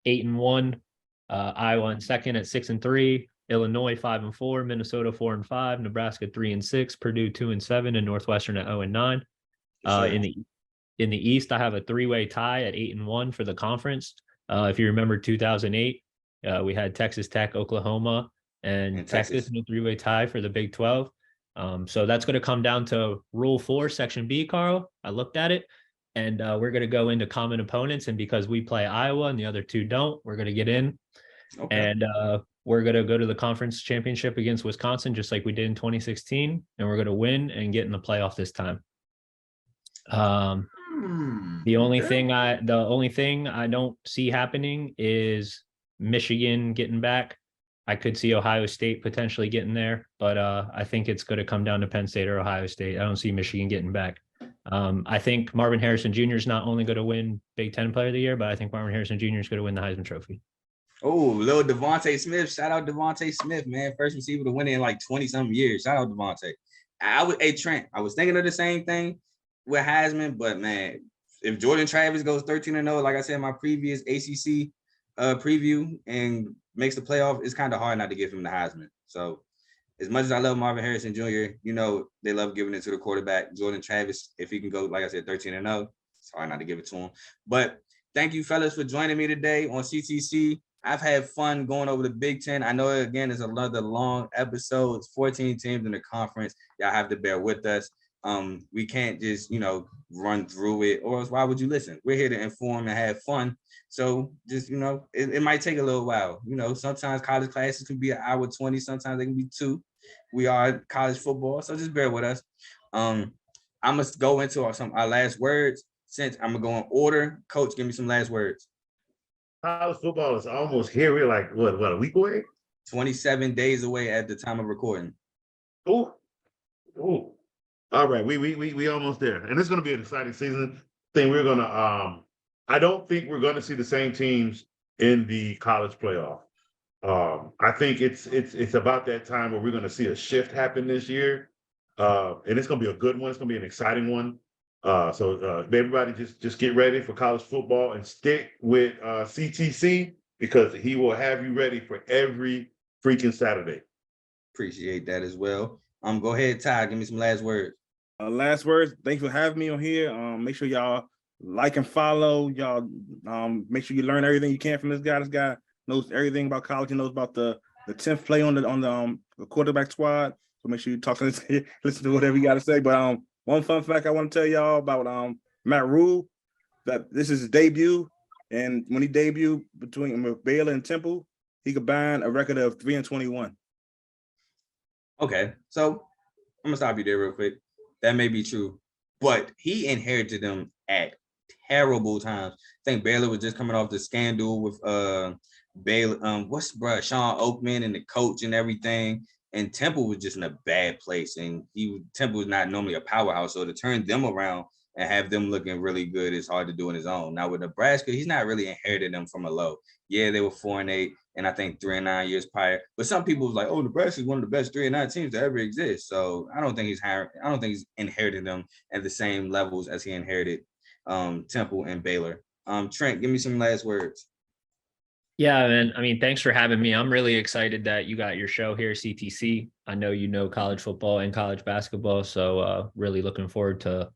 8-1, Iowa in second at 6-3, Illinois 5-4, Minnesota 4-5, Nebraska 3-6, Purdue 2-7, and Northwestern at 0-9. In the East, I have a three-way tie at 8-1 for the conference. If you remember 2008, we had Texas Tech, Oklahoma, and Texas in a three-way tie for the Big 12. So that's going to come down to Rule 4, Section B, Carl. I looked at it, and we're going to go into common opponents. And because we play Iowa and the other two don't, we're going to get in. Okay. And we're going to go to the conference championship against Wisconsin, just like we did in 2016. And we're going to win and get in the playoff this time. The only thing I don't see happening is Michigan getting back. I could see Ohio State potentially getting there, but I think it's going to come down to Penn State or Ohio State. I don't see Michigan getting back. I think Marvin Harrison Jr. is not only going to win Big Ten Player of the Year, but I think Marvin Harrison Jr. is going to win the Heisman Trophy. Oh, little Devontae Smith. Shout out Devontae Smith, man. First receiver to win it in like 20-something years. Shout out Devontae. Trent, I was thinking of the same thing with Heisman, but man, if Jordan Travis goes 13-0, like I said in my previous ACC preview, and makes the playoff, it's kind of hard not to give him the Heisman. So as much as I love Marvin Harrison Jr., you know, they love giving it to the quarterback. Jordan Travis, if he can go, like I said, 13-0, it's hard not to give it to him. But thank you, fellas, for joining me today on CTC. I've had fun going over the Big Ten. I know, again, it's another long episode. It's 14 teams in the conference. Y'all have to bear with us. We can't just, run through it, or else why would you listen? We're here to inform and have fun. So just, it might take a little while. Sometimes college classes can be an hour 20, sometimes they can be 2. We are college football, so just bear with us. I must go into our last words. Since I'm gonna go in order, Coach, give me some last words. College football is almost here. We're like, what, a week away? 27 days away at the time of recording. Ooh. All right, we almost there, and it's going to be an exciting season. I don't think we're going to see the same teams in the college playoff. I think it's about that time where we're going to see a shift happen this year, and it's going to be a good one. It's going to be an exciting one. So everybody just get ready for college football and stick with CTC, because he will have you ready for every freaking Saturday. Appreciate that as well. Go ahead, Ty. Give me some last words. Last words. Thanks for having me on here. Make sure y'all like and follow. Y'all make sure you learn everything you can from this guy. This guy knows everything about college. He knows about the 10th play on the quarterback squad. So make sure you talk to this, listen to whatever you got to say. But one fun fact I want to tell y'all about Matt Rule, that this is his debut, and when he debuted between Baylor and Temple, he combined a record of 3-21. Okay, so I'm gonna stop you there real quick. That may be true, but he inherited them at terrible times. I think Baylor was just coming off the scandal with Baylor, Sean Oakman and the coach and everything. And Temple was just in a bad place, and Temple is not normally a powerhouse, so to turn them around and have them looking really good is hard to do on his own. Now with Nebraska, he's not really inherited them from a low. Yeah, they were 4-8, and I think 3-9 years prior. But some people was like, "Oh, Nebraska is one of the best 3-9 teams to ever exist." So I don't think he's inherited them at the same levels as he inherited Temple and Baylor. Trent, give me some last words. Yeah, man. I mean, thanks for having me. I'm really excited that you got your show here, CTC. I know you know college football and college basketball, so really looking forward to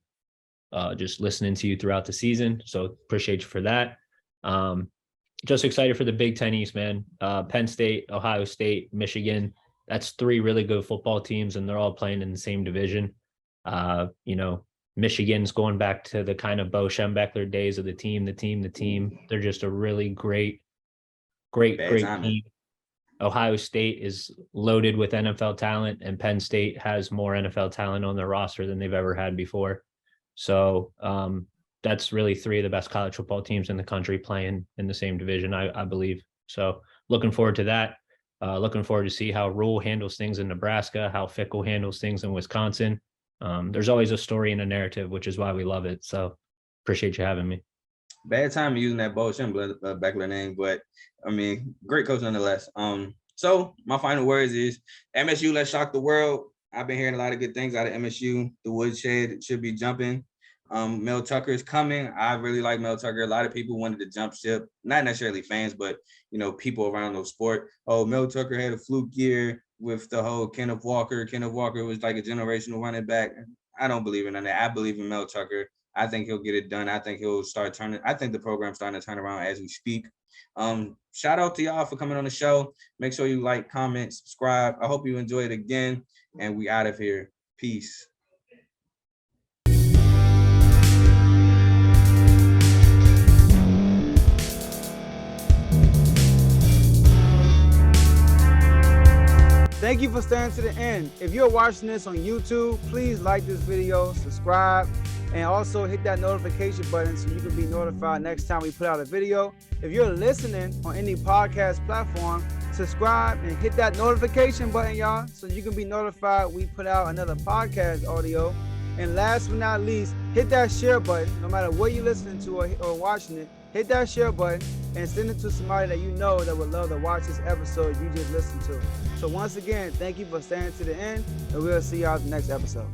just listening to you throughout the season. So appreciate you for that. Just excited for the Big Ten East, man. Penn State, Ohio State, Michigan. That's 3 really good football teams, and they're all playing in the same division. Michigan's going back to the kind of Bo Schembechler days of the team. They're just a really great team. Ohio State is loaded with NFL talent, and Penn State has more NFL talent on their roster than they've ever had before. So that's really 3 of the best college football teams in the country playing in the same division, I believe. So looking forward to that. Looking forward to see how Rule handles things in Nebraska, how Fickle handles things in Wisconsin. There's always a story and a narrative, which is why we love it. So appreciate you having me. Bad time using that Bo Schembler back of their name, but I mean, great coach nonetheless. So my final words is MSU, let's shock the world. I've been hearing a lot of good things out of MSU. The woodshed should be jumping. Mel Tucker is coming. I really like Mel Tucker. A lot of people wanted to jump ship, not necessarily fans, but people around the sport. Oh, Mel Tucker had a fluke year with the whole Kenneth Walker. Kenneth Walker was like a generational running back. I don't believe in that. I believe in Mel Tucker. I think he'll get it done. I think he'll start turning. I think the program's starting to turn around as we speak. Shout out to y'all for coming on the show. Make sure you like, comment, subscribe. I hope you enjoy it again. And we out of here. Peace. Thank you for staying to the end. If you're watching this on YouTube, please like this video, subscribe, and also hit that notification button so you can be notified next time we put out a video. If you're listening on any podcast platform, subscribe and hit that notification button, y'all, so you can be notified we put out another podcast audio. And last but not least, hit that share button. No matter what you're listening to or watching it, hit that share button and send it to somebody that you know that would love to watch this episode you just listened to. So once again, thank you for staying to the end, and we'll see y'all in the next episode.